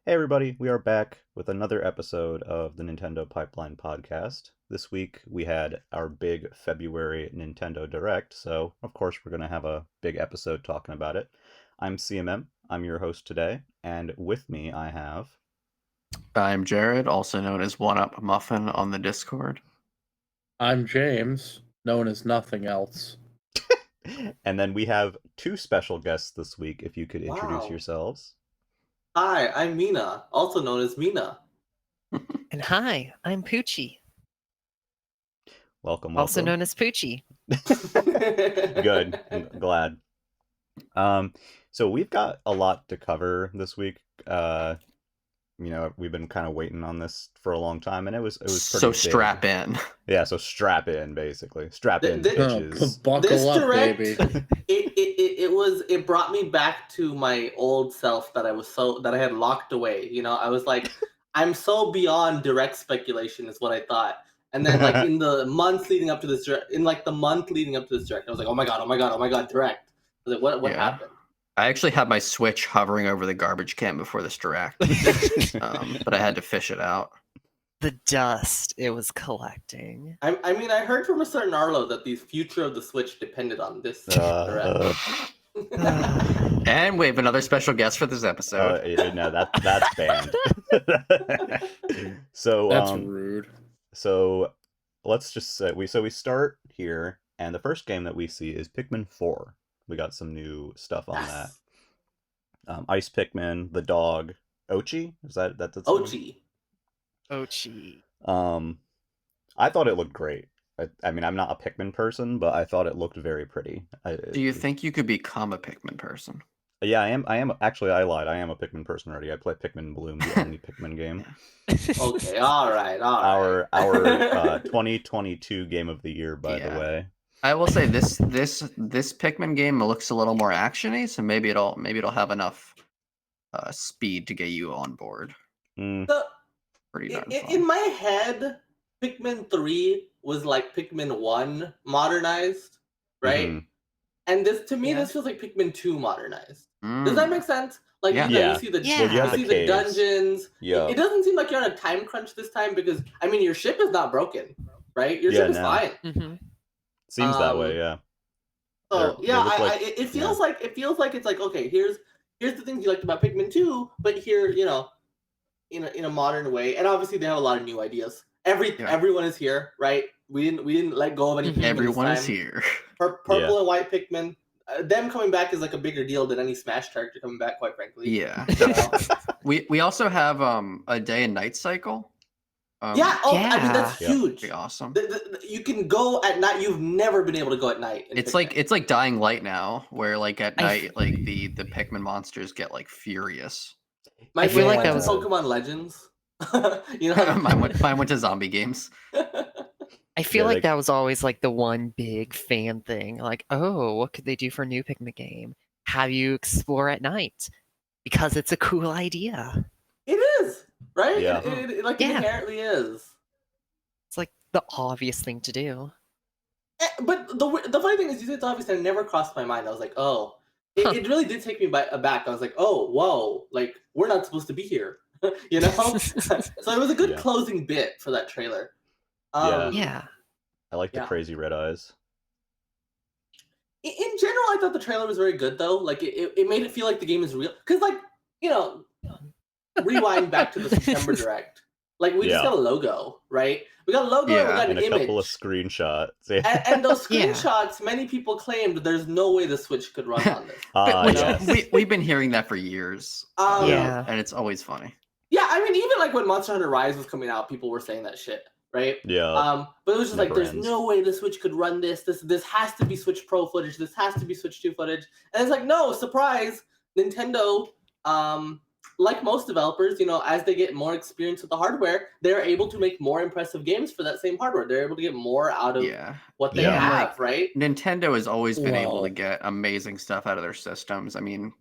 Hey everybody, we are back with another episode of the Nintendo Pipeline Podcast. This week we had our big February Nintendo Direct, so of course we're going to have a big episode talking about it. I'm CMM, I'm your host today, and with me I have... I'm Jared, also known as One Up Muffin on the Discord. I'm James, known as nothing else. And then we have two special guests this week, if you could introduce Wow. yourselves. Hi, I'm Mina, also known as Mina. And hi, I'm Poochy, Welcome. also known as Poochy. Good. I'm glad. So we've got a lot to cover this week. We've been kind of waiting on this for a long time, and it was pretty So big. strap in. Yeah, so strap in, basically. Strap in, bitches. Buckle This up, direct, baby. it brought me back to my old self that I had locked away. I was like, I'm so beyond direct speculation is what I thought. And then like in the months leading up to this direct, I was like, oh my god, direct. I was like, what happened? I actually had my Switch hovering over the garbage can before this direct, but I had to fish it out. The dust it was collecting. I mean, I heard from a certain Arlo that the future of the Switch depended on this direct. And we have another special guest for this episode. No, that's banned. So That's rude. So let's just say we start here, and the first game that we see is Pikmin 4. We got some new stuff on that. Ice Pikmin, the dog, Ochi. Is that's Ochi. Ochi. I thought it looked great. I mean, I'm not a Pikmin person, but I thought it looked very pretty. Do you think you could become a Pikmin person? Yeah, I am. Actually, I lied. I am a Pikmin person already. I play Pikmin Bloom, the only Pikmin game. Okay, all right. Our 2022 game of the year, by the way. I will say this Pikmin game looks a little more actiony, so maybe it'll have enough speed to get you on board. Pretty darn fun. In my head, Pikmin 3 was like Pikmin 1 modernized, right? Mm-hmm. And this feels like Pikmin 2 modernized. Does that make sense? Like you see the the dungeons. Yeah. It doesn't seem like you're on a time crunch this time because I mean your ship is not broken, right? Your ship is fine. Mm-hmm. Seems that way, yeah. So it feels like it's like, okay, here's the things you liked about Pikmin 2, but here, in a modern way. And obviously they have a lot of new ideas. Everyone is here, right? We didn't let go of any Pikmin. Everyone is here. Purple and white Pikmin. Them coming back is like a bigger deal than any Smash character coming back, quite frankly. Yeah. We also have a day and night cycle. I mean that's huge. Pretty awesome. You can go at night. You've never been able to go at night. It's like Dying Light now, where like at night, like the Pikmin monsters get like furious. I feel like that was Pokemon Legends. Mine went to zombie games. I feel like that was always like the one big fan thing. Like, oh, what could they do for a new Pikmin game? Have you explore at night? Because it's a cool idea. It is, right? Yeah. It inherently is. It's like the obvious thing to do. But the funny thing is, you said it's obvious, and it never crossed my mind. I was like, oh. It really did take me aback. I was like, oh, whoa, like, we're not supposed to be here. So it was a good closing bit for that trailer. Yeah. I like the crazy red eyes. In general, I thought the trailer was very good, though. Like, it made it feel like the game is real. Because, like, rewind back to the September Direct. Like, we just got a logo, right? We got a logo and we got an image. A couple of screenshots. And those screenshots, many people claimed there's no way the Switch could run on this. We've been hearing that for years. And it's always funny. Yeah, I mean, even like when Monster Hunter Rise was coming out, people were saying that shit, right? Yeah. But it was just like, there's no way the Switch could run this. This has to be Switch Pro footage. This has to be Switch 2 footage. And it's like, no, surprise, Nintendo, like most developers, as they get more experience with the hardware, they're able to make more impressive games for that same hardware. They're able to get more out of what they have, right? Nintendo has always been able to get amazing stuff out of their systems. I mean,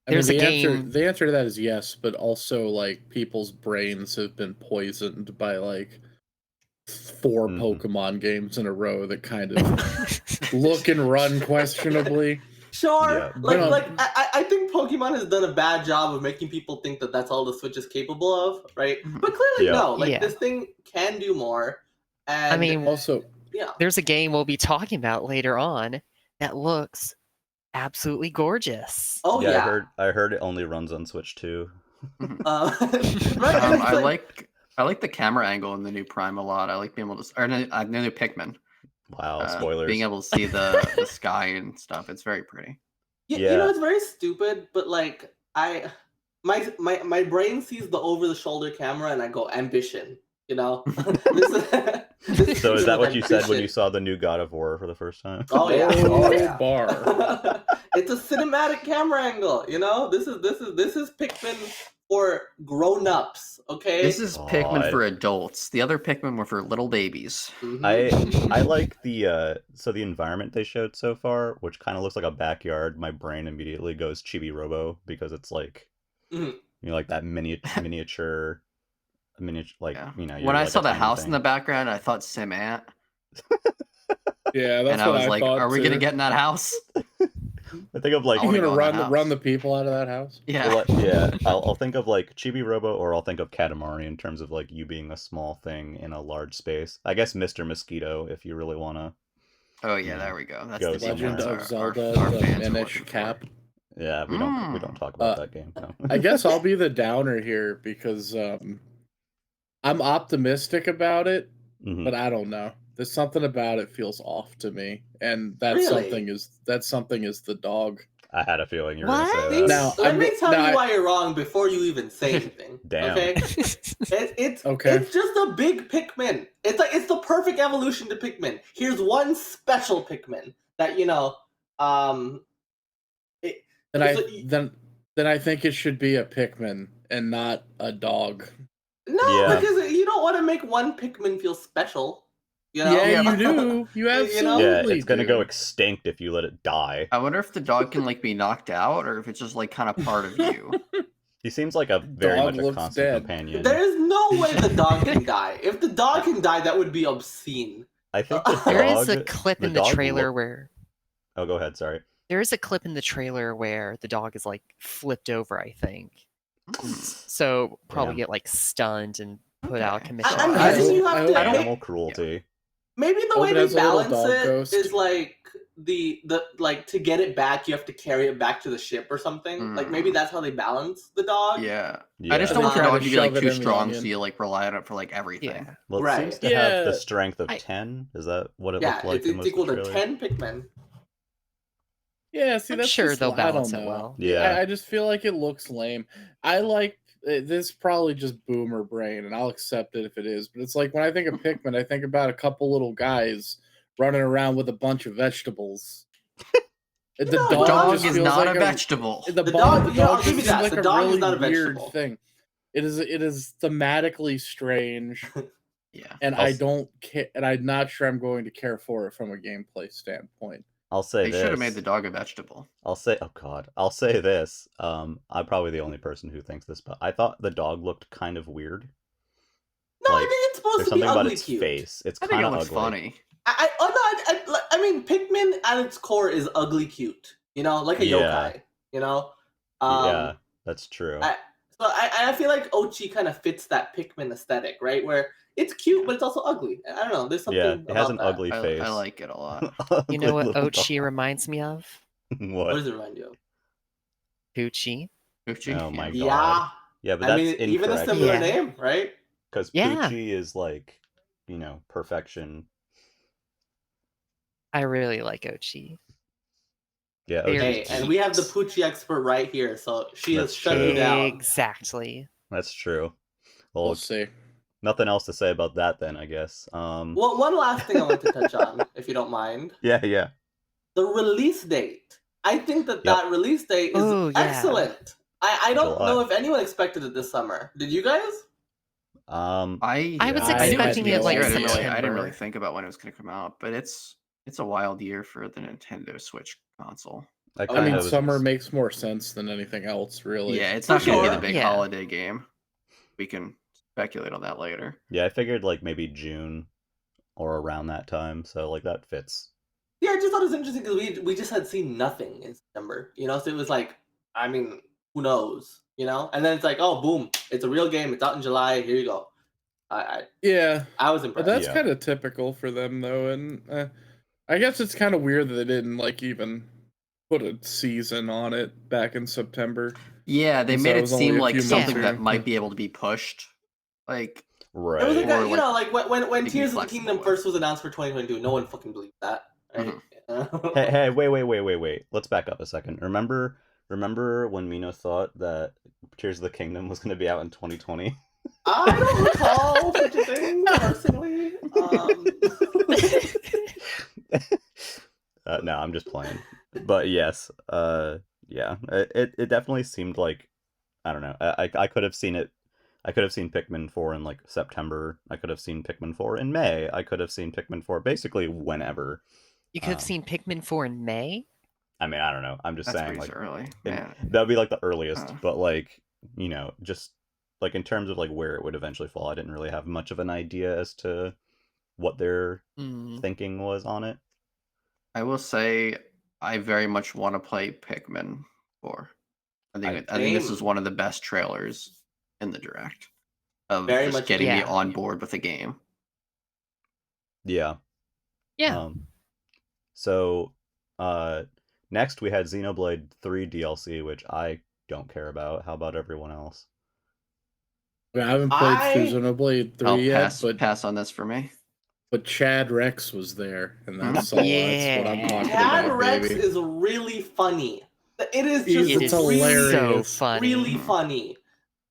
there's a game. The answer to that is yes, but also like people's brains have been poisoned by like 4 Pokemon games in a row that kind of look and run questionably. Sure, Yeah. I think Pokemon has done a bad job of making people think that that's all the Switch is capable of, right? But clearly, Yeah. no. Like Yeah. this thing can do more. And I mean, Also, yeah, there's a game we'll be talking about later on that looks absolutely gorgeous. oh yeah, yeah. I heard it only runs on Switch 2. Mhm. Right, and it's I like the camera angle in the new Prime a lot. I like being able to, or the new Pikmin. Wow, spoilers. Being able to see the sky and stuff. It's very pretty. You Yeah. know, it's very stupid, but like my brain sees the over the shoulder camera and I go ambition. You know. So is that what you said when you saw the new God of War for the first time? Oh yeah. Oh yeah. bar. It's a cinematic camera angle. You know, this is Pikmin for grown-ups. Okay. This is Pikmin God. for adults. The other Pikmin were for little babies. Mhm. I like the environment they showed so far, which kind of looks like a backyard. My brain immediately goes Chibi Robo because it's like Mhm. you know, like that miniature like Yeah. you know. When you're I like saw a the tiny house in thing. the background, I thought Sim Ant. Yeah, that's And I what was I like, thought. are we gonna get in that house? I think of like I You wanna gonna go in that run house. the people out of that house? Yeah. well, yeah. I'll think of like Chibi Robo, or I'll think of Katamari in terms of like you being a small thing in a large space. I guess Mr. Mosquito, if you really wanna. Oh yeah, Yeah. there we go. That's Go the somewhere. Legend Somewhere. of Zelda, our the fans were Minish looking for. Cap. Yeah, we don't talk about that game. No. I guess I'll be the downer here because I'm optimistic about it, Mhm. but I don't know. There's something about it feels off to me, and that Really? something is the dog. I had a feeling you were What? gonna say that. Now, Let me tell now you why you're wrong before you even say anything. Damn. Okay. It's Okay. just a big Pikmin. It's the perfect evolution to Pikmin. Here's one special Pikmin that you know. Then so then I think it should be a Pikmin and not a dog. no, Yeah. because you don't want to make one Pikmin feel special. You know? Yeah, Yeah, you do. You You know? absolutely Yeah, it's gonna go do. extinct if you let it die. I wonder if the dog can like be knocked out or if it's just like kind of part of you. He seems like a very Dog much a looks constant dead. companion. There is no way the dog can die. If the dog can die, that would be obscene. I think the dog. There is a clip in the dog trailer look- where Oh, go ahead. Sorry. there is a clip in the trailer where the dog is like flipped over, I think. So probably Damn. get like stunned and put out of Okay. commission. I'm I guessing hope- you I have hope- to. Animal cruelty. Maybe the Hope way it they has a little balance dog it ghost. is like the like to get it back, you have to carry it back to the ship or something. Like maybe that's how they balance the dog. Yeah. Yeah. I just don't want the Try to dog to be like shove it too in the strong, onion. so you like rely on it for like everything. Yeah. Well, it Right. seems to have Yeah. the strength of I- 10. Is that what it Yeah, looked like it's in most equal of the to trailer? 10 Pikmin. Yeah, see, I'm that's sure just, they'll I balance don't it know. well. Yeah. I just feel like it looks lame. I like this. Probably just boomer brain, and I'll accept it if it is. But it's like when I think of Pikmin, I think about a couple little guys running around with a bunch of vegetables. The No, The dog dog just is feels not like a vegetable. The dog- yeah, I'll just give you seems that. like The a dog is really not a weird vegetable. thing. It is thematically strange, Yeah. and I'll I s- don't care. And I'm not sure I'm going to care for it from a gameplay standpoint. I'll say They this. should have made the dog a vegetable. Oh God. I'll say this. I'm probably the only person who thinks this, but I thought the dog looked kind of weird. No, I Like, think it's supposed There's to be something about ugly its cute. face. It's I think kind it of looks ugly. funny. I mean, Pikmin at its core is ugly cute. You know, like a Yeah. yokai. You know. Yeah, that's true. I feel like Ochi kind of fits that Pikmin aesthetic, right? Where it's cute, but it's also ugly. I don't know. There's something Yeah, it about has an that. ugly face. I like it a lot. You know what Ugly little Ochi dog. reminds me of? What What? does it remind you of? Poochie. Poochie? Oh my Yeah. god. Yeah, but I that's mean, even a incorrect. similar Yeah. name, right? Because Yeah. Poochie is like, you know, perfection. I really like Ochi. Yeah, They're Ochi's Hey, cute. and we have the Poochy expert right here, so she has That's shut true. you down. Exactly. That's true. We'll Well, see. nothing else to say about that then, I guess. Well, one last thing I want to touch on, if you don't mind. Yeah. The release date. I think that Yep. that release date is Oh, yeah. excellent. I don't July. know if anyone expected it this summer. Did you guys? I was I expecting had it no like idea. I didn't September. really think about when it was going to come out, but it's a wild year for the Nintendo Switch console. I I kind mean, of summer makes more sense than anything else, really. Yeah, it's For not going to be sure. the big Yeah. holiday game. We can speculate on that later. Yeah, I figured like maybe June or around that time, so like that fits. Yeah, I just thought it was interesting because we just had seen nothing in September, you know. So it was like, I mean, who knows, you know? And then it's like, oh, boom, it's a real game. It's out in July. Here you go. I was impressed. But that's Yeah. kind of typical for them, though, and I guess it's kind of weird that they didn't like even put a season on it back in September. Yeah, they And so made it it was only seem a like few something months that ago. might be able to be pushed. Like, It was like Right. that, Or, you know, like when they can be Tears of the flexible Kingdom with. first was announced for 2022, no one fucking believed that, right? Hey, wait. Let's back up a second. Remember when Mina thought that Tears of the Kingdom was going to be out in 2020? I don't recall such a thing personally. No, I'm just playing. But yes, yeah, it definitely seemed like, I don't know. I could have seen it. I could have seen Pikmin 4 in like September. I could have seen Pikmin 4 in May. I could have seen Pikmin 4 basically whenever. You could have seen Pikmin 4 in May? I mean, I don't know. I'm just That's saying, pretty like, early, man. that'd be like the earliest, Uh. but like, you know, just like in terms of like where it would eventually fall, I didn't really have much of an idea as to what their thinking was on it. I will say I very much want to play Pikmin 4. I think this is one of the best trailers in the direct of Very just much getting me yeah. on board with the game. Yeah. Yeah. So, next we had Xenoblade 3 DLC, which I don't care about. How about everyone else? I haven't played through Xenoblade 3 I'll yet, but pass on this for me. But Chad Rex was there, and that's all. Yeah. That's what I'm talking Chad about, Rex baby. is really funny. It is It just is really, so funny. really funny.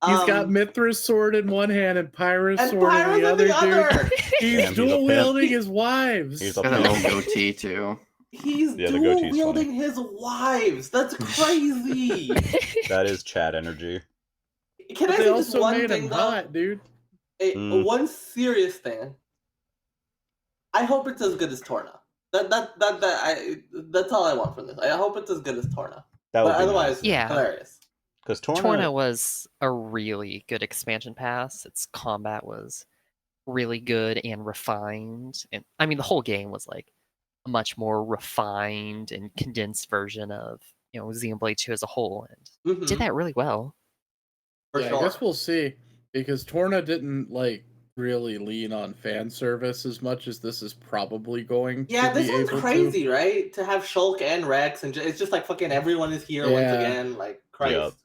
He's got Mithra's sword in one hand and Pyrrhus and sword in the other, dude. He's Damn, he's a dual wielding pimp. his wives. He's a Got a little pimp. goatee too. He's Yeah, the dual goatee's wielding funny. his wives. That's crazy. That is Chad energy. Can I They say just also one made thing him though? hot, dude. One serious thing. I hope it's as good as Torna. That's all I want from this. I hope it's as good as Torna. That would But be otherwise, nice. Yeah. hilarious. Because Torna was a really good expansion pass. Its combat was really good and refined. And I mean, the whole game was like a much more refined and condensed version of, you know, Xenoblade 2 as a whole. And did that really well. For I sure. guess we'll see. Because Torna didn't like really lean on fan service as much as this is probably going to this be one's able crazy, right? To have Shulk and Rex, and it's just like fucking everyone is here once again. Like Christ.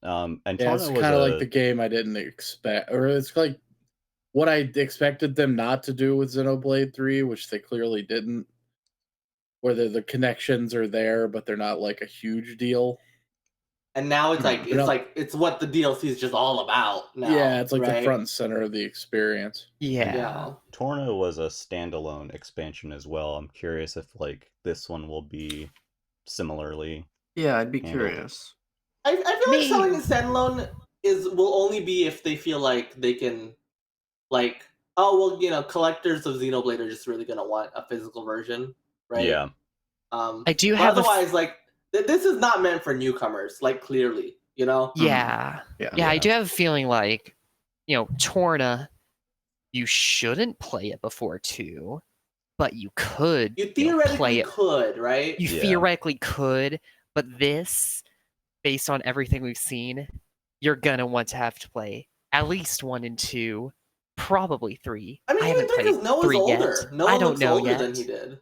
And Yeah, it's Torna was kind of like the game I didn't expect, or it's like what I expected them not to do with Xenoblade 3, which they clearly didn't. Where the connections are there, but they're not like a huge deal. And now it's like it's what the DLC is just all about now. Yeah, it's like right? the front and center of the experience. Yeah. Torna was a standalone expansion as well. I'm curious if like this one will be similarly. Yeah, I'd be handled. curious. I feel like selling a standalone will only be if they feel like they can, like, oh well, you know, collectors of Xenoblade are just really gonna want a physical version, right? Yeah. I do have. Otherwise, like, this is not meant for newcomers. Like, clearly, you know. Yeah. I do have a feeling like, you know, Torna, you shouldn't play it before 2, but you could. You theoretically play it. could, right? You theoretically could, but this, based on everything we've seen, you're gonna want to have to play at least 1 and 2, probably 3. I mean, even haven't played because Noah's 3 older. yet. Noah I don't looks know older yet. than he did.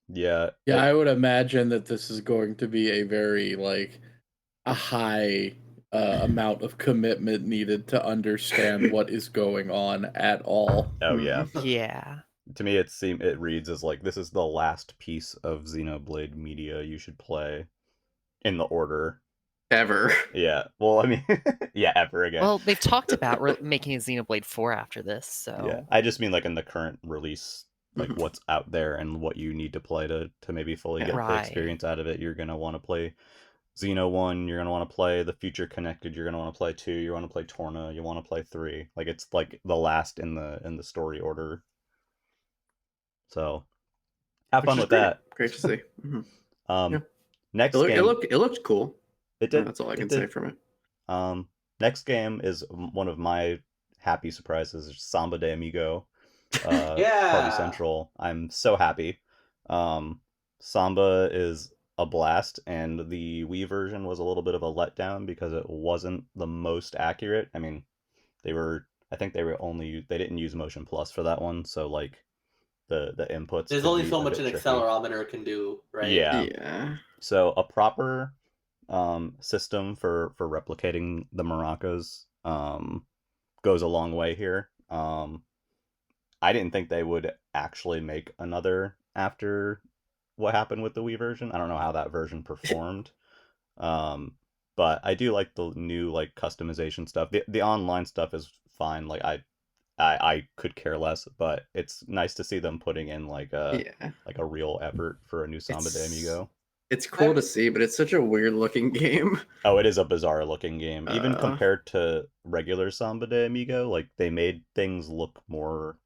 Yeah. Yeah, I would imagine that this is going to be a very like a high amount of commitment needed to understand what is going on at all. Oh yeah. Yeah. To me, it reads as like this is the last piece of Xenoblade media you should play, in the order. Ever. Yeah. Well, I mean, yeah, ever again. Well, they've talked about making a Xenoblade 4 after this, so. Yeah, I just mean like in the current release, like what's out there and what you need to play to maybe fully get the experience out of it. You're gonna want to play Xeno 1, you're gonna want to play the Future Connected, you're gonna want to play 2, you want to play Torna, you want to play 3. Like it's like the last in the story order. So have fun with that. Great to see. Next game. It looked cool. It did. That's all I can say from it. Next game is one of my happy surprises, Samba de Amigo. Party Central. I'm so happy. Samba is a blast, and the Wii version was a little bit of a letdown because it wasn't the most accurate. I mean, I think they didn't use Motion Plus for that one, so like the inputs There's could only be so a much bit an tricky. accelerometer can do, right? Yeah. So a proper system for replicating the maracas goes a long way here. I didn't think they would actually make another after what happened with the Wii version. I don't know how that version performed. But I do like the new like customization stuff. The online stuff is fine. Like I could care less, but it's nice to see them putting in like a real effort for a new Samba de Amigo. It's cool to see, but it's such a weird looking game. Oh, it is a bizarre looking game. Even compared to regular Samba de Amigo, like they made things look more,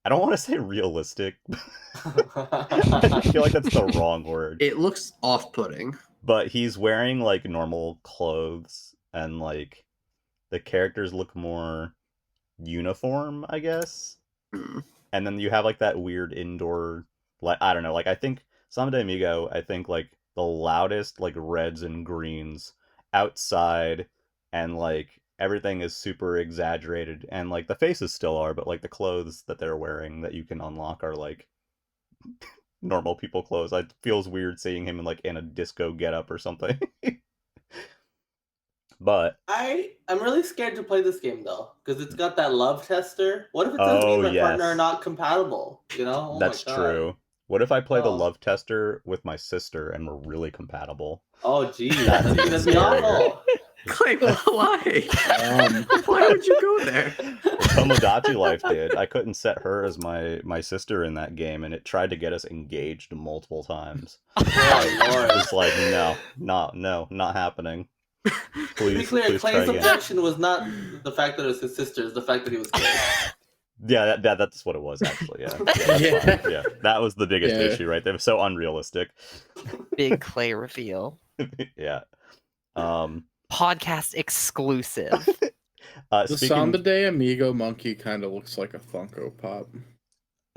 I don't want to say realistic. I feel like that's the wrong word. It looks off-putting. But he's wearing like normal clothes and like the characters look more uniform, I guess. And then you have like that weird indoor, like I don't know, like I think Samba de Amigo, I think like the loudest like reds and greens outside, and like everything is super exaggerated, and like the faces still are, but like the clothes that they're wearing that you can unlock are like normal people clothes. It feels weird seeing him in like in a disco getup or something. But I'm really scared to play this game though, because it's got that love tester. What if it says me and my partner are not compatible? You know, that's true. What if I play the love tester with my sister and we're really compatible? Oh, geez, that's awful. Clay, why? Why would you go there? Tomodachi Life did. I couldn't set her as my sister in that game, and it tried to get us engaged multiple times. It's like no, not happening. Please, to be clear, please Clay's objection was not the fact that it was his sister; it's the fact that he was gay. Yeah, that's what it was actually. Yeah, that was the biggest issue right there. So unrealistic. Big Clay reveal. Yeah. Podcast exclusive. The Samba de Amigo monkey kind of looks like a Funko Pop.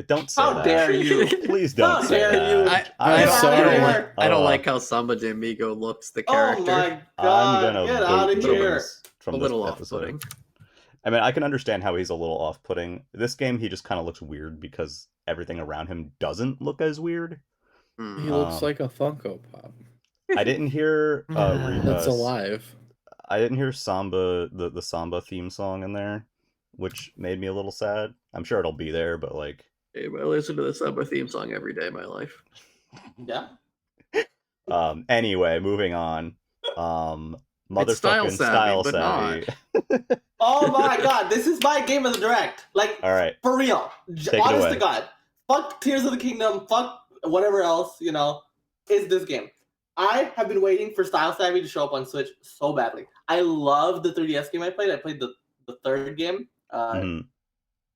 Don't say that. How dare you? Please don't say that. I'm sorry. I don't like how Samba de Amigo looks, the character. Oh my god, I'm gonna get out of here. From a little this off-putting. I mean, I can understand how he's a little off-putting. This game, he just kind of looks weird because everything around him doesn't look as weird. He looks like a Funko Pop. I didn't hear... That's alive. I didn't hear Samba, the Samba theme song in there, which made me a little sad. I'm sure it'll be there, but like... Hey, I listen to the Samba theme song every day of my life. Yeah. Anyway, moving on. Motherfucking style savvy. Oh my god, this is my game of the direct. Like, all right, for real. Honest to God. Fuck Tears of the Kingdom, fuck whatever else, you know, is this game. I have been waiting for Style Savvy to show up on Switch so badly. I love the 3DS game I played. I played the third game. I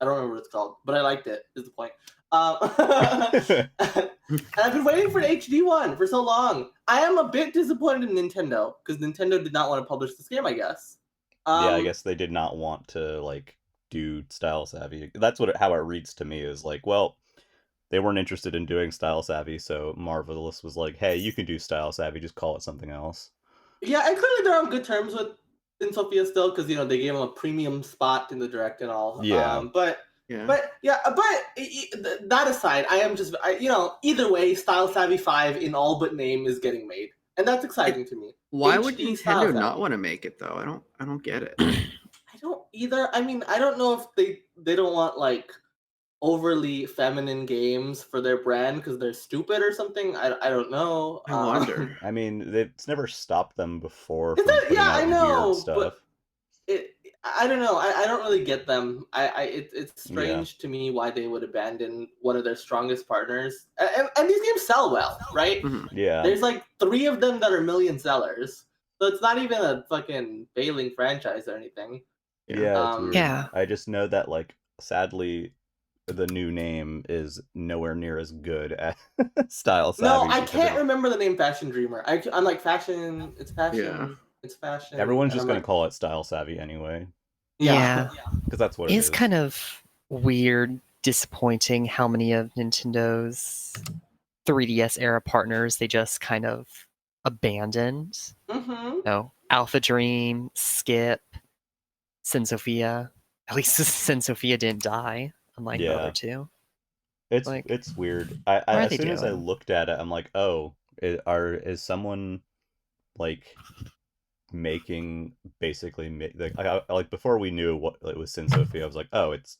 don't remember what it's called, but I liked it, is the point. And I've been waiting for an HD one for so long. I am a bit disappointed in Nintendo, because Nintendo did not want to publish this game, I guess. Yeah, I guess they did not want to, like, do Style Savvy. That's how it reads to me, is like, well, they weren't interested in doing Style Savvy, so Marvelous was like, hey, you can do Style Savvy, just call it something else. Yeah, and clearly they're on good terms with Sophia still, because, you know, they gave them a premium spot in the direct and all. Yeah. But that aside, I am just, either way, Style Savvy 5 in all but name is getting made. And that's exciting to me. Why would Nintendo not want to make it, though? I don't get it. I don't either. I mean, I don't know if they don't want, like, overly feminine games for their brand because they're stupid or something. I don't know. I wonder. I mean, it's never stopped them before from putting out weird stuff. But I don't know. I don't really get them. It's strange to me why they would abandon one of their strongest partners. And these games sell well, right? Mm-hmm. Yeah. There's like 3 of them that are million sellers. So it's not even a fucking failing franchise or anything. Yeah. I just know that, like, sadly, the new name is nowhere near as good as Style Savvy. No, I can't remember the name Fashion Dreamer. I'm like, fashion, it's fashion. Yeah. It's fashion. Everyone's just going to call it Style Savvy anyway. Yeah. Because that's what it is. It's kind of weird disappointing how many of Nintendo's 3DS era partners they just kind of abandoned. Alpha Dream, Skip, Sin Sophia. At least Sin Sophia didn't die, unlike the other two. It's weird. As soon as I looked at it, I'm like, oh, is someone like making basically like before we knew what it was Sin Sophia, I was like, oh, it's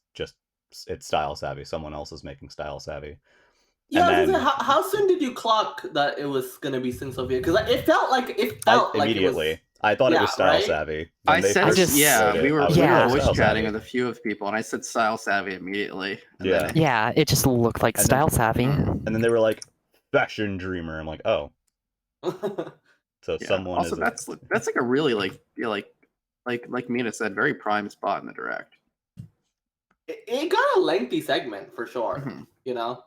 Style Savvy. Someone else is making Style Savvy. Yeah, then, how soon did you clock that it was gonna be Sin Sophia? Because it felt like immediately. I thought it was Style Savvy. I said, we were voice chatting with a few of people, and I said Style Savvy immediately. Yeah, it just looked like Style Savvy. And then they were like, Fashion Dreamer. I'm like, oh. So someone also, that's like a really like Mina said, very prime spot in the Direct. It got a lengthy segment for sure. You know.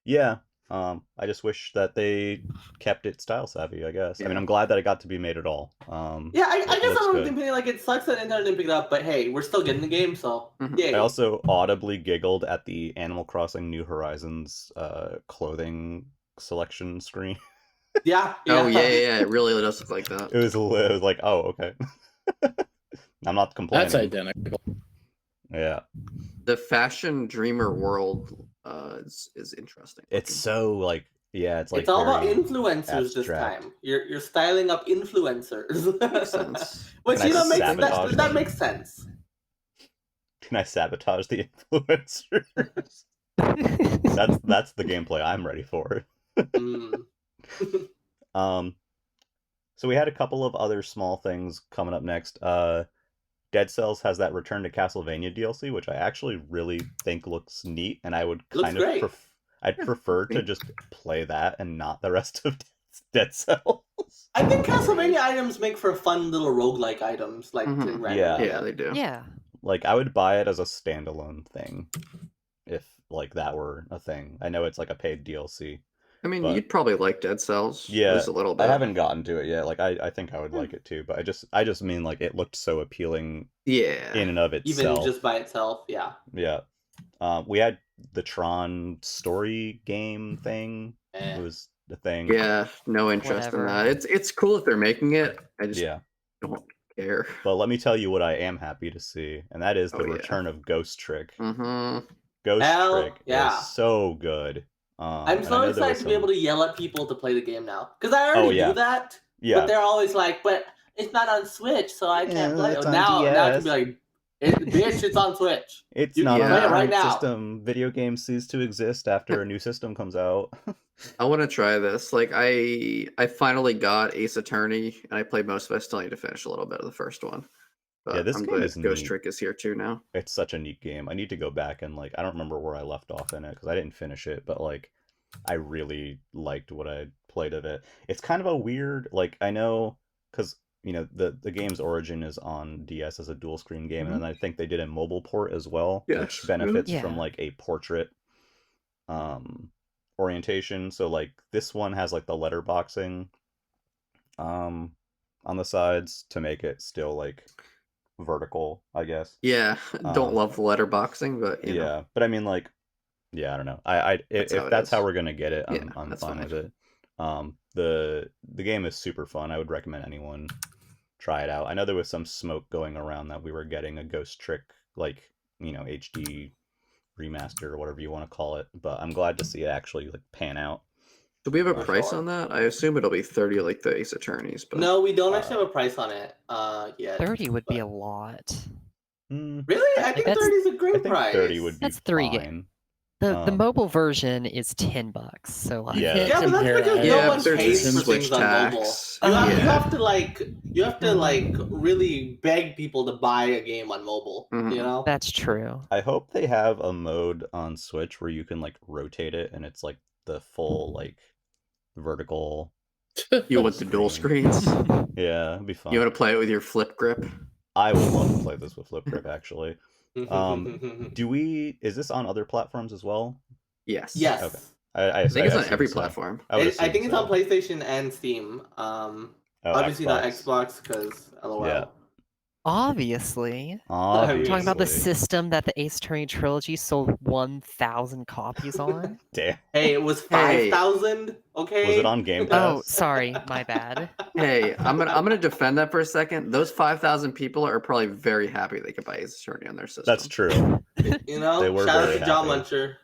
Yeah. I just wish that they kept it Style Savvy, I guess. I mean, I'm glad that it got to be made at all. Yeah, I guess I'm thinking like it sucks that Nintendo didn't pick it up, but hey, we're still getting the game, so yay. I also audibly giggled at the Animal Crossing New Horizons clothing selection screen. Yeah. Oh yeah. It really does look like that. It was like, oh, okay. I'm not complaining. That's identical. Yeah. The Fashion Dreamer world is interesting. It's so like, yeah, it's like it's all about influencers abstract. This time. You're styling up influencers. Makes sense. Which that makes sense. Can I sabotage the influencers? that's the gameplay I'm ready for. So we had a couple of other small things coming up next. Dead Cells has that Return to Castlevania DLC, which I actually really think looks neat, and I would kind of I'd prefer to just play that and not the rest of Dead Cells. I think Castlevania items make for fun little roguelike items, like yeah, they do. Yeah, like I would buy it as a standalone thing if like that were a thing. I know it's like a paid DLC. I mean, you'd probably like Dead Cells. Yeah, just a little bit. I haven't gotten to it yet. Like, I think I would like it too, but I just mean like it looked so appealing. Yeah. In and of itself. Even just by itself, yeah. Yeah. We had the Tron story game thing. It was the thing. Yeah, no interest in that. It's cool if they're making it. I just don't care. But let me tell you what I am happy to see, and that is the return of Ghost Trick. Ghost Trick is so good. I'm so excited to be able to yell at people to play the game now. Because I already do that. Yeah. But they're always like, but it's not on Switch, so I can't play it. Now I can be like, bitch, it's on Switch. It's not on the right system. Video games cease to exist after a new system comes out. I want to try this. Like, I finally got Ace Attorney, and I played most of it. I still need to finish a little bit of the first one. But this game is Ghost Trick is here too now. It's such a neat game. I need to go back and like I don't remember where I left off in it because I didn't finish it, but like I really liked what I played of it. It's kind of a weird like I know because you know the game's origin is on DS as a dual screen game, and then I think they did a mobile port as well, which benefits from like a portrait orientation. So like this one has like the letterboxing on the sides to make it still like vertical, I guess. Yeah, don't love the letterboxing, but you know. But I mean, like, yeah, I don't know. If that's how we're gonna get it, I'm fine with it. The game is super fun. I would recommend anyone try it out. I know there was some smoke going around that we were getting a Ghost Trick, like HD remaster or whatever you want to call it. But I'm glad to see it actually like pan out. Do we have a price on that? I assume it'll be 30 like the Ace Attorneys, but no, we don't actually have a price on it yet. 30 would be a lot. Really? I think 30 is a great price. 30 would be fine. The mobile version is $10, so like but that's because no one pays for things on mobile. You have to like really beg people to buy a game on mobile. You know, that's true. I hope they have a mode on Switch where you can like rotate it and it's like the full like vertical. You want the dual screens? Yeah, it'd be fun. You want to play it with your flip grip? I would love to play this with flip grip actually. Is this on other platforms as well? Yes. Okay. I think it's on every platform. I think it's on PlayStation and Steam. Obviously not Xbox because LOL. Obviously. Obviously. Talking about the system that the Ace Attorney trilogy sold 1,000 copies on. Damn. Hey, it was Hey. 5,000. Okay. Was it on Game Oh, Pass? sorry, my bad. Hey, I'm gonna defend that for a second. Those 5,000 people are probably very happy they could buy Ace Attorney on their system. That's true. You know, They were shout out very to John happy. Muncher.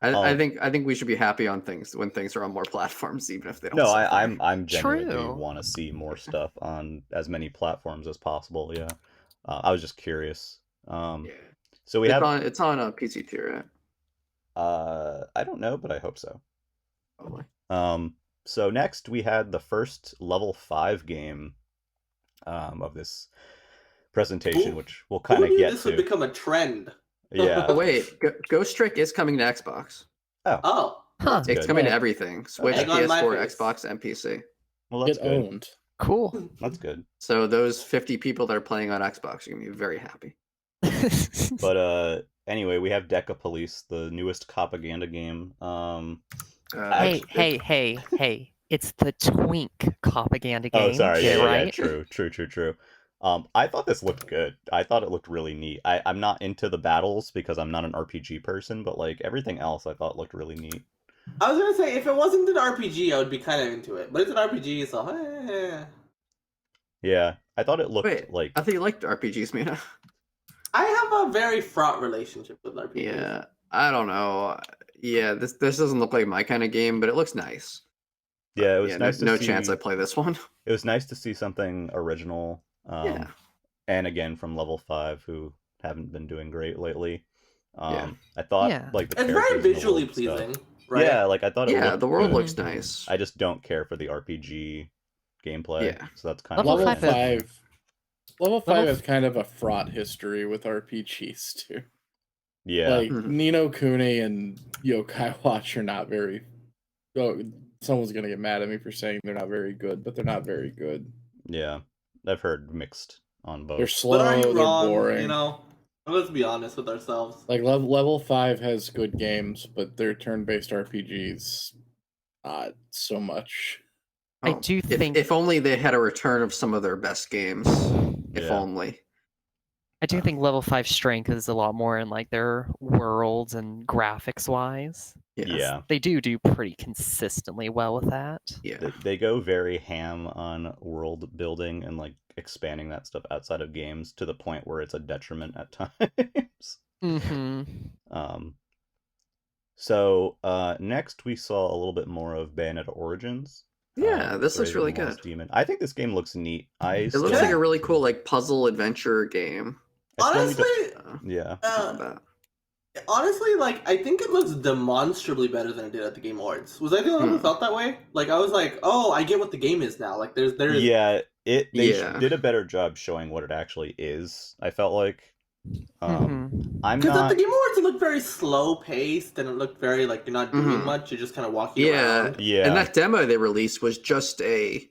I think we should be happy on things when things are on more platforms, even if they don't. No, sell there. I'm genuinely True. want to see more stuff on as many platforms as possible. Yeah, I was just curious. Yeah. So we have. It's on a PC too, right? I don't know, but I hope so. Probably. So next we had the first level 5 game of this presentation, which we'll kind of get this to. would become a trend. Yeah. Oh wait, Ghost Trick is coming to Xbox. Oh. Huh. It's good. coming to everything: Switch, Egg on my PS4, face. Xbox, and PC. Well, that's Get good. owned. Cool. That's good. So those 50 people that are playing on Xbox are gonna be very happy. But anyway, we have Deca Police, the newest propaganda game. Hey. It's the Twink propaganda game. Oh, sorry. Get it Yeah, right? True. I thought this looked good. I thought it looked really neat. I'm not into the battles because I'm not an RPG person, but like everything else I thought looked really neat. I was gonna say, if it wasn't an RPG, I would be kind of into it. But it's an RPG, so Yeah, I thought it looked Wait, I thought you liked RPGs, Mina. I have a very fraught relationship with RPGs. Yeah, I don't know. Yeah, this doesn't look like my kind of game, but it looks nice. Yeah, it was nice to no see. chance I play this one. It was nice to see something original. Yeah. And again from Level 5, who haven't been doing great lately. Yeah. I thought Yeah. like the It's very characters in the visually world stuff- pleasing, right? Yeah, like I thought it Yeah, looked the world good. looks nice. I just don't care for the RPG gameplay. Yeah. So that's kind of Level Level five- 5. Level 5 Level has kind of a fraught history with RPGs too. Yeah. Like Mhm. Nino Kuni and Yokai Watch are not very. Oh, someone's gonna get mad at me for saying they're not very good, but they're not very good. Yeah. I've heard mixed on both. They're slow. But are you They're wrong? boring. You know, let's be honest with ourselves. Like level 5 has good games, but their turn-based RPGs, not so much. I do think if only they had a return of some of their best games. If Yeah. only. I do think level 5 strength is a lot more in like their worlds and graphics wise. Yeah. They do pretty consistently well with that. Yeah. They go very ham on world building and like expanding that stuff outside of games to the point where it's a detriment at times. Mm-hmm. So next we saw a little bit more of Bayonetta Origins. Yeah, this looks Brave really and the Lost good. Demon. I think this game looks neat. It looks like a really cool like puzzle adventure game. Honestly, yeah. Honestly, like I think it looks demonstrably better than it did at the Game Awards. Was I the only one who felt that way? Like I was like, oh, I get what the game is now. Like there's Yeah, they Yeah. did a better job showing what it actually is. I felt like Mhm. I'm because not at the Game Awards it looked very slow paced and it looked very like you're not doing Mhm. much. You're just kind of walking Yeah. around. yeah. And that demo they released was just a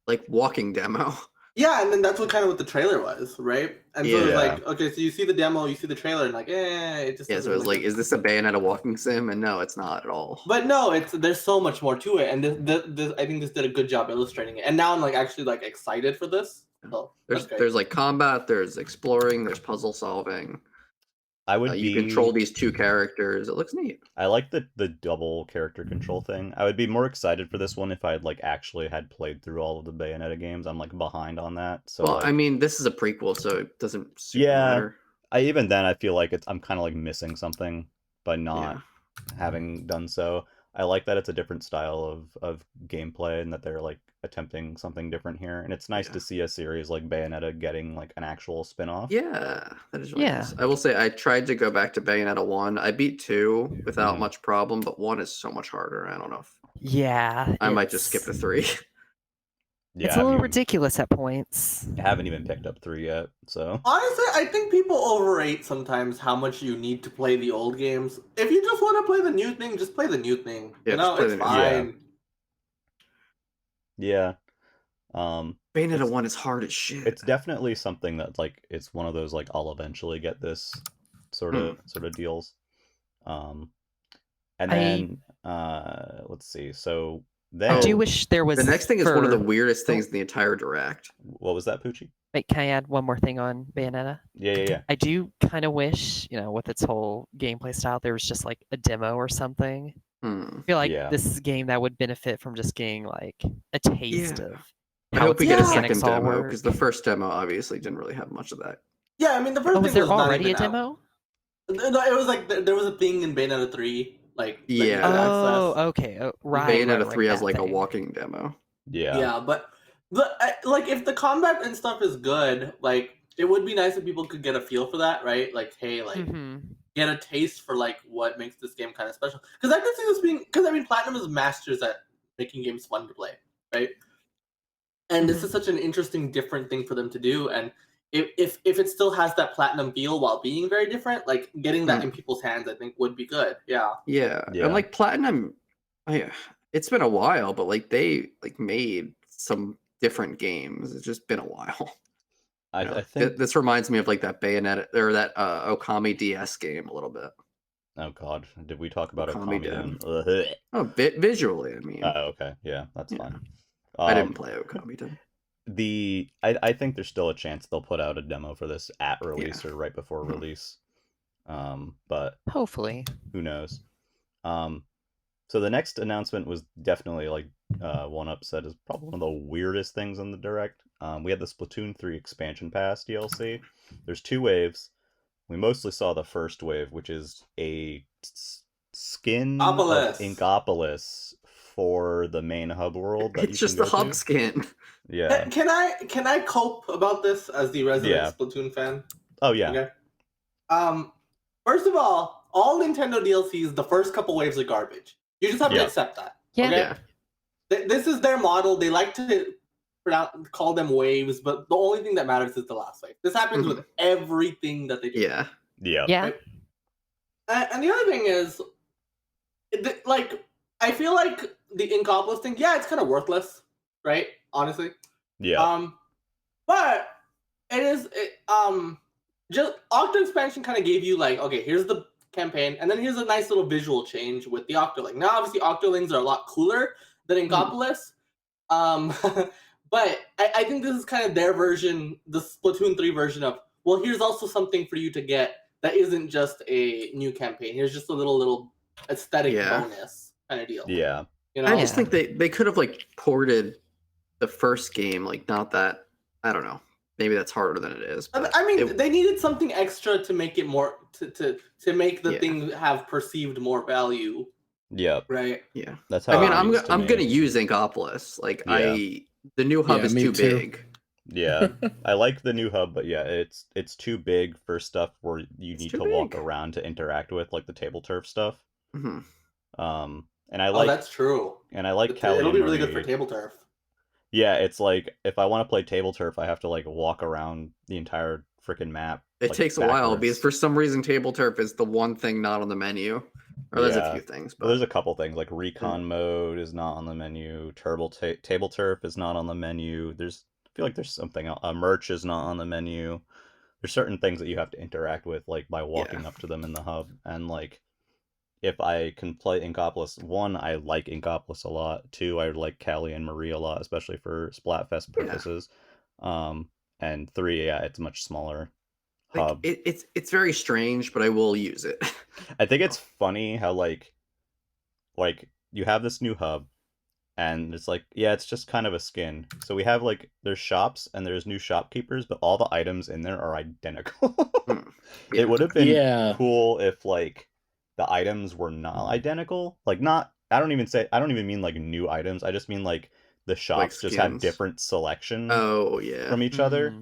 like walking demo. Yeah, and then that's what the trailer was, right? And so it was Yeah. like, okay, so you see the demo, you see the trailer, and like, it just Yeah, doesn't so it was look like, is this a Bayonetta walking sim? And no, it's not at all. But no, there's so much more to it, and this I think this did a good job illustrating it. And now I'm like actually like excited for this. So There's like combat, there's exploring, there's puzzle solving. I would You control these two characters. It looks neat. I like the double character control thing. I would be more excited for this one if I had like actually had played through all of the Bayonetta games. I'm like behind on that. So Well, like, I mean, this is a prequel, so it doesn't super Yeah. matter. even then I feel like I'm kind of like missing something by not Yeah. having done so. I like that it's a different style of gameplay and that they're like attempting something different here. And it's nice Yeah. to see a series like Bayonetta getting like an actual spin-off. Yeah, that is really Yeah. nice. I will say I tried to go back to Bayonetta 1. I beat 2 without Mhm. much problem, but 1 is so much harder. I don't know if Yeah. I might just skip to 3. Yeah, It's I a little haven't ridiculous at points. haven't even picked up 3 yet. So honestly, I think people overrate sometimes how much you need to play the old games. If you just want to play the new thing, just play the new thing. Yeah, You know, just play it's the new- fine. yeah. Bayonetta 1 is hard as shit. It's definitely something that like it's one of those like I'll eventually get this sort of deals. And I- then let's see. So Then I do wish there was. The next thing is one of the for- weirdest things in the entire direct. what was that, Poochie? Wait, can I add one more thing on Bayonetta? Yeah. I do kind of wish, with its whole gameplay style, there was just like a demo or something. Hmm. I feel like Yeah. this is a game that would benefit from just getting like a taste Yeah. of I how hope its we get a mechanics second all demo work. because the first demo obviously didn't really have much of that. Yeah, I mean the first Oh, was thing there was not already a even out. demo? No, it was like there was a thing in Bayonetta 3, like that you Yeah. could Oh, access. okay. Oh, right. Bayonetta right, 3 has that like a thing. walking demo. Yeah. Yeah, but like if the combat and stuff is good, like it would be nice if people could get a feel for that, right? Like, hey, like get a taste for like what makes this game kind of special. Because I can see this being, because I mean, Platinum is masters at making games fun to play, right? And this is such an interesting, different thing for them to do. And if it still has that Platinum feel while being very different, like getting that in people's hands, I think would be good. Yeah. Yeah. Yeah. And like Platinum, it's been a while, but like they like made some different games. It's just been a while. I think this reminds me of like that Bayonetta or that Okami DS game a little bit. Oh God, did we talk about Okami Okami then? Den. Oh, visually, I mean. Okay, yeah, that's fine. I didn't play Okami Den. I think there's still a chance they'll put out a demo for this at release or right before release. But hopefully, who knows? So the next announcement was definitely like one upset is probably one of the weirdest things on the direct. We had the Splatoon 3 expansion pass DLC. There's 2 waves. We mostly saw the first wave, which is a skin of Inkopolis for the main hub world. That it's just the hub skin. Yeah. Can I cope about this as the resident Splatoon fan? Oh yeah. Okay. First of all Nintendo DLCs, the first couple waves are garbage. You just have to accept that. Yeah. Okay? This is their model. They like to call them waves, but the only thing that matters is the last wave. This happens with everything that they do. Yeah. Right? And the other thing is, like, I feel like the Inkopolis thing, it's kind of worthless, right? Honestly. Yeah. But it is just Octo expansion kind of gave you like, okay, here's the campaign, and then here's a nice little visual change with the Octoling. Now, obviously, Octolings are a lot cooler than Inkopolis. But I think this is kind of their version, the Splatoon 3 version of, well, here's also something for you to get that isn't just a new campaign. Here's just a little aesthetic bonus kind of deal. Yeah. I just think they could have like ported the first game, like not that, I don't know. Maybe that's harder than it is. I mean, they needed something extra to make it more to make the thing have perceived more value. Yeah. Right. Yeah. That's how. I mean, I'm gonna use Inkopolis. Like the new hub is too big. Yeah, I like the new hub, but it's too big for stuff where you need to walk around to interact with, like the table turf stuff. Mm-hmm. And I like that's true. And I like it'll be really good for table turf. Yeah, it's like if I want to play table turf, I have to like walk around the entire freaking map. It takes a while because for some reason table turf is the one thing not on the menu. Or there's a few things, but there's a couple things like recon mode is not on the menu. Table turf is not on the menu. I feel like there's something else. Merch is not on the menu. There's certain things that you have to interact with, like by walking up to them in the hub. And like, if I can play Inkopolis, 1, I like Inkopolis a lot. 2, I like Callie and Marie a lot, especially for Splatfest purposes. And 3, it's much smaller. Like, it's very strange, but I will use it. I think it's funny how like you have this new hub, and it's like it's just kind of a skin. So we have like there's shops and there's new shopkeepers, but all the items in there are identical. It would have been cool if like the items were not identical. Like I don't even mean like new items. I just mean like the shops just have different selections from each other.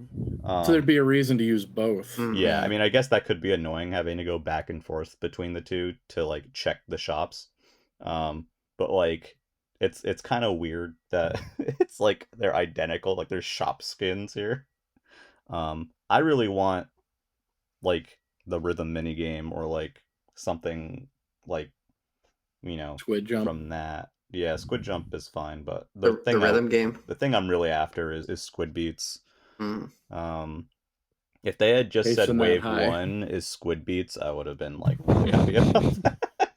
So there'd be a reason to use both. Yeah, I mean, I guess that could be annoying having to go back and forth between the two to like check the shops. But like it's kind of weird that it's like they're identical, like there's shop skins here. I really want like the rhythm minigame or like something like Squid Jump from that. Yeah, Squid Jump is fine, but the rhythm game. The thing I'm really after is Squid Beats. If they had just said Wave 1 is Squid Beats, I would have been like really happy about that.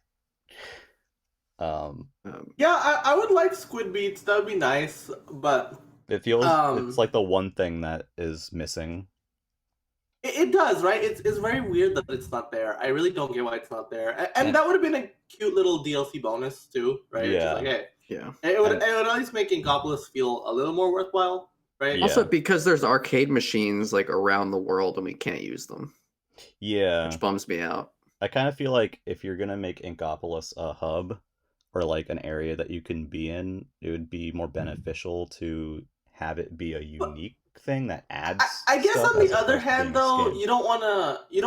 Yeah, I would like squid beats. That would be nice, but it feels it's like the one thing that is missing. it does, right? It's very weird that it's not there. I really don't get why it's not there. And that would have been a cute little DLC bonus too, right? Yeah. Just like, hey, Yeah. it would at least make Inkopolis feel a little more worthwhile, right? Yeah. Also, because there's arcade machines like around the world and we can't use them. Yeah. Which bums me out. I kind of feel like if you're gonna make Inkopolis a hub or like an area that you can be in, it would be more beneficial to have it be a unique thing that adds. I guess stuff on as the other opposed to being hand, a though, skin. you don't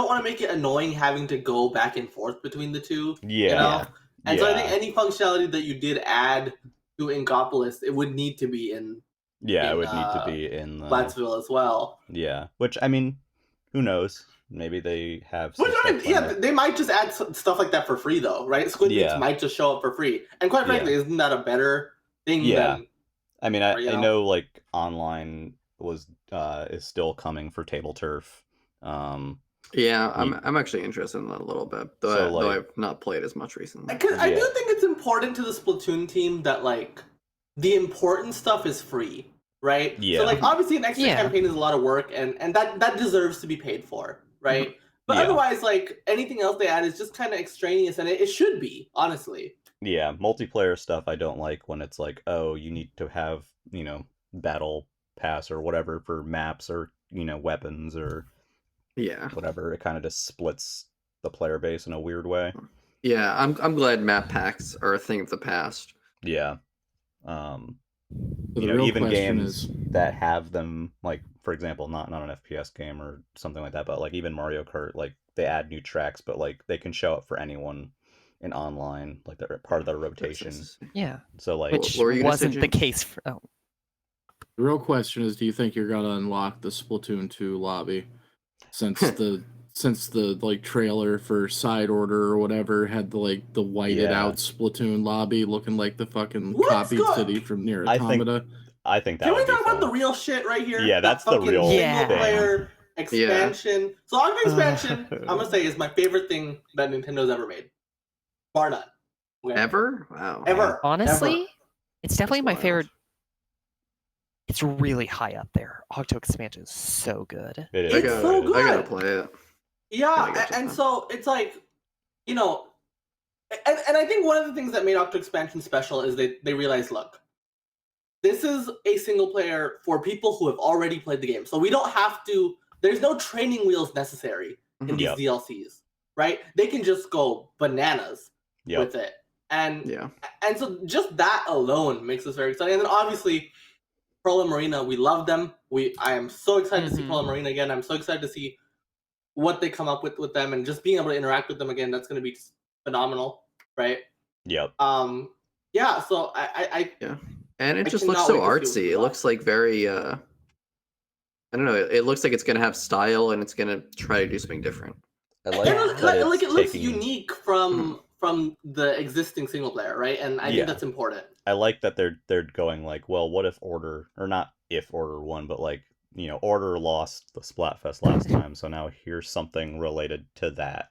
wanna make it annoying having to go back and forth between the two. Yeah. You know? And so I Yeah. think any functionality that you did add to Inkopolis, it would need to be in Yeah, it in, would need to be in the Plattsville as well. Yeah, which I mean, who knows? Maybe they have. Which I mean, yeah, they might just add stuff like that for free, though, right? Squid Beats Yeah. might just show up for free, and quite frankly, isn't that a better thing Yeah. than? I mean, or, you I know. know like online is still coming for table turf. Yeah, I'm actually interested in that a little bit, though I've not played as much recently. Because I do think it's important to the Splatoon team that like the important stuff is free, right? Yeah. So like obviously an extra Yeah. campaign is a lot of work, and that deserves to be paid for, right? But Yeah. otherwise, like anything else they add is just kind of extraneous, and it should be, honestly. Yeah, multiplayer stuff I don't like when it's like, oh, you need to have, battle pass or whatever for maps or, weapons or Yeah. whatever. It kind of just splits the player base in a weird way. Yeah, I'm glad map packs are a thing of the past. Yeah. The real even question games is- that have them, like, for example, not an FPS game or something like that, but like even Mario Kart, like they add new tracks, but like they can show up for anyone in online, like they're part of their rotation. Yeah. So like, Which what were you gonna say, wasn't the James? case for. Oh, The real question is, do you think you're gonna unlock the Splatoon 2 lobby since the like trailer for Side Order or whatever had the whited out Splatoon lobby looking like the fucking copied city from Nier Automata? I think that Can we would be talk about fun. the real shit right here? Yeah, that's the fucking real Yeah. single player expansion. So Ogre expansion, I'm gonna say is my favorite thing that Nintendo's ever made, bar none. Okay? Ever? Wow. Ever. honestly, Ever. it's definitely That's my wild. favorite. It's really high up there. Octo expansion is so good. It is. It's so good. I gotta play it. Yeah, I get you, and man. so it's like, and I think one of the things that made Octo Expansion special is they realized, look, this is a single player for people who have already played the game. So we don't have to, there's no training wheels necessary in these Yep. DLCs, right? They can just go bananas Yep. with it. And Yeah. and so just that alone makes us very excited. And then obviously, Pearl and Marina, we love them. I am so excited to see Pearl and Marina again. I'm so excited to see what they come up with them, and just being able to interact with them again. That's going to be just phenomenal, right? Yep. Yeah. So I And it I just looks cannot so wait to see what artsy. we It got. looks like very I don't know, it looks like it's gonna have style and it's gonna try to do something different. I And like that like it's it looks taking- unique from the existing single player, right? And I Yeah. think that's important. I like that they're going like, well, what if Order, or not if Order won, but like, Order lost the Splatfest last time, so now here's something related to that.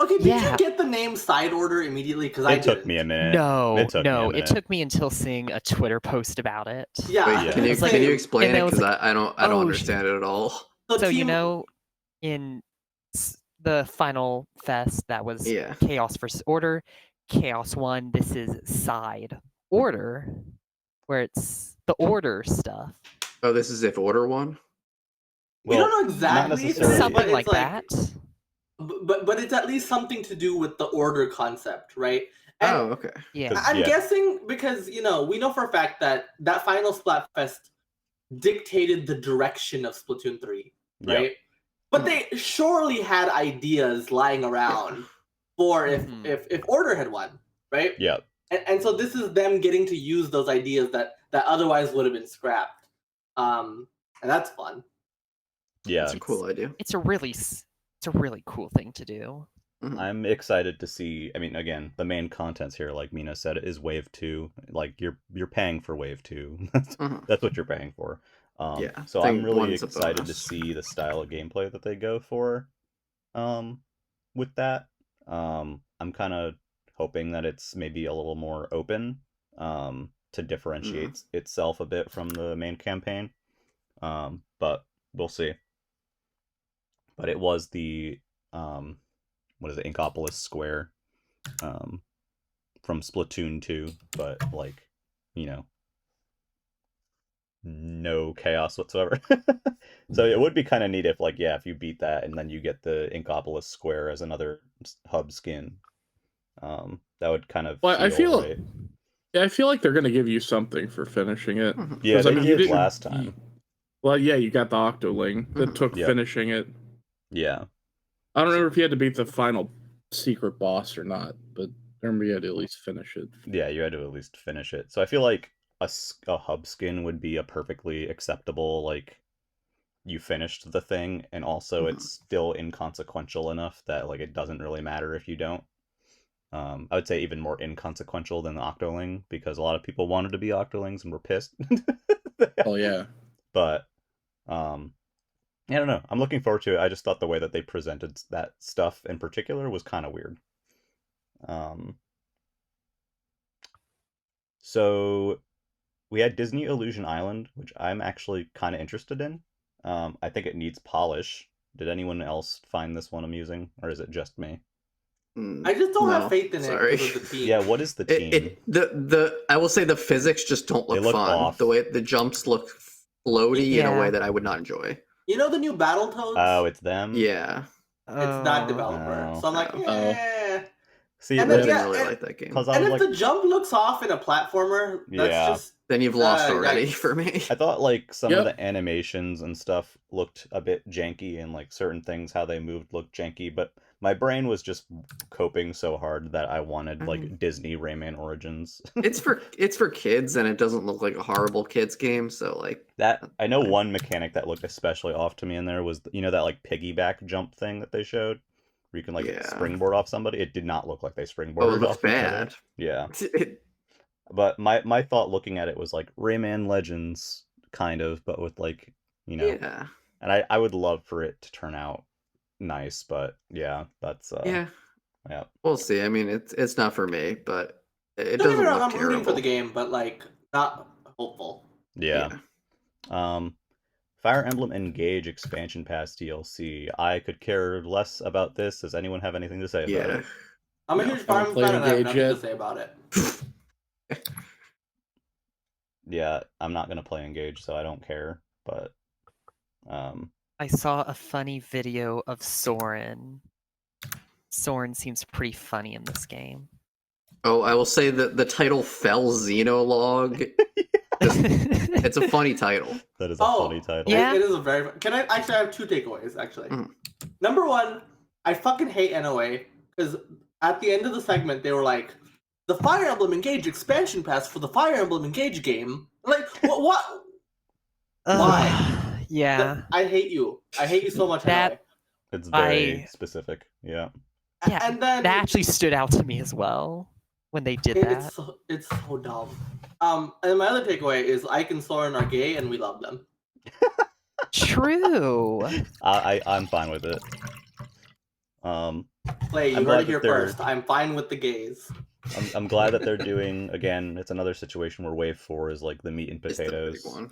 Okay, did Yeah. you get the name Side Order immediately? Because I It took didn't. me a minute. No, It took me a no, it minute. took me until seeing a Twitter post about it. Yeah. Wait, can you It's like- can you explain and it? I was Because like, I don't oh, understand it at all. So team, in the final fest that was Yeah. Chaos versus Order, Chaos won. This is Side Order, where it's the Order stuff. Oh, this is if Order won? we Well, don't know exactly not if it is, necessarily. Something but like it's that. But it's at least something to do with the order concept, right? And Oh, okay. Yeah. I'm Yeah. guessing because we know for a fact that final Splatfest dictated the direction of Splatoon 3, Yep. right? But they surely had ideas lying around for if Order had won, right? Yep. And so this is them getting to use those ideas that otherwise would have been scrapped, and that's fun. Yeah. That's a cool idea. It's a really cool thing to do. I'm excited to see. I mean, again, the main contents here, like Mina said, is Wave 2. Like you're paying for Wave 2. That's what you're paying for. Yeah, So I I'm think really one's a excited to bonus. see the style of gameplay that they go for. With that, I'm kind of hoping that it's maybe a little more open to differentiate itself a bit from the main campaign. But we'll see. But it was the what is it, Inkopolis Square from Splatoon 2, but like, you know, no chaos whatsoever. So it would be kind of neat if, like, yeah, if you beat that and then you get the Inkopolis Square as another hub skin. That would kind of feel right. Yeah, I feel like they're gonna give you something for finishing it. Yeah, they you did last time. Well, yeah, you got the Octoling that took finishing it. Yeah. I don't remember if you had to beat the final secret boss or not, but I remember you had to at least finish it. Yeah, you had to at least finish it. So I feel like a hub skin would be a perfectly acceptable, like, you finished the thing, and also it's still inconsequential enough that, like, it doesn't really matter if you don't. I would say even more inconsequential than the Octoling, because a lot of people wanted to be Octolings and were pissed. Oh, yeah. But, I don't know. I'm looking forward to it. I just thought the way that they presented that stuff in particular was kind of weird. So we had Disney Illusion Island, which I'm actually kind of interested in. I think it needs polish. Did anyone else find this one amusing, or is it just me? I just don't have faith in it because of the team. Yeah, what is the team? I will say the physics just don't look fun. Off. The way the jumps look floaty in a way that I would not enjoy. You know the new Battletoads? Oh, it's them? Yeah. It's that developer. So I'm like, See, and I didn't really like that game. And if the jump looks off in a platformer, that's just... Then you've lost already for me. I thought, like, some of the animations and stuff looked a bit janky, and, like, certain things, how they moved looked janky, but my brain was just coping so hard that I wanted, like, Disney Rayman Origins. It's for kids, and it doesn't look like a horrible kids game, so, like... That, I know one mechanic that looked especially off to me in there was, you know, that, like, piggyback jump thing that they showed? Where you can, like, springboard off somebody? It did not look like they springboarded off. Oh, it looks bad. Yeah. But my thought looking at it was like Rayman Legends, kind of, but with, like, you know. Yeah. And I would love for it to turn out nice, but yeah, that's yeah. We'll see. I mean, it's not for me, but it Don't doesn't get me wrong, look I'm terrible. rooting for the game, but, like, not hopeful. Yeah. Fire Emblem Engage expansion pass DLC. I could care less about this. Does anyone have anything to say about it? I'm a huge Fire Emblem fan, and I have nothing to say about it. Yeah, I'm not gonna play Engage, so I don't care. But I saw a funny video of Soren. Soren seems pretty funny in this game. Oh, I will say that the title Fell Xenologue. It's a funny title. That is a funny title. Yeah. It is a very... Can I actually have two takeaways, actually? Number one, I fucking hate NOA, because at the end of the segment, they were like, the Fire Emblem Engage expansion pass for the Fire Emblem Engage game. Like, what? Why? Yeah. I hate you. I hate you so much, NOA. It's very specific. Yeah. Yeah, and then that actually stood out to me as well when they did that. It's so dumb. And my other takeaway is Ike and Soren are gay, and we love them. True. I'm fine with it. Play, you heard it here first. I'm fine with the gays. I'm glad that they're doing, again, it's another situation where Wave 4 is like the meat and potatoes. It's the big one.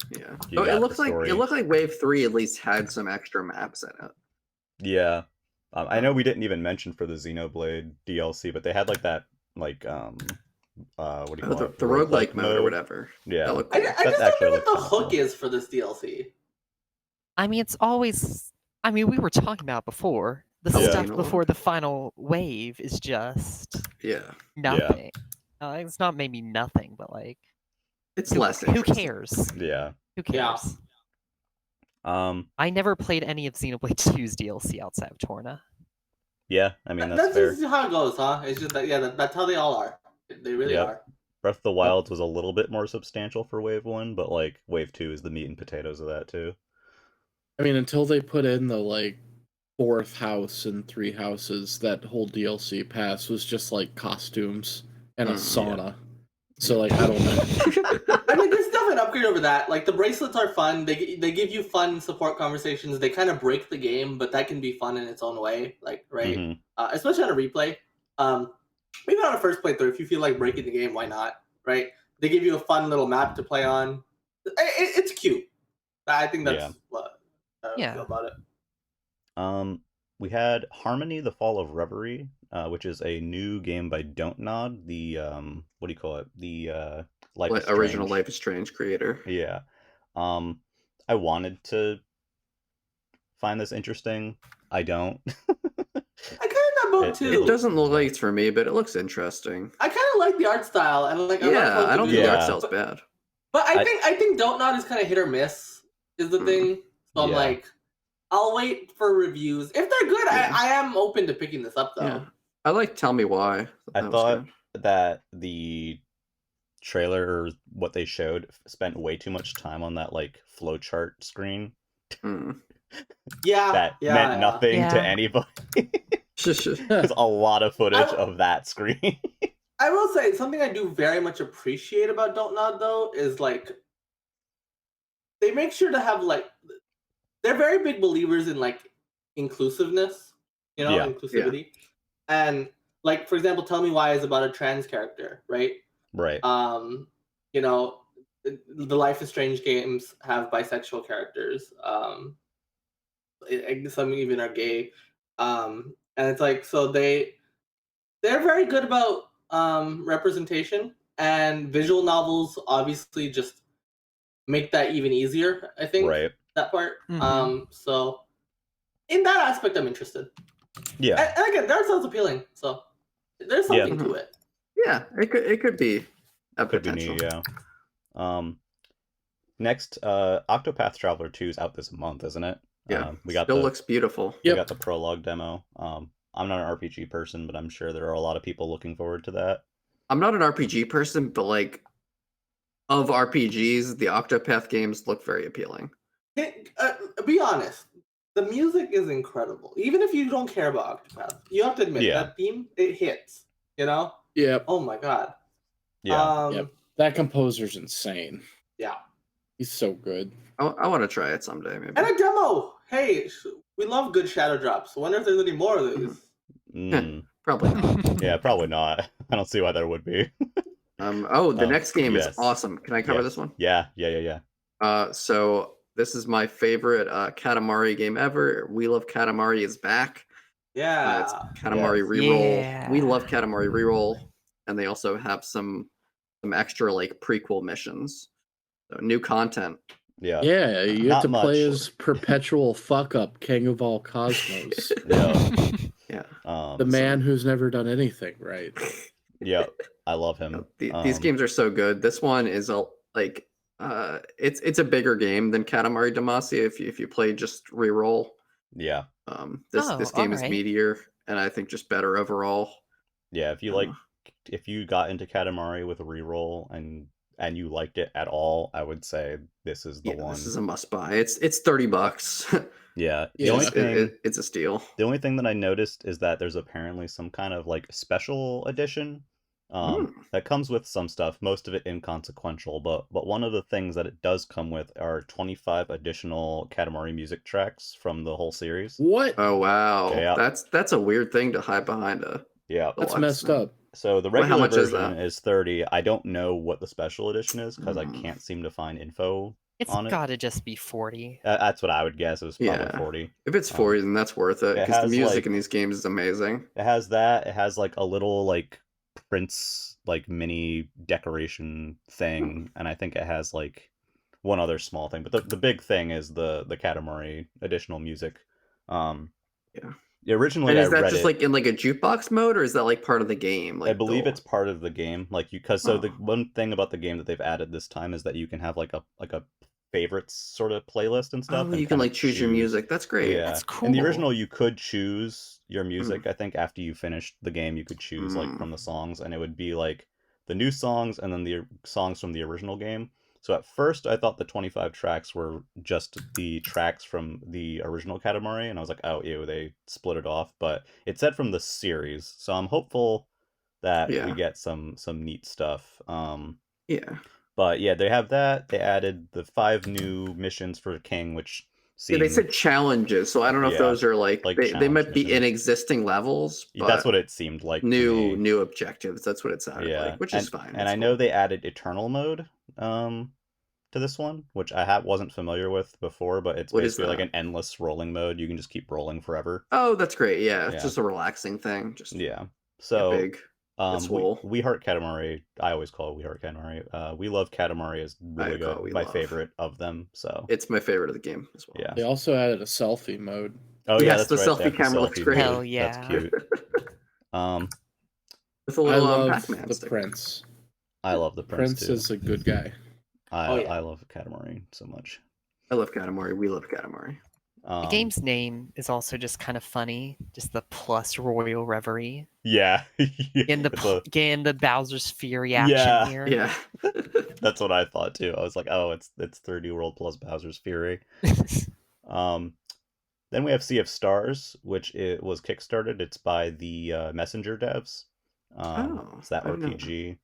Yeah. It looked like Wave 3 at least had some extra maps in it. Yeah. I know we didn't even mention for the Xenoblade DLC, but they had like that, like, what do you call it? The roguelike mode or whatever. Yeah. Cool. I just don't know what the hook is for this DLC. I mean, it's always... I mean, we were talking about before. The stuff before the final wave is just... nothing. It's not maybe nothing, but, like... It's less Who cares? Yeah. Who cares? I never played any of Xenoblade 2's DLC outside of Torna. Yeah, I mean, that's fair. Just how it goes, huh? It's just that, that's how they all are. They really are. Breath of the Wild was a little bit more substantial for Wave 1, but, like, Wave 2 is the meat and potatoes of that, too. I mean, until they put in the, like, 4th house and 3 houses, that whole DLC pass was just, like, costumes and a sauna. Yeah. So, like, I don't know. I mean, there's definitely an upgrade over that. Like, the bracelets are fun. They give you fun support conversations. They kind of break the game, but that can be fun in its own way. Like, right? Especially on a replay. maybe not a first playthrough. If you feel like breaking the game, why not? Right? They give you a fun little map to play on. It's cute. I think that's what I feel about it. We had Harmony: The Fall of Reverie, which is a new game by Don't Nod, the what do you call it? The original Life is Strange creator. Yeah. I wanted to find this interesting. I don't. I kind of got both too. It doesn't look like it's for me, but it looks interesting. I kind of like the art style, and like I don't think the art style's bad. But I think Don't Nod is kind of hit or miss is the thing. So I'm like, I'll wait for reviews. If they're good, I am open to picking this up though. Yeah. I like Tell Me Why. I thought that the trailer or what they showed spent way too much time on that like flowchart screen. That meant nothing to anybody. There's a lot of footage of that screen. I will say something I do very much appreciate about Don't Nod though is like they make sure to have like they're very big believers in like inclusiveness, inclusivity. And like for example, Tell Me Why is about a trans character, right? Right. You know, the Life is Strange games have bisexual characters. Some even are gay. And it's like so they're very good about representation, and visual novels obviously just make that even easier, I think. Right. That part. So in that aspect I'm interested. Yeah. And again, that sounds appealing. So there's something to it. Yeah, it could be a potential. Be new, next, Octopath Traveler 2 is out this month, isn't it? Yeah. We got still looks beautiful. We got the prologue demo. I'm not an RPG person, but I'm sure there are a lot of people looking forward to that. I'm not an RPG person, but like of RPGs, the Octopath games look very appealing. Be honest, the music is incredible. Even if you don't care about Octopath, you have to admit that theme, it hits. You know? Yeah. Oh my god. Yeah. That composer's insane. Yeah. He's so good. I want to try it someday, maybe. And a demo. Hey, we love good shadow drops. I wonder if there's any more of these. Probably not. Yeah, probably not. I don't see why there would be. The next game is awesome. Can I cover this one? Yeah. So this is my favorite Katamari game ever. Wheel of Katamari is back. Yeah. It's Katamari Reroll. Yeah. We love Katamari Reroll, and they also have some extra like prequel missions. So new content. Yeah. Yeah, you have to play as perpetual fuck up King of all cosmos. The man who's never done anything right. Yeah, I love him. These games are so good. This one is it's a bigger game than Katamari Damacy if you play just Reroll. Yeah. This game is meatier and I think just better overall. Yeah, if you got into Katamari with a Reroll and you liked it at all, I would say this is the one. This is a must buy. It's $30. Yeah. It's a steal. The only thing that I noticed is that there's apparently some kind of like special edition that comes with some stuff, most of it inconsequential, but one of the things that it does come with are 25 additional Katamari music tracks from the whole series. What? Oh wow. Yeah. That's a weird thing to hide behind a That's messed up. So the regular version is 30. I don't know what the special edition is because I can't seem to find info on it. It's gotta just be 40. That's what I would guess. It was probably 40. If it's 40, then that's worth it because the music in these games is amazing. It has that. It has like a little like Prince like mini decoration thing, and I think it has like one other small thing. But the big thing is the Katamari additional music. Originally, and is that just like in like a jukebox mode, or is that like part of the game? Like I believe it's part of the game. Like the one thing about the game that they've added this time is that you can have like a favorites sort of playlist and stuff. Oh, you can like choose your music. That's great. Yeah, that's cool. In the original, you could choose your music. I think after you finished the game, you could choose like from the songs, and it would be like the new songs and then the songs from the original game. So at first, I thought the 25 tracks were just the tracks from the original Katamari, and I was like, oh, ew, they split it off. But it said from the series, so I'm hopeful that we get some neat stuff. Yeah. But yeah, they have that. They added the 5 new missions for King, which Yeah, they said challenges, so I don't know if those are like they might be in existing levels. But that's what it seemed like. New objectives. That's what it sounded like, which is fine. And I know they added Eternal mode to this one, which I wasn't familiar with before, but it's basically like an endless rolling mode. You can just keep rolling forever. Oh, that's great. Yeah, it's just a relaxing thing. Just so big. We Heart Katamari. I always call it We Heart Katamari. We Love Katamari is really good. My favorite of them. So it's my favorite of the game as well. Yeah. They also added a selfie mode. Oh yeah, that's the right. selfie camera looks great. Hell yeah, that's cute. With a little I love Pac-Man the sticker. Prince. I love the Prince too. Prince is a good guy. I love Katamari so much. I love Katamari. We love Katamari. The game's name is also just kind of funny. Just the plus Royal Reverie. Yeah. In the Bowser's Fury action here. Yeah. That's what I thought too. I was like, oh, it's 3D World plus Bowser's Fury. Then we have Sea of Stars, which it was kickstarted. It's by the Messenger devs. It's that RPG.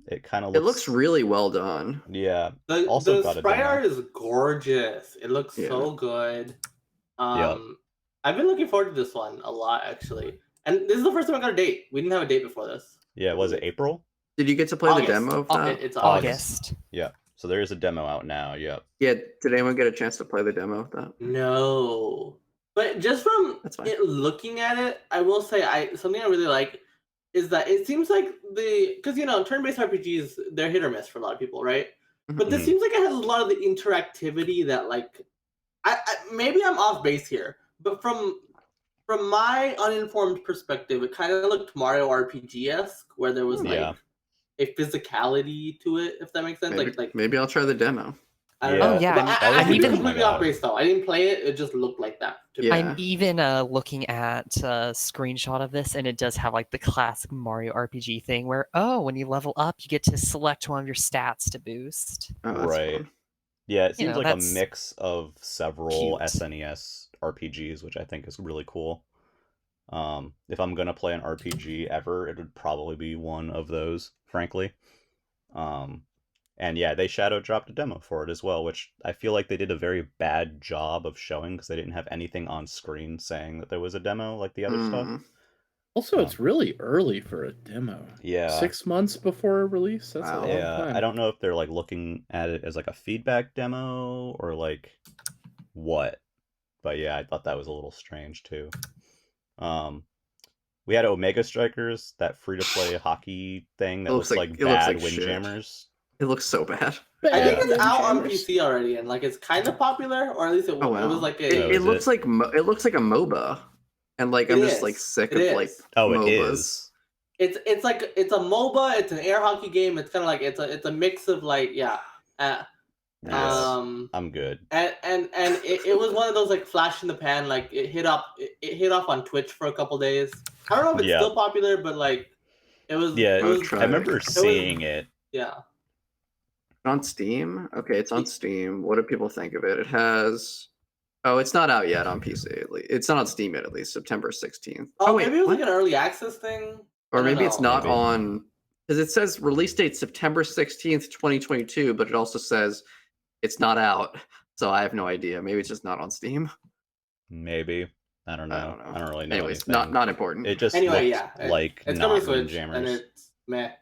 It kind of looks. It looks really well done. Yeah. The sprite art is gorgeous. It looks so good. I've been looking forward to this one a lot actually. And this is the first time I got a date. We didn't have a date before this. Yeah, was it April? Did you get to play the demo of that? It's August. Yeah. So there is a demo out now. Yep. Yeah. Did anyone get a chance to play the demo of that? No. But just from looking at it, I will say something I really like is that it seems like because turn-based RPGs, they're hit or miss for a lot of people, right? But this seems like it has a lot of the interactivity that maybe I'm off base here, but from my uninformed perspective, it kind of looked Mario RPG-esque, where there was a physicality to it, if that makes sense. Maybe I'll try the demo. I don't know. Oh yeah, I'm even completely off base though. I didn't play it; it just looked like that. I'm even looking at a screenshot of this, and it does have like the classic Mario RPG thing, where when you level up, you get to select one of your stats to boost. Right. Fun. Yeah, it seems like a mix of several cute. SNES RPGs, which I think is really cool. If I'm gonna play an RPG ever, it would probably be one of those, frankly. And yeah, they shadow dropped a demo for it as well, which I feel like they did a very bad job of showing because they didn't have anything on screen saying that there was a demo like the other stuff. Also, it's really early for a demo. Yeah. 6 months before a release? That's a long time. I don't know if they're like looking at it as like a feedback demo or like what. But yeah, I thought that was a little strange too. We had Omega Strikers, that free-to-play hockey thing that looks like bad Windjammers. It looks so bad. I think it's out on PC already, and it's kind of popular, or at least it was like a. It looks like a MOBA, and I'm just sick of MOBAs. It is. It's a MOBA. It's an air hockey game. It's kind of it's a mix of I'm good. And it was one of those flash in the pan. It hit off on Twitch for a couple days. I don't know if it's still popular, but it was. Yeah, I remember seeing it. Yeah. On Steam? Okay, it's on Steam. What do people think of it? It has... Oh, it's not out yet on PC. It's not on Steam yet, at least. September 16th. Oh, maybe it was an early access thing? Or maybe it's not on... Because it says release date September 16th, 2022, but it also says it's not out. So I have no idea. Maybe it's just not on Steam. Maybe. I don't know. I don't really know. Anyways, anything. not important. It just like it's not Windjammers. And it's meh.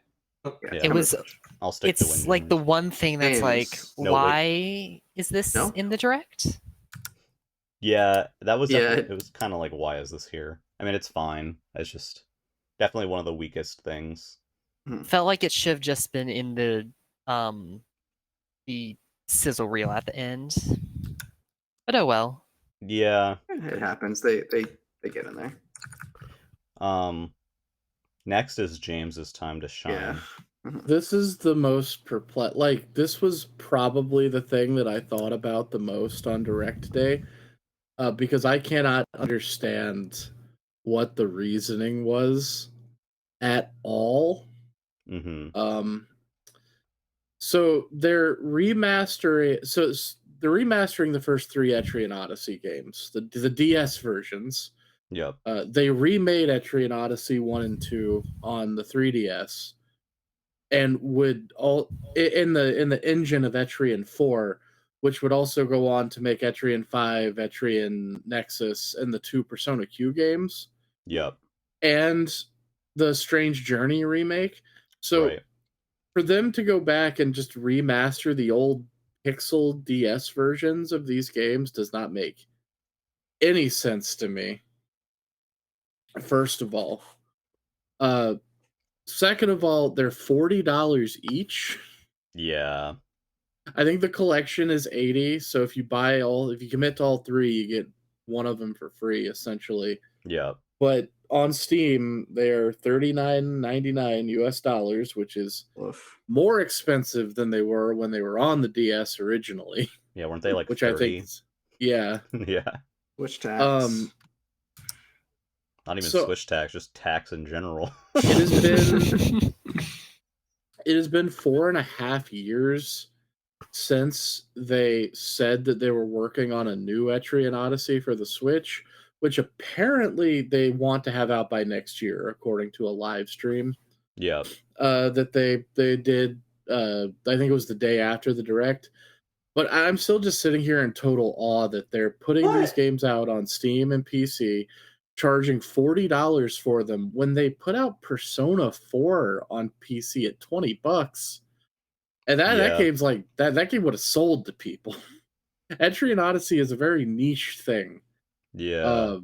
It was... I'll stick to Windjammers. It's like the one thing that's why is this in the direct? Yeah, that was it was kind of like, why is this here? I mean, it's fine. It's just definitely one of the weakest things. Felt like it should have just been in the sizzle reel at the end. But oh well. Yeah. It happens. They get in there. Next is James's time to shine. Yeah. This is the most perplexing. This was probably the thing that I thought about the most on Direct Day, because I cannot understand what the reasoning was at all. So they're remastering. So they're remastering the first 3 Etrian Odyssey games, the DS versions. Yep. They remade Etrian Odyssey 1 and 2 on the 3DS. And would all in the engine of Etrian 4 which would also go on to make Etrian 5, Etrian Nexus, and the 2 Persona Q games. Yep. And the Strange Journey remake. So Right. for them to go back and just remaster the old Pixel DS versions of these games does not make any sense to me. First of all. Second of all, they're $40 each. Yeah. I think the collection is $80, so if you commit to all 3, you get one of them for free, essentially. Yeah. But on Steam, they're $39.99 US, which is more expensive than they were when they were on the DS originally. Yeah, weren't they like which 30? I think yeah. Yeah. Which tax? Not even Switch tax, just tax in general. It has been 4.5 years since they said that they were working on a new Etrian Odyssey for the Switch, which apparently they want to have out by next year, according to a live stream. Yeah. That they did. I think it was the day after the Direct. But I'm still just sitting here in total awe that they're putting these games out on Steam and PC, charging $40 for them when they put out Persona 4 on PC at $20. And that game's like that game would have sold to people. Etrian Odyssey is a very niche thing. Yeah.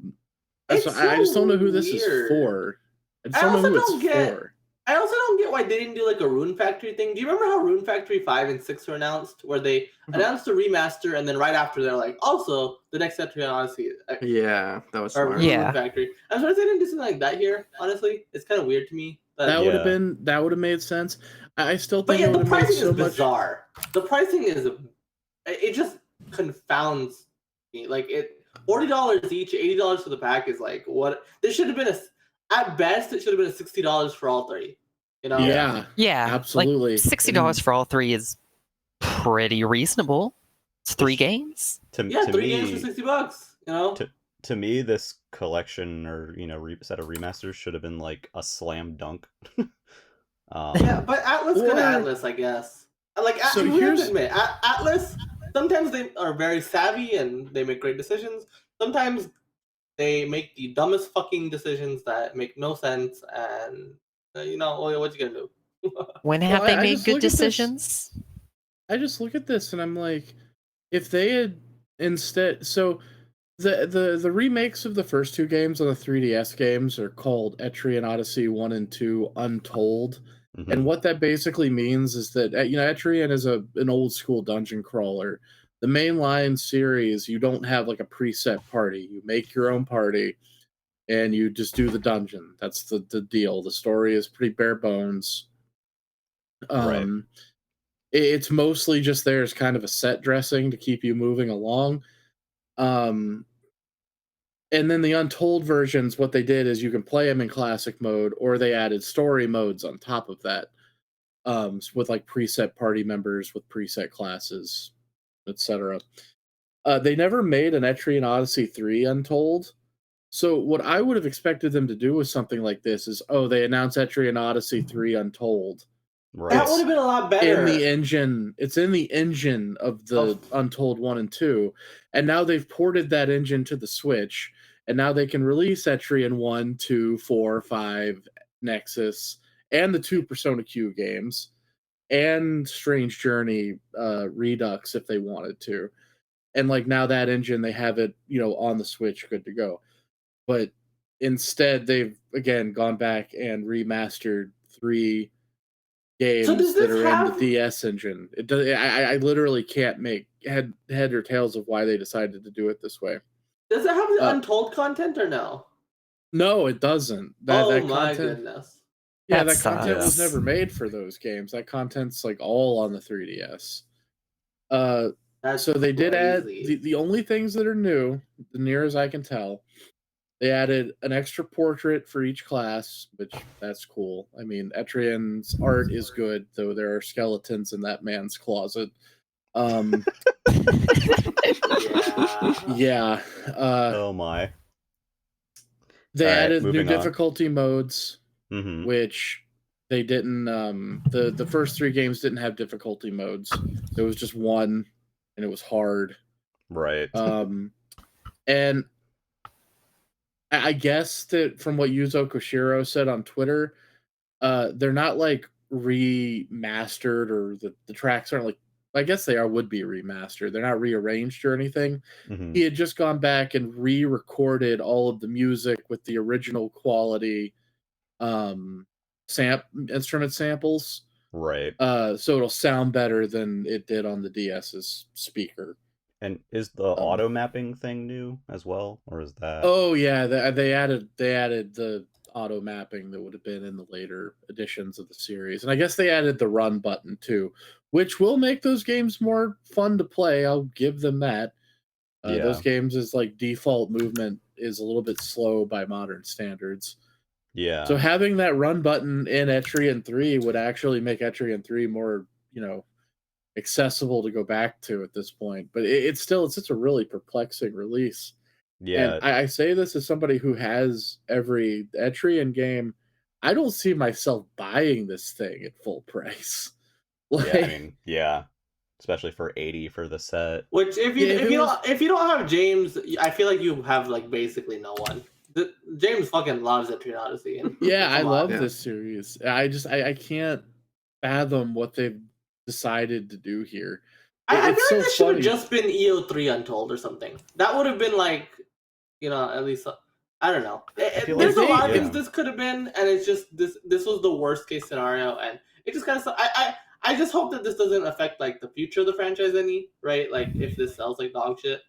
I just don't know who this is for. I just don't know who it's for. I also don't get why they didn't do like a Rune Factory thing. Do you remember how Rune Factory 5 and 6 were announced? Where they announced a remaster and then right after they're like, also the next Etrian Odyssey. Yeah, that was smart. Rune Factory. I'm surprised they didn't do something like that here. Honestly, it's kind of weird to me. That would have made sense. I still think the pricing is bizarre. The pricing is it just confounds me. Like $40 each, $80 for the pack is like what there should have been at best it should have been $60 for all 3. You know? Yeah, absolutely. Like $60 for all 3 is pretty reasonable. It's 3 games. To 3 games for $60. You know. To me, this collection or set of remasters should have been like a slam dunk. Yeah, but Atlas could Atlas, I guess. Like, so we have to admit, Atlas, sometimes they are very savvy and they make great decisions. Sometimes they make the dumbest fucking decisions that make no sense, and what you gonna do? When have they made good decisions? I just look at this and I'm like, if they had instead, so the remakes of the first 2 games on the 3DS games are called Etrian Odyssey 1 and 2 Untold. Mm-hmm. And what that basically means is that Etrian is an old school dungeon crawler. The mainline series, you don't have like a preset party. You make your own party and you just do the dungeon. That's the deal. The story is pretty bare bones. Right. It's mostly just there as kind of a set dressing to keep you moving along. And then the Untold versions, what they did is you can play them in classic mode, or they added story modes on top of that, with like preset party members with preset classes, etc. They never made an Etrian Odyssey 3 Untold. So what I would have expected them to do with something like this is, they announced Etrian Odyssey 3 Untold. Right. That would have been a lot better. It's in the engine of the Untold 1 and 2. And now they've ported that engine to the Switch. And now they can release Etrian 1, 2, 4, 5, Nexus, and the 2 Persona Q games, and Strange Journey Redux if they wanted to. And like now that engine, they have it, on the Switch, good to go. But instead, they've again gone back and remastered 3 games that are in the DS engine. It does. I literally can't make head or tails of why they decided to do it this way. Does it have the Untold content or no? No, it doesn't. My goodness. Yeah, that content was never made for those games. That content's like all on the 3DS. So they did add the only things that are new, the near as I can tell. They added an extra portrait for each class, which that's cool. I mean, Etrian's art is good, though there are skeletons in that man's closet. Yeah. Oh my. They added new difficulty modes, which they didn't. The first 3 games didn't have difficulty modes. There was just one. and it was hard. Right. And I guess that from what Yuzo Koshiro said on Twitter, they're not like remastered, or the tracks aren't like, I guess they would be remastered. They're not rearranged or anything. Mhm. He had just gone back and re-recorded all of the music with the original quality instrument samples. Right. So it'll sound better than it did on the DS's speaker. And is the auto mapping thing new as well, or is that? Oh yeah, they added the auto mapping that would have been in the later editions of the series, and I guess they added the run button too, which will make those games more fun to play. I'll give them that. Yeah. Those games is like default movement is a little bit slow by modern standards. Yeah. So having that run button in Etrian 3 would actually make Etrian 3 more, accessible to go back to at this point. But it's such a really perplexing release. Yeah. And I say this as somebody who has every Etrian game. I don't see myself buying this thing at full price. Yeah, I mean, yeah. Especially for 80 for the set. Which if you don't have James, I feel like you have like basically no one. James fucking loves Etrian Odyssey. And yeah, I love this series. I can't fathom what they've decided to do here. I feel like this should have just been EO3 Untold or something. That would have been like, at least I don't know. There's a lot of things this could have been, and it's just this was the worst case scenario, and it just kind of I just hope that this doesn't affect like the future of the franchise any, right? Like if this sells like dog shit,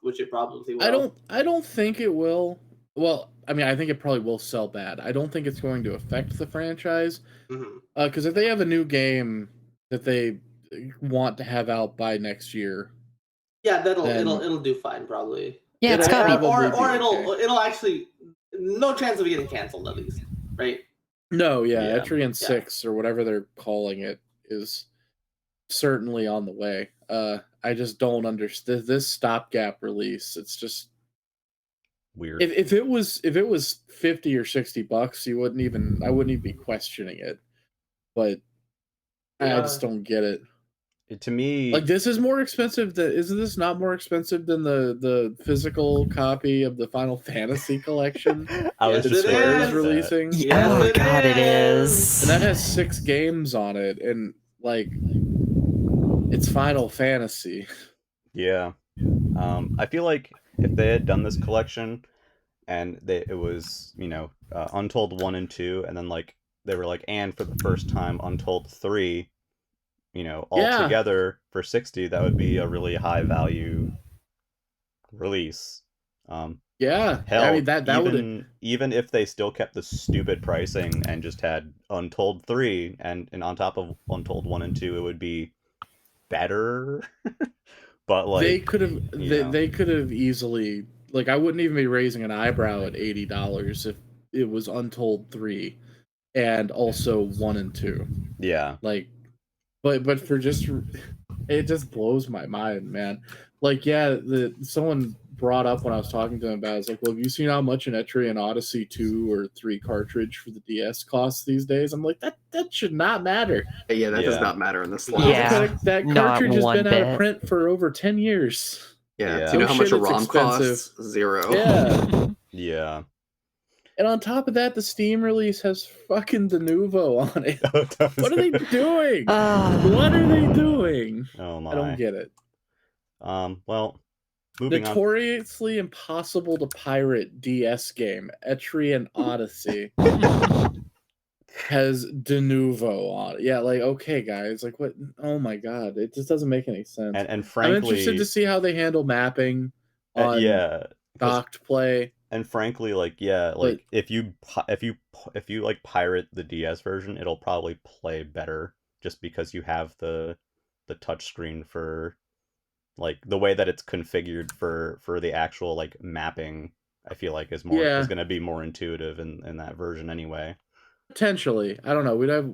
which it probably will. I don't think it will. Well, I mean, I think it probably will sell bad. I don't think it's going to affect the franchise, because if they have a new game that they want to have out by next year, yeah, it'll do fine probably. Yeah, it's gotta be, or it'll actually no chance of getting canceled at least, right? No, yeah. Etrian 6 or whatever they're calling it is certainly on the way. I just don't understand this stopgap release. It's just weird. If it was $50 or $60, I wouldn't even be questioning it. But I just don't get it. To me, like, this is more expensive. Isn't this not more expensive than the physical copy of the Final Fantasy collection? I was just releasing. Oh my god, it is. And that has 6 games on it, and like, it's Final Fantasy. Yeah. I feel like if they had done this collection, and it was Untold 1 and 2, and then like they were like, and for the first time Untold 3. All together for 60, that would be a really high value release. Yeah, hell, I mean that would even if they still kept the stupid pricing and just had Untold 3 and on top of Untold 1 and 2, it would be better. But like they could have easily, like, I wouldn't even be raising an eyebrow at $80 if it was Untold 3 and also 1 and 2. Yeah. Like, but for just, it just blows my mind, man. Like, yeah, someone brought up when I was talking to him about it, it's like, well, have you seen how much an Etrian Odyssey 2 or 3 cartridge for the DS costs these days? I'm like, that should not matter. Yeah, that does not matter in this slot. Yeah, that cartridge has been out of print for over 10 years. Yeah. Do you know how much a ROM costs? 0. Yeah. Yeah. And on top of that, the Steam release has fucking Denuvo on it. What are they doing? What are they doing? Oh my! I don't get it. Well, moving notoriously impossible to pirate DS game, Etrian Odyssey, has Denuvo on it. Yeah, like, okay, guys, like, what? Oh my god, it just doesn't make any sense. And frankly, I'm interested to see how they handle mapping on docked play. And frankly, like, like, if you like pirate the DS version, it'll probably play better just because you have the touchscreen for like the way that it's configured for the actual like mapping. I feel like is going to be more intuitive in that version anyway. Potentially, I don't know. We'd have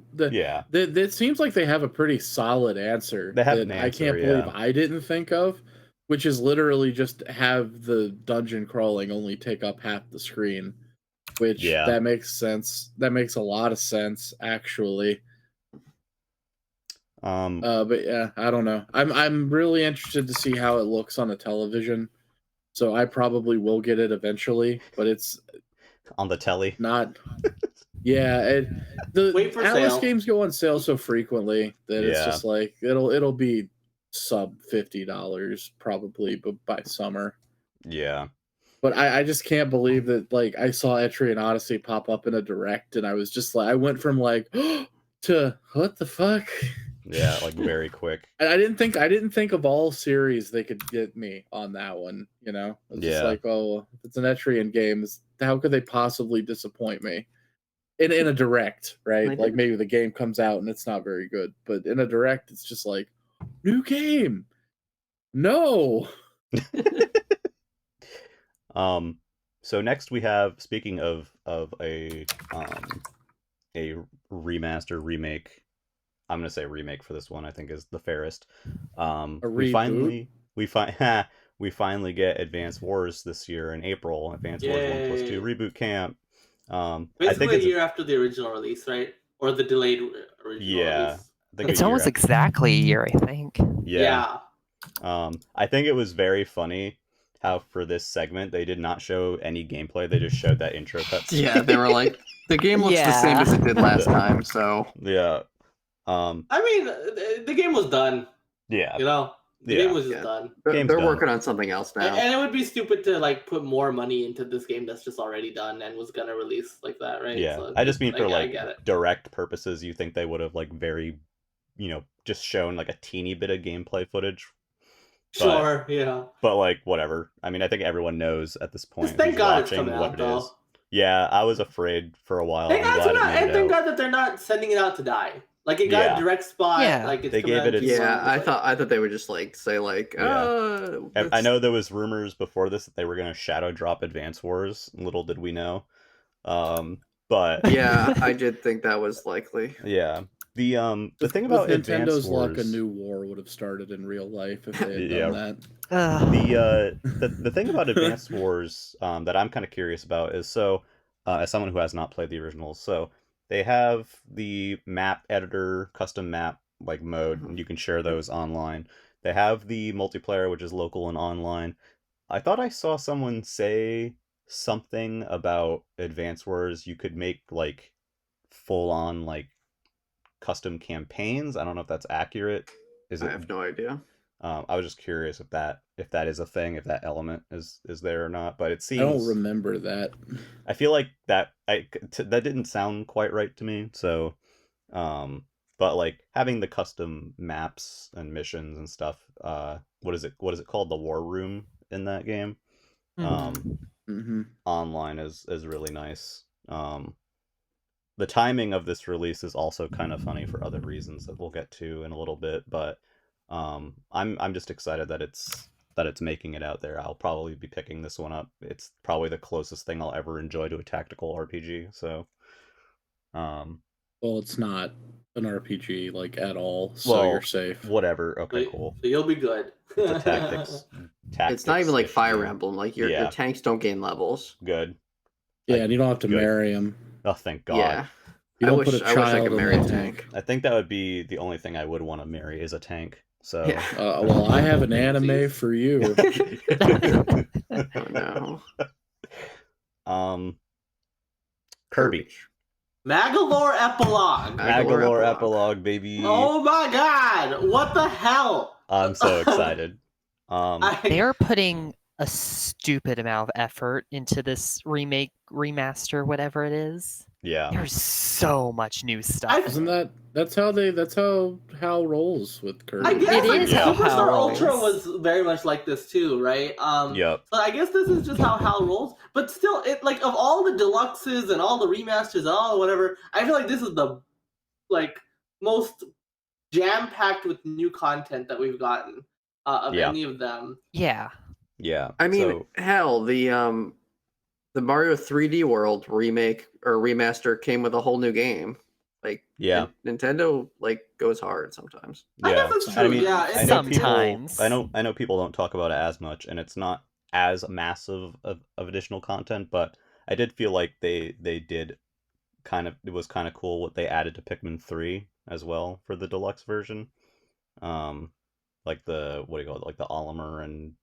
it seems like they have a pretty solid answer. They have an answer, I can't believe I didn't think of. Which is literally just have the dungeon crawling only take up half the screen. Which, that makes sense. That makes a lot of sense, actually. But yeah, I don't know. I'm really interested to see how it looks on a television. So I probably will get it eventually, but it's on the telly. not. Yeah, the Wait for Atlas sale. games go on sale so frequently that it's Yeah. just like it'll be sub $50 probably, but by summer. Yeah. But I just can't believe that like I saw Etrian Odyssey pop up in a direct, and I was just like, I went from like to what the fuck. Yeah, like very quick. And I didn't think of all series they could get me on that one. You know, it's just Yeah. like, oh, if it's an Etrian game, how could they possibly disappoint me? In a direct, right? They Like did. maybe the game comes out and it's not very good, but in a direct, it's just like new game. No. So next we have, speaking of a remaster remake. I'm gonna say remake for this one. I think is the fairest. A We reboot? we finally get Advance Wars this year in April. Advance Wars 1+2 Yay. Reboot Camp. I Basically think a it's year after the original release, right? Or the delayed original Yeah. release. I think It's a year almost after. exactly a year, I think. Yeah. I think it was very funny how for this segment they did not show any gameplay. They just showed that intro cutscene. Yeah, they were like, the game looks the same Yeah. as it did last time, so Yeah. I mean, the game was done. Yeah. You know, the Yeah. game was just Yeah. done. Game's they're done. working on something else now. And it would be stupid to like put more money into this game that's just already done and was gonna release like that, right? Yeah. So I just mean for I like get it. direct purposes, you think they would have like very, just shown like a teeny bit of gameplay footage. Sure, yeah. But like whatever. I mean, I think everyone knows at this point Thank who's God it's watching coming what out, it though. is. Yeah, I was afraid for a while. Thank I'm God, glad it made and it thank out. God that they're not sending it out to die. Like it got Yeah. a direct spot. Yeah. Like it's They coming gave out it in its- Q1, Yeah, it's I thought they would just like say like, Yeah. I that's- know there was rumors before this that they were gonna shadow drop Advance Wars. Little did we know. But Yeah, I did think that was likely. yeah. The thing about with Advance Nintendo's Wars, luck, a new war would have started in real life if they had Yeah. done that. the thing about Advance Wars that I'm kind of curious about is, so as someone who has not played the originals, so they have the map editor, custom map like mode, and you can share those online. They have the multiplayer, which is local and online. I thought I saw someone say something about Advance Wars. You could make like full on like custom campaigns. I don't know if that's accurate. Is I it? have no idea. I was just curious if that is a thing, if that element is there or not. But it I seems, don't remember that. I feel like that that didn't sound quite right to me. So, but like having the custom maps and missions and stuff. What is it called? The War Room in that game. Mm-hmm. Online is really nice. The timing of this release is also kind of funny for other reasons that we'll get to in a little bit, but I'm just excited that it's making it out there. I'll probably be picking this one up. It's probably the closest thing I'll ever enjoy to a tactical RPG. So, Well, it's not an RPG like at all, so well, you're safe. whatever. Okay, So, cool. so you'll be good. It's a tactics. It's not even like tactics-ish Fire game. Emblem. Like your Yeah. tanks don't gain levels. Good. Yeah, and you don't have to Good. marry him. Oh, thank God. Yeah, You I don't wish put a I child could in marry the a tank. tank. I think that would be the only thing I would want to marry is a tank. So. Yeah. Well, I have an anime for you. Oh no. Kirby. Magalore epilogue. Magalore epilogue, baby. Oh my God! What the hell? I'm so excited. They are putting a stupid amount of effort into this remake, remaster, whatever it is. Yeah. There's so much new stuff. Isn't that's how Hal rolls with Kirby? I guess It like, is how Superstar Hal Ultra rolls. was very much like this too, right? Yep. So I guess this is just how Hal rolls. But still, it like of all the deluxes and all the remasters and all the whatever, I feel like this is the like most jam packed with new content that we've gotten of Yeah. any of them. Yeah. Yeah. I mean, so, hell, the Mario 3D World remake or remaster came with a whole new game. Like, yeah. Nintendo like goes hard sometimes. I Yeah. guess that's I true. mean, Yeah, I it's know Sometimes. people. I know people don't talk about it as much, and it's not as massive of additional content. But I did feel like they did kind of. It was kind of cool what they added to Pikmin 3 as well for the deluxe version. Like the what do you call it? Like the Olimer and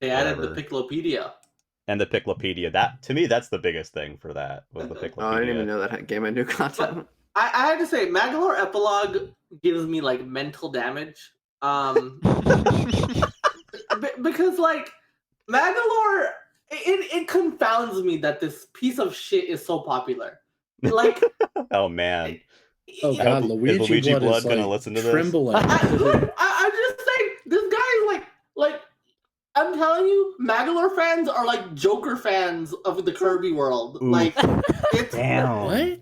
They added whatever. the Piclopedia. And the Piclopedia. That to me, that's the biggest thing for that was the Piclopedia. Oh, I didn't even know that game had new content. I had to say, Magolor Epilogue gives me like mental damage. Because like Magolor, it confounds me that this piece of shit is so popular. Like, oh man. Oh god, Luigi Blood is gonna like listen to this? trembling. I'm just saying, this guy is like, I'm telling you, Magolor fans are like Joker fans of the Kirby world. Ooh. Like, it's Damn. What?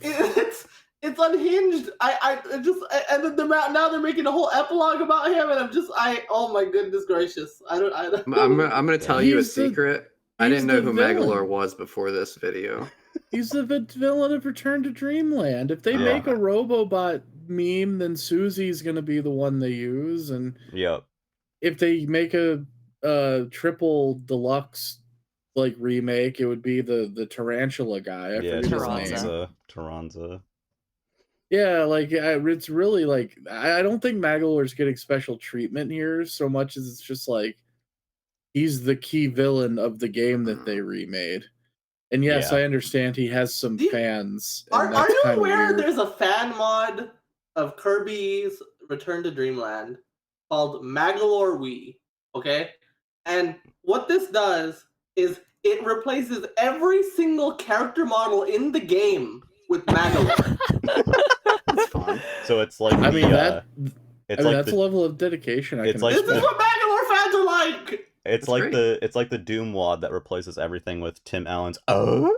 It's unhinged. And then now they're making a whole epilogue about him, and oh my goodness gracious. I'm gonna tell you a secret. I didn't know who villain. Magolor was before this video. He's the villain of Return to Dreamland. If they make a Robobot meme, then Susie's gonna be the one they use, and if they make a triple deluxe like remake, it would be the tarantula guy. I forget his name. Taranza. Yeah, like it's really like I don't think Magolor's getting special treatment here so much as it's just like he's the key villain of the game that they remade. And yes, I understand he has some fans. Are you aware there's a fan mod of Kirby's Return to Dreamland called Magolor Wii? Okay? And what this does is it replaces every single character model in the game with Magolor. That's fun. So it's like that's a level of dedication. This is what Magolor fans are like. It's like the Doom wad that replaces everything with Tim Allen's "Oh."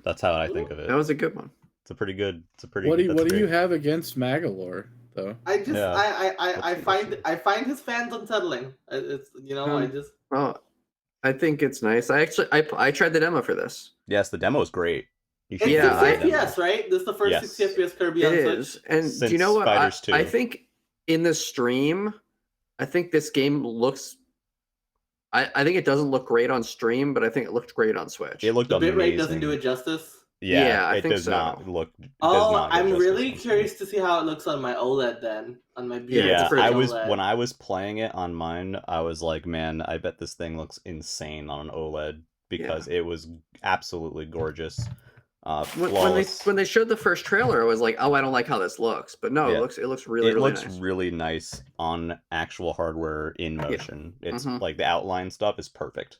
That's how I think of it. That was a good one. It's a pretty good. What do you have against Magolor though? I find his fans unsettling. It's I think it's nice. I tried the demo for this. Yes, the demo is great. It's 60 FPS, right? This is the first 60 FPS Kirby on Switch. It is. And do you know what? I think in the stream, I think this game looks. I think it doesn't look great on stream, but I think it looked great on Switch. It looked the amazing. bitrate doesn't do it justice. I think so. I'm really curious to see how it looks on my OLED then. On my OLED. When I was playing it on mine, I was like, man, I bet this thing looks insane on an OLED because it was absolutely gorgeous. When they showed the first trailer, I was like, oh, I don't like how this looks. But no, it looks really nice. Really nice on actual hardware in motion. It's like the outline stuff is perfect.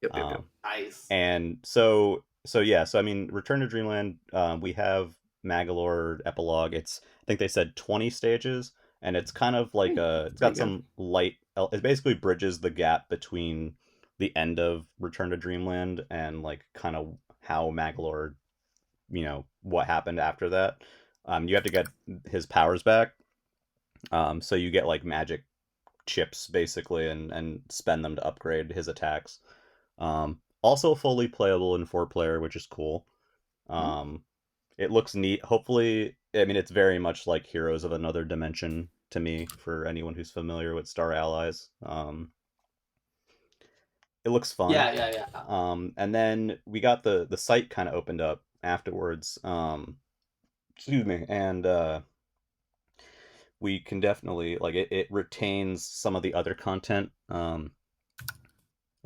Yep. Nice. And so I mean, Return to Dreamland, we have Magolor Epilogue. I think they said 20 stages, and it's kind of like it's got some light. It basically bridges the gap between the end of Return to Dreamland and like kind of how Magolor, what happened after that. You have to get his powers back. So you get like magic chips basically and spend them to upgrade his attacks. Also fully playable in 4-player, which is cool. It looks neat. Hopefully, I mean, it's very much like Heroes of Another Dimension to me, for anyone who's familiar with Star Allies. It looks fun. Yeah. And then we got the site kind of opened up afterwards. Excuse me. And we can definitely, like, it retains some of the other content.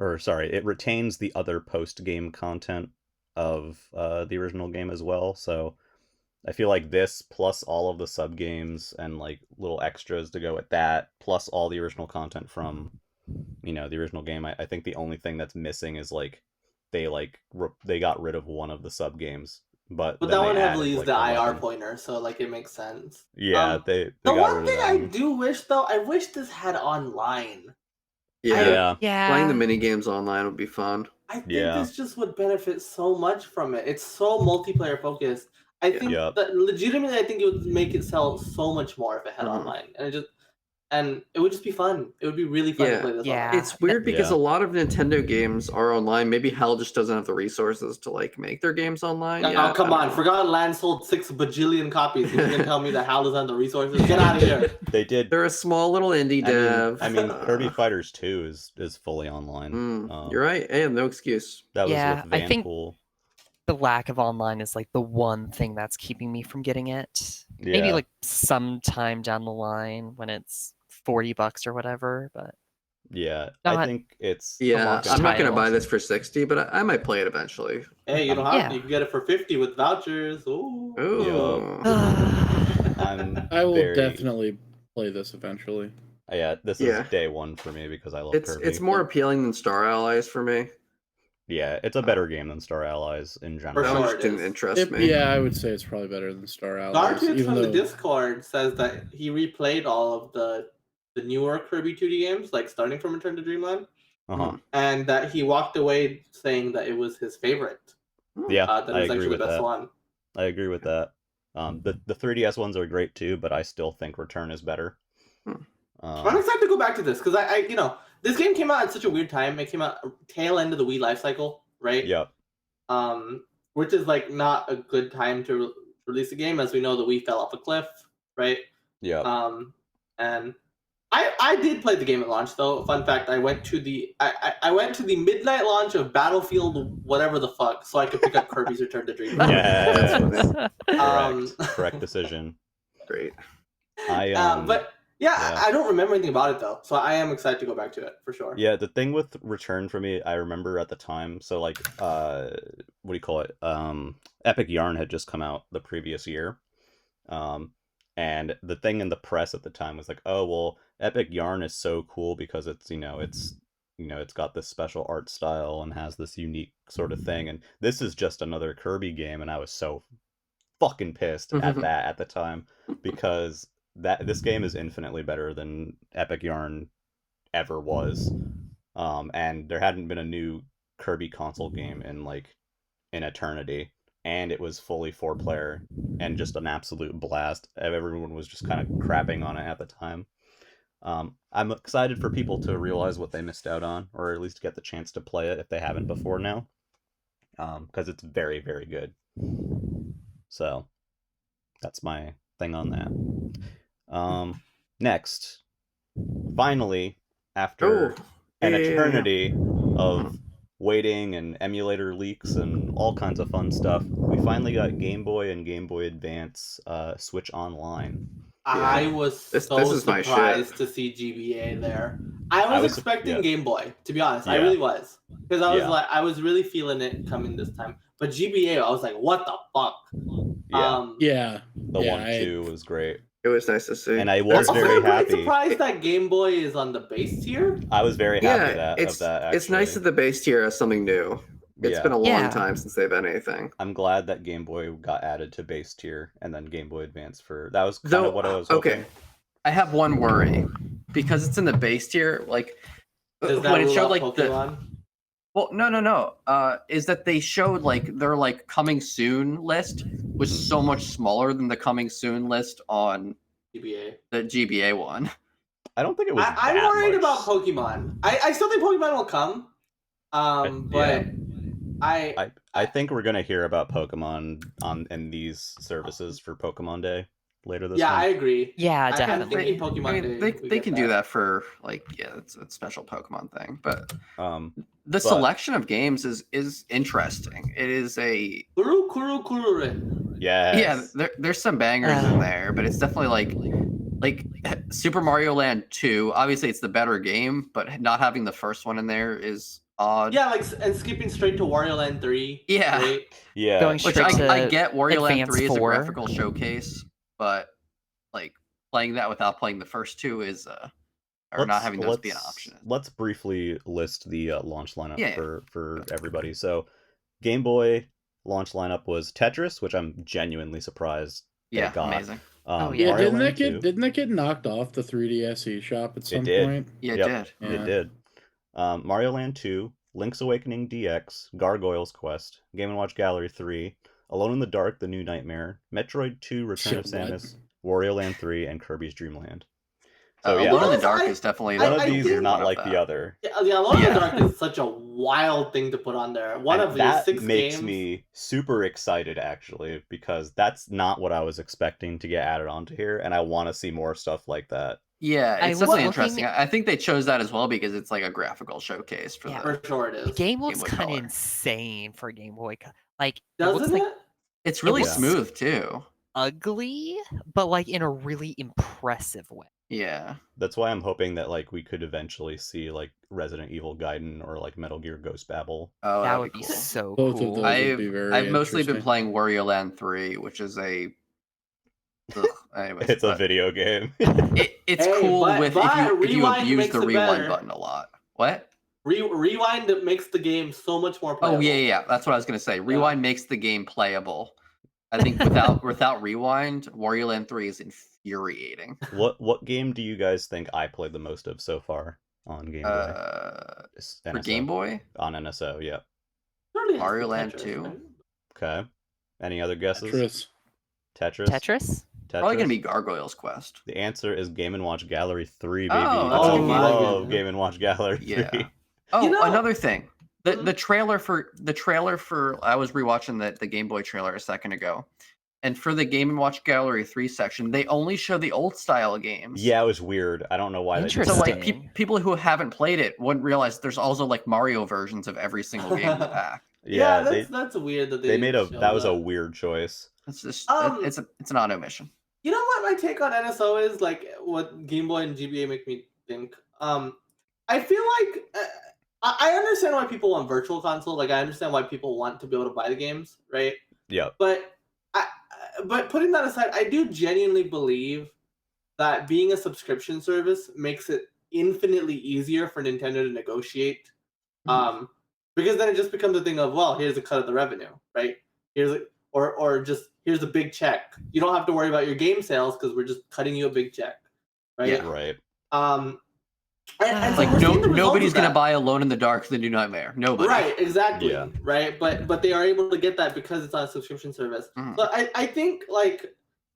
It retains the other post-game content of the original game as well. So I feel like this, plus all of the sub-games and like little extras to go with that, plus all the original content from, the original game, I think the only thing that's missing is like they got rid of one of the sub-games. But that one heavily used the IR pointer, so like it makes sense. Yeah, they the got one thing I do wish though, I wish this had online. Yeah. Playing the mini games online would be fun. I think this just would benefit so much from it. It's so multiplayer focused. I think that legitimately, I think it would make it sell so much more if it had online, and it would just be fun. It would be really fun to play this online. It's weird because a lot of Nintendo games are online. Maybe Hell just doesn't have the resources to like make their games online. Oh, come on. Forgotten Land sold 6 bajillion copies. You're gonna tell me that Hell doesn't have the resources? Get out of here. They did. They're a small little indie dev. I mean Kirby Fighters 2 is fully online. You're right. Hey, no excuse. That was with Vanpool. the lack of online is like the one thing that's keeping me from getting it. Yeah. Maybe like sometime down the line when it's $40 or whatever, but Yeah, not I think it's Yeah, launch I'm not gonna title. buy this for 60, but I might play it eventually. Hey, you don't have Yeah. to. You can get it for 50 with vouchers. Ooh. Ooh. I will very definitely play this eventually. yeah. This Yeah. is day one for me because I love It's Kirby. it's more appealing than Star Allies for me. Yeah, it's a better game than Star Allies in general. sure. That one just it didn't is. interest me. Yeah, I would say it's probably better than Star Allies. Garfield Even from the though Discord says that he replayed all of the newer Kirby 2D games, like starting from Return to Dreamland, Uh-huh. and that he walked away saying that it was his favorite. Yeah, That it I was agree actually with the best that. one. I agree with that. The 3DS ones are great too, but I still think Return is better. I'm excited to go back to this because I this game came out at such a weird time. It came out tail end of the Wii life cycle, right? Yep. Which is like not a good time to release a game, as we know the Wii fell off a cliff, right? Yep. And I did play the game at launch though. Fun fact: I went to the midnight launch of Battlefield whatever the fuck, so I could pick up Kirby's Return to Dreamland. Yes. Correct decision. Great. But yeah, I don't remember anything about it though, so I am excited to go back to it for sure. Yeah, the thing with Return for me, I remember at the time, so like what do you call it? Epic Yarn had just come out the previous year. And the thing in the press at the time was like, oh well, Epic Yarn is so cool because it's it's got this special art style and has this unique sort of thing, and this is just another Kirby game, and I was so fucking pissed at that at the time because this game is infinitely better than Epic Yarn ever was. And there hadn't been a new Kirby console game in an eternity, and it was fully 4-player and just an absolute blast. Everyone was just kind of crapping on it at the time. I'm excited for people to realize what they missed out on, or at least get the chance to play it if they haven't before now, because it's very, very good. So that's my thing on that. Next, finally, after an eternity of waiting and emulator leaks and all kinds of fun stuff, we finally got Game Boy and Game Boy Advance Switch Online. I was surprised to see GBA there. I was expecting Game Boy, to be honest. I really was, because I was really feeling it coming this time. But GBA, I was like, what the fuck? The 1-2 was great. It was nice to see, and I was very happy. I'm surprised that Game Boy is on the base tier. I was very happy of that. Actually. It's nice that the base tier has something new. It's been a long time since they've had anything. I'm glad that Game Boy got added to base tier, and then Game Boy Advance that was kind of what I was hoping. Okay, I have one worry because it's in the base tier. Like when it showed Pokemon? Well, no. Is that they showed their coming soon list was so much smaller than the coming soon list on GBA. The GBA one. I don't think it was. I'm worried about Pokemon. I still think Pokemon will come. But I think we're gonna hear about Pokemon in these services for Pokemon Day later this month. I agree. Yeah, definitely. I'm thinking Pokemon Day. They can do that for it's a special Pokemon thing, but the selection of games is interesting. It is a Kuru. Yeah, there's some bangers in there, but it's definitely like Super Mario Land 2. Obviously, it's the better game, but not having the first one in there is odd. Yeah, and skipping straight to Wario Land 3. Yeah, right? Yeah. Going straight I get Wario Land 3 is a 4. graphical showcase, but playing that without playing the first two is not having those be an option. Let's briefly list the launch lineup for everybody. So, Game Boy launch lineup was Tetris, which I'm genuinely surprised they got. Amazing. Didn't that get knocked off the 3DS eShop at some point? Yeah, it did. Yeah. It did. Mario Land 2, Link's Awakening DX, Gargoyle's Quest, Game & Watch Gallery 3, Alone in the Dark: The New Nightmare, Metroid 2: Return of Samus, Wario Land 3, and Kirby's Dream Land. So Alone in the Dark is definitely one of these is not like the other. Yeah, Alone in the Dark is such a wild thing to put on there. One of the 6 games. That makes me super excited, actually, because that's not what I was expecting to get added onto here, and I want to see more stuff like that. Yeah, I it's was definitely looking- interesting. I think they chose that as well because it's like a graphical showcase for Yeah. the. For sure it is. The game looks Boy kind of Color. insane for Game Boy. Like it Doesn't looks like it? It's really looks- smooth too. ugly, but like in a really impressive way. Yeah. That's why I'm hoping that like we could eventually see like Resident Evil Gaiden or like Metal Gear Ghost Babel. Oh, That that'd would be cool. so Both of cool. those would be very I've mostly been interesting. playing Wario Land 3, which is a. Ugh, anyways, It's a but video game. it's Hey, cool but if you rewind abuse makes the it rewind better. button a lot. What? Rewind makes the game so much more playable. Oh yeah. That's what I was gonna say. Rewind makes the game playable. I think without rewind, Wario Land 3 is infuriating. What game do you guys think I played the most of so far on Game Boy? For NSO. Game Boy, On NSO, yeah. Surely it has to Mario be Land Tetris, 2. right? Okay. Any other guesses? Tetris. Tetris? Tetris? Probably gonna be Gargoyle's Quest. The answer is Game & Watch Gallery 3, baby. Oh, that's I a good game. love Game & Watch Gallery 3. Yeah. Oh, You know- another thing. The Mhm. the trailer for I was rewatching the Game Boy trailer a second ago. And for the Game & Watch Gallery 3 section, they only show the old style games. Yeah, it was weird. I don't know why they did So that. like Interesting. people who haven't played it wouldn't realize there's also like Mario versions of every single game in the pack. Yeah, that's weird that they made didn't show that was a weird choice. It's just it's an auto mission. You know what my take on NSO is? Like what Game Boy and GBA make me think. I feel like I understand why people want virtual console. Like I understand why people want to be able to buy the games, right? Yep. But putting that aside, I do genuinely believe that being a subscription service makes it infinitely easier for Nintendo to negotiate. Because then it just becomes a thing of, well, here's a cut of the revenue, right? Or just here's a big check. You don't have to worry about your game sales because we're just cutting you a big check, right? Yeah. Right. And so Like we're seeing the nobody's results of gonna that. buy Alone in the Dark the New Nightmare. Nobody. Right, exactly. Yeah. Right, but they are able to get that because it's on a subscription service. Mhm. So I think like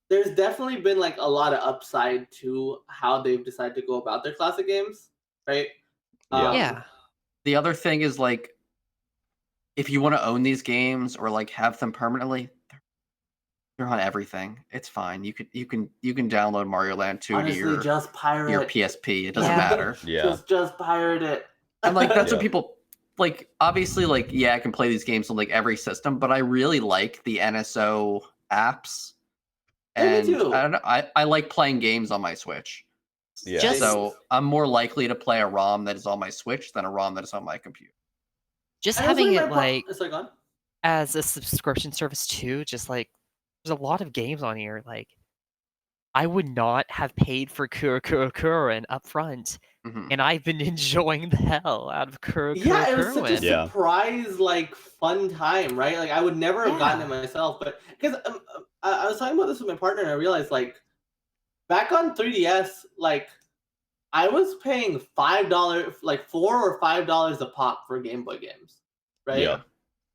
there's definitely been like a lot of upside to how they've decided to go about their classic games, right? Yeah. Yeah. The other thing is like if you want to own these games or like have them permanently, they're on everything. It's fine. You can download Mario Land 2 Honestly, to just pirate your it. PSP. It doesn't Yeah. matter. Yeah. Just pirate it. And like that's Yeah. what people like. Obviously, like I can play these games on like every system, but I really like the NSO apps. Yeah, me And too. I don't know. I like playing games on my Switch. Yeah. Just- So I'm more likely to play a ROM that is on my Switch than a ROM that is on my computer. Just And that's having really it my like sorry, go on. as a subscription service too, just like there's a lot of games on here. Like I would not have paid for Kurokurokuren up front, Mhm. and I've been enjoying the hell out of Yeah, it was such a Kurokurokuren. Yeah. surprise, like fun time, right? Like I would never have gotten it Yeah. myself, but because I was talking about this with my partner, and I realized like back on 3DS, like I was paying $5, like $4 or $5 a pop for Game Boy games, right? Yeah.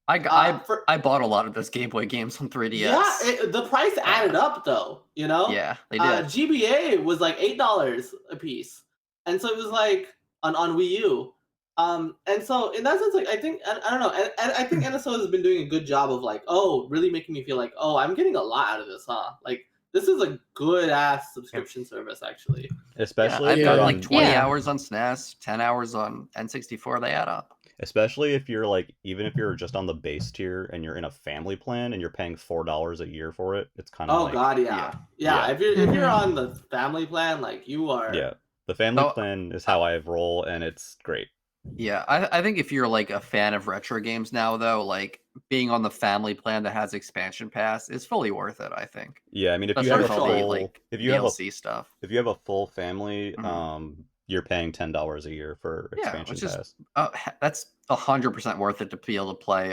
I bought a lot of those Game Boy games on 3DS. Yeah, the price added up though, you know. Yeah, they did. GBA was like $8 a piece, and so it was like on Wii U. And so in that sense, like I think I don't know, and I think NSO has been doing a good job of like, really making me feel like, I'm getting a lot out of this, huh? Like this is a good ass subscription service, actually. Especially I've if got you're like on, 20 Yeah. hours on SNES, 10 hours on N64. They add up. especially if you're like, even if you're just on the base tier and you're in a family plan and you're paying $4 a year for it, it's kind of Oh like, God, yeah. yeah. Yeah. If you're on the family plan, like you are. yeah. The family Oh, plan is how I roll, and it's great. Yeah, I think if you're like a fan of retro games now, though, like being on the family plan that has expansion pass is fully worth it. I think. Yeah, I mean, if you Especially have a with all the full, like if you have a DLC stuff. if you have a full family, Mhm. you're paying $10 a year for Yeah, expansion which is pass. that's 100% worth it to be able to play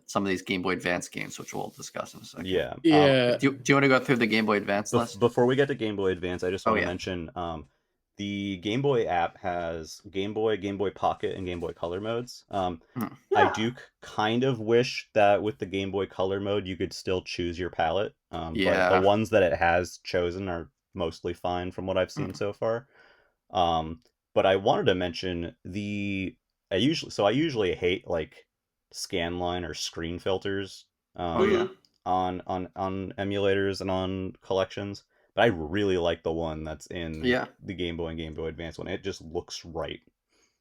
some of these Game Boy Advance games, which we'll discuss in a second. Yeah. Yeah. Do you want to go through the Game Boy Advance list? Before we get to Game Boy Advance, I just Oh, want to yeah. mention the Game Boy app has Game Boy, Game Boy Pocket, and Game Boy Color modes. I Yeah. do kind of wish that with the Game Boy Color mode, you could still choose your palette. But Yeah. the ones that it has chosen are mostly fine from what I've seen Mhm. so far. But I wanted to mention I usually hate like scanline or screen filters Oh, yeah. on emulators and on collections. But I really like the one that's in Yeah. the Game Boy and Game Boy Advance one. It just looks right.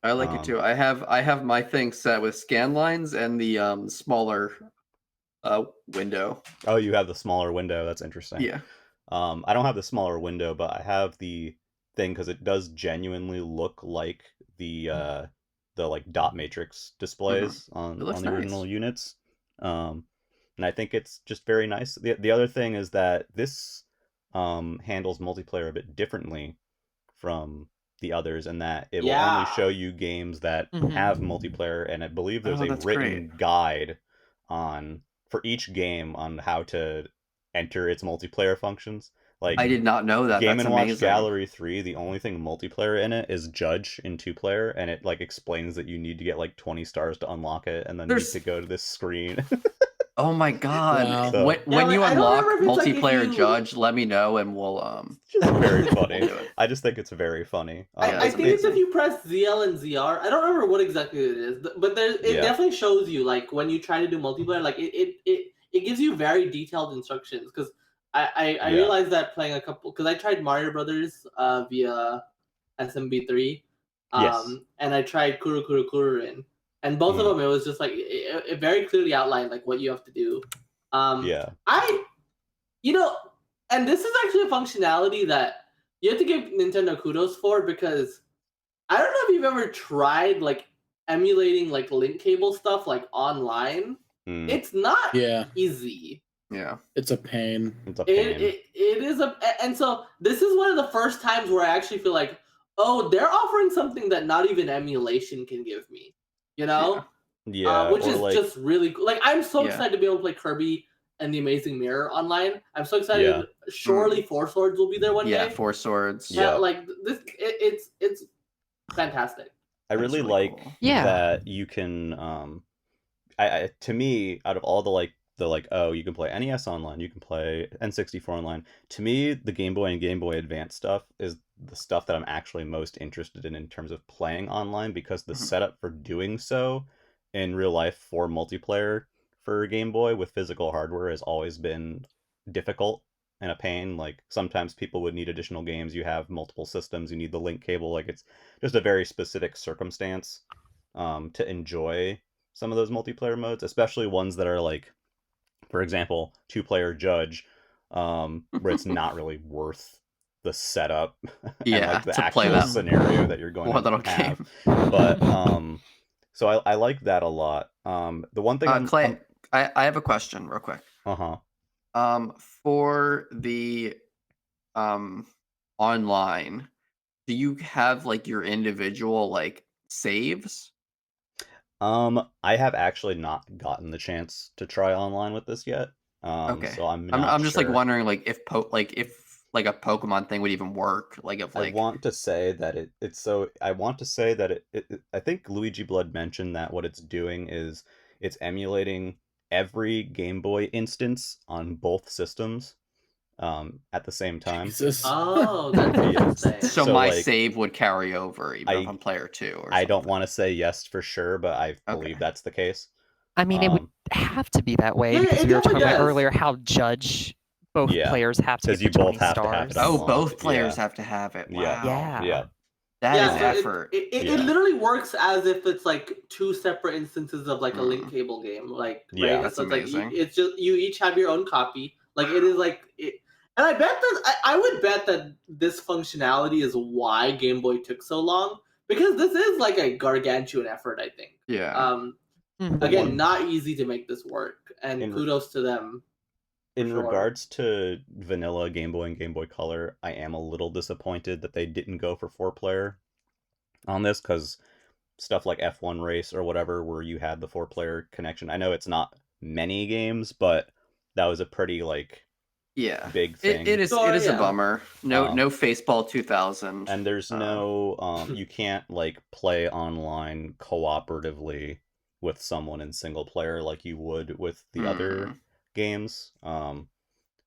I like it too. I have my thing set with scan lines and the smaller window. Oh, you have the smaller window. That's interesting. Yeah. I don't have the smaller window, but I have the thing because it does genuinely look like the like dot matrix displays on the original units. And I think it's just very nice. The other thing is that this handles multiplayer a bit differently from the others, in that it will only show you games that have multiplayer, and I believe there's a written guide for each game on how to enter its multiplayer functions. Like, I did not know that. Game That's & Watch amazing. Gallery 3, the only thing multiplayer in it is Judge in 2-player, and it like explains that you need to get like 20 stars to unlock it, and then you need to go to this screen. Oh my god! Wow. So- When you unlock multiplayer like Judge, let me know and we'll just very funny. we'll do it. I just think it's very funny. I think it's if you press ZL and ZR. I don't remember what exactly it is, but it definitely shows you, like, when you try to do multiplayer, like it gives you very detailed instructions. Because I realized that playing a couple, because I tried Mario Brothers via SMB3, and I tried Kuru Kuru Kururin, and both of them, it was just like it very clearly outlined like what you have to do. And this is actually a functionality that you have to give Nintendo kudos for, because I don't know if you've ever tried like emulating like link cable stuff like online. It's not easy. Yeah, it's a pain. It's a pain. It is and so this is one of the first times where I actually feel like, oh, they're offering something that not even emulation can give me. You know? Yeah. Which is like, just really cool. Like, I'm so excited to be able to play Kirby and the Amazing Mirror online. I'm so excited. Surely Four Swords will be there one day. Yeah, Four Swords. Yeah, like this, it's fantastic. I really like that you can. To me, out of all the you can play NES online, you can play N64 online. To me, the Game Boy and Game Boy Advance stuff is the stuff that I'm actually most interested in terms of playing online, because the setup for doing so in real life for multiplayer for Game Boy with physical hardware has always been difficult and a pain. Like, sometimes people would need additional games. You have multiple systems, you need the link cable. Like, it's just a very specific circumstance to enjoy some of those multiplayer modes, especially ones that are like, for example, 2-player Judge, where it's not really worth the setup and like the actual scenario that you're going to have. But so I like that a lot. The one thing Clay, I have a question real quick. For the online, do you have like your individual like saves? I have actually not gotten the chance to try online with this yet. Okay. So I'm just like wondering like if a Pokemon thing would even work. Like, if like I want to say that I think Luigi Blood mentioned that what it's doing is it's emulating every Game Boy instance on both systems at the same time. Jesus. Oh, that's interesting. So my save would carry over even if I'm player 2 or something. I don't want to say yes for sure, but I believe that's the case. I mean, it would have to be that way, because we were talking about earlier how Judge both players have to get the 20 stars. Both players have to have it. Wow. Yeah. That is effort. It literally works as if it's like 2 separate instances of like a link cable game. Like, right? That's so amazing. Like, it's just you each have your own copy. Like, it is like and I bet that I would bet that this functionality is why Game Boy took so long, because this is like a gargantuan effort, I think. Yeah. Again, not easy to make this work, and kudos to them. In regards to vanilla Game Boy and Game Boy Color, I am a little disappointed that they didn't go for 4-player on this, because stuff like F1 Race or whatever, where you had the 4-player connection, I know it's not many games, but that was a pretty big thing. It is a bummer. No Faceball 2000. And there's no you can't play online cooperatively with someone in single player like you would with the other games,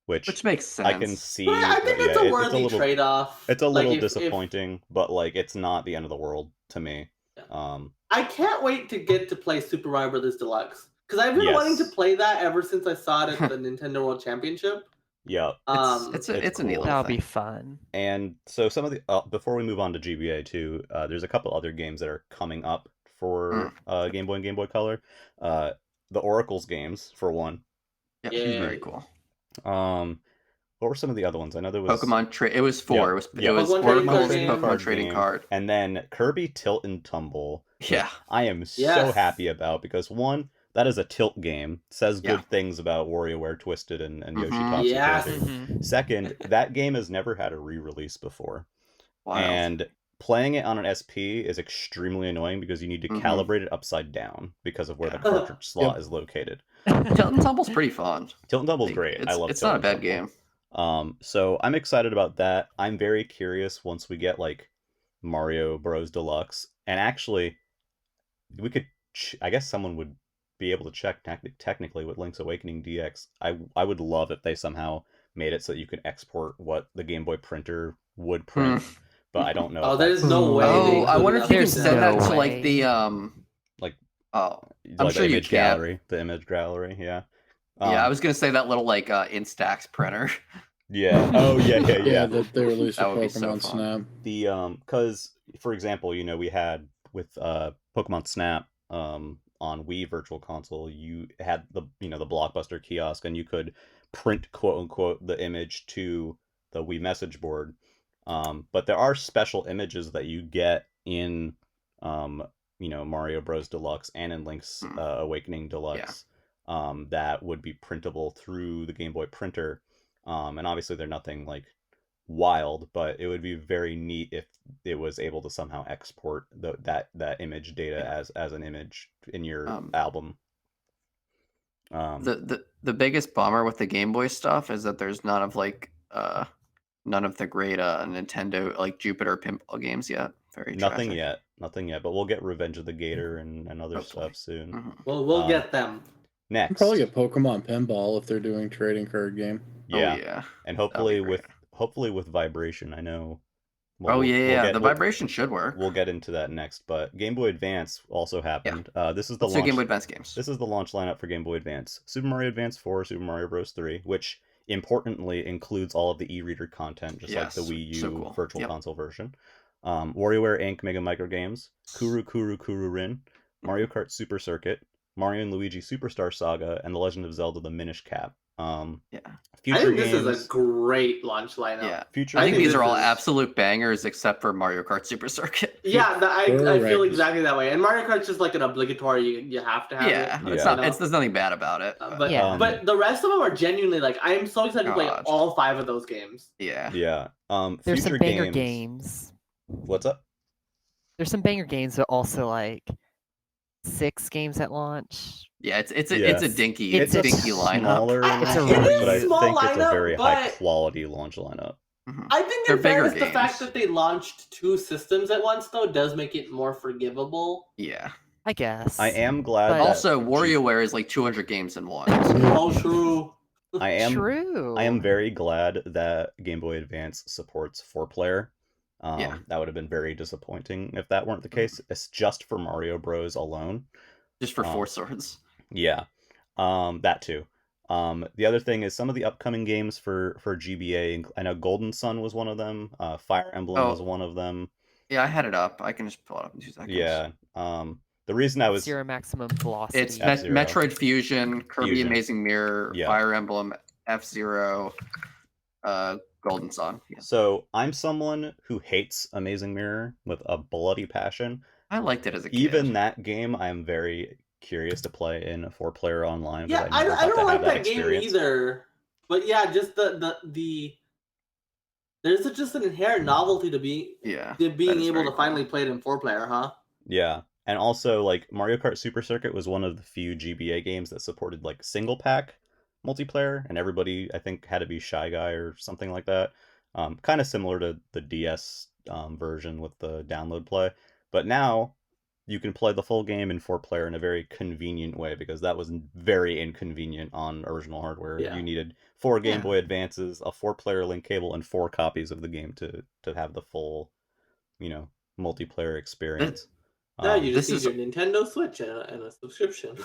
which makes sense. I can see. But I think it's a worthy trade-off. It's a little disappointing, but it's not the end of the world to me. I can't wait to get to play Super Mario Brothers Deluxe, because I've been wanting to play that ever since I saw it at the Nintendo World Championship. Yeah. It's a neat cool. little That'll thing. be fun. And so some of the before we move on to GBA 2, there's a couple other games that are coming up for Game Boy and Game Boy Color. The Oracle's games for one. Yeah, Yeah. very cool. What were some of the other ones? I know there was It was 4. Yeah. It was Pokemon trading Oracle's card game. Pokemon trading game, card. and then Kirby Tilt and Tumble. Which Yeah. I am so Yes. happy about because one, that is a tilt game. Says good Yeah. things about WarioWare Twisted and Yoshi Mhm. Talks Yes. and Kirby. Mhm. Second, that game has never had a re-release before. Wild. And playing it on an SP is extremely annoying because you need to calibrate it upside down because of where the cartridge slot is located. Tilt and Tumble's pretty fun. Tilt and Tumble's great. I love It's Tilt not a and bad Tumble. game. So I'm excited about that. I'm very curious once we get like Mario Bros. Deluxe, and actually, we could. I guess someone would be able to check technically with Link's Awakening DX. I would love if they somehow made it so that you could export what the Game Boy printer would print, but I don't know. Oh, if there's that's no way. Oh, I wonder if you can There's send that no to like way. the like. Oh, I'm sure the you image can. gallery. The image gallery. Yeah. Yeah, I was gonna say that little like Instax printer. Yeah. Oh yeah. That they released That a would be so Pokemon fun. Snap. The because for example, we had with Pokemon Snap on Wii Virtual Console, you had the the Blockbuster kiosk, and you could print quote unquote the image to the Wii message board. But there are special images that you get in Mario Bros. Deluxe and in Link's Awakening Deluxe that would be printable through the Game Boy printer. And obviously they're nothing like wild, but it would be very neat if it was able to somehow export that image data as an image in your album. The biggest bummer with the Game Boy stuff is that there's none of the great Nintendo like Jupiter pinball games yet. Very nothing tragic. yet, but we'll get Revenge of the Gator and other Hopefully. stuff soon. Mhm. Well, we'll get them. Next, Probably get Pokemon Pinball if they're doing trading card game. yeah, Oh yeah. and That'll be hopefully with vibration. I know. The vibration should work. We'll get into that next, but Game Boy Advance also happened. This is the Let's do launch. Game Boy Advance games. This is the launch lineup for Game Boy Advance: Super Mario Advance 4, Super Mario Bros. 3, which importantly includes all of the e-reader content, just like the Wii U Virtual Console version. WarioWare Inc. Mega Micro Games, Kuru Kuru Kuru Rin, Mario Kart Super Circuit, Mario and Luigi Superstar Saga, and The Legend of Zelda: The Minish Cap. Future I think games, this is a great launch lineup. Yeah. Future I think games, these are all absolute bangers except for Mario Kart Super Circuit. Yeah, I feel exactly that way. And Mario Kart's just like an obligatory. You have to have it. There's nothing bad about it. But the rest of them are genuinely like I am so excited to play all 5 of those games. Yeah. There's some banger games. games. What's up? There's some banger games, but also like 6 games at launch. Yeah, it's a dinky lineup. Smaller It's a lineup, really but I small think it's a lineup, very but- high quality launch lineup. I think They're in fairness, bigger the fact games. that they launched 2 systems at once though does make it more forgivable. Yeah. I guess. I am glad. But- that Also, WarioWare is like 200 games in one. Oh, true. True. I am very glad that Game Boy Advance supports 4-player. That would have been very disappointing if that weren't the case. It's just for Mario Bros. Alone. Just for 4 swords. Yeah. That too. The other thing is some of the upcoming games for GBA. I know Golden Sun was one of them. Fire Emblem was one of them. Yeah, I had it up. I can just pull it up in 2 seconds. Yeah. The reason I was Zero maximum velocity. It's Metroid Fusion, Kirby Amazing Mirror, Yeah. Fire Emblem, F-Zero, Golden Sun. Yeah. So I'm someone who hates Amazing Mirror with a bloody passion. I liked it as a kid. Even that game, I'm very curious to play in a 4-player online. Yeah, I don't like that game either. But yeah, just the there's just an inherent novelty to being able to finally play it in 4-player, huh? Yeah. And also, like, Mario Kart Super Circuit was one of the few GBA games that supported, like, single-pack multiplayer, and everybody, I think, had to be Shy Guy or something like that. Kind of similar to the DS version with the download play. But now, you can play the full game in 4-player in a very convenient way, because that was very inconvenient on original hardware. Yeah. You needed 4 Game Boy Advances, a 4-player link cable, and 4 copies of the game to have the full, multiplayer experience. Now you just need your Nintendo Switch and a subscription.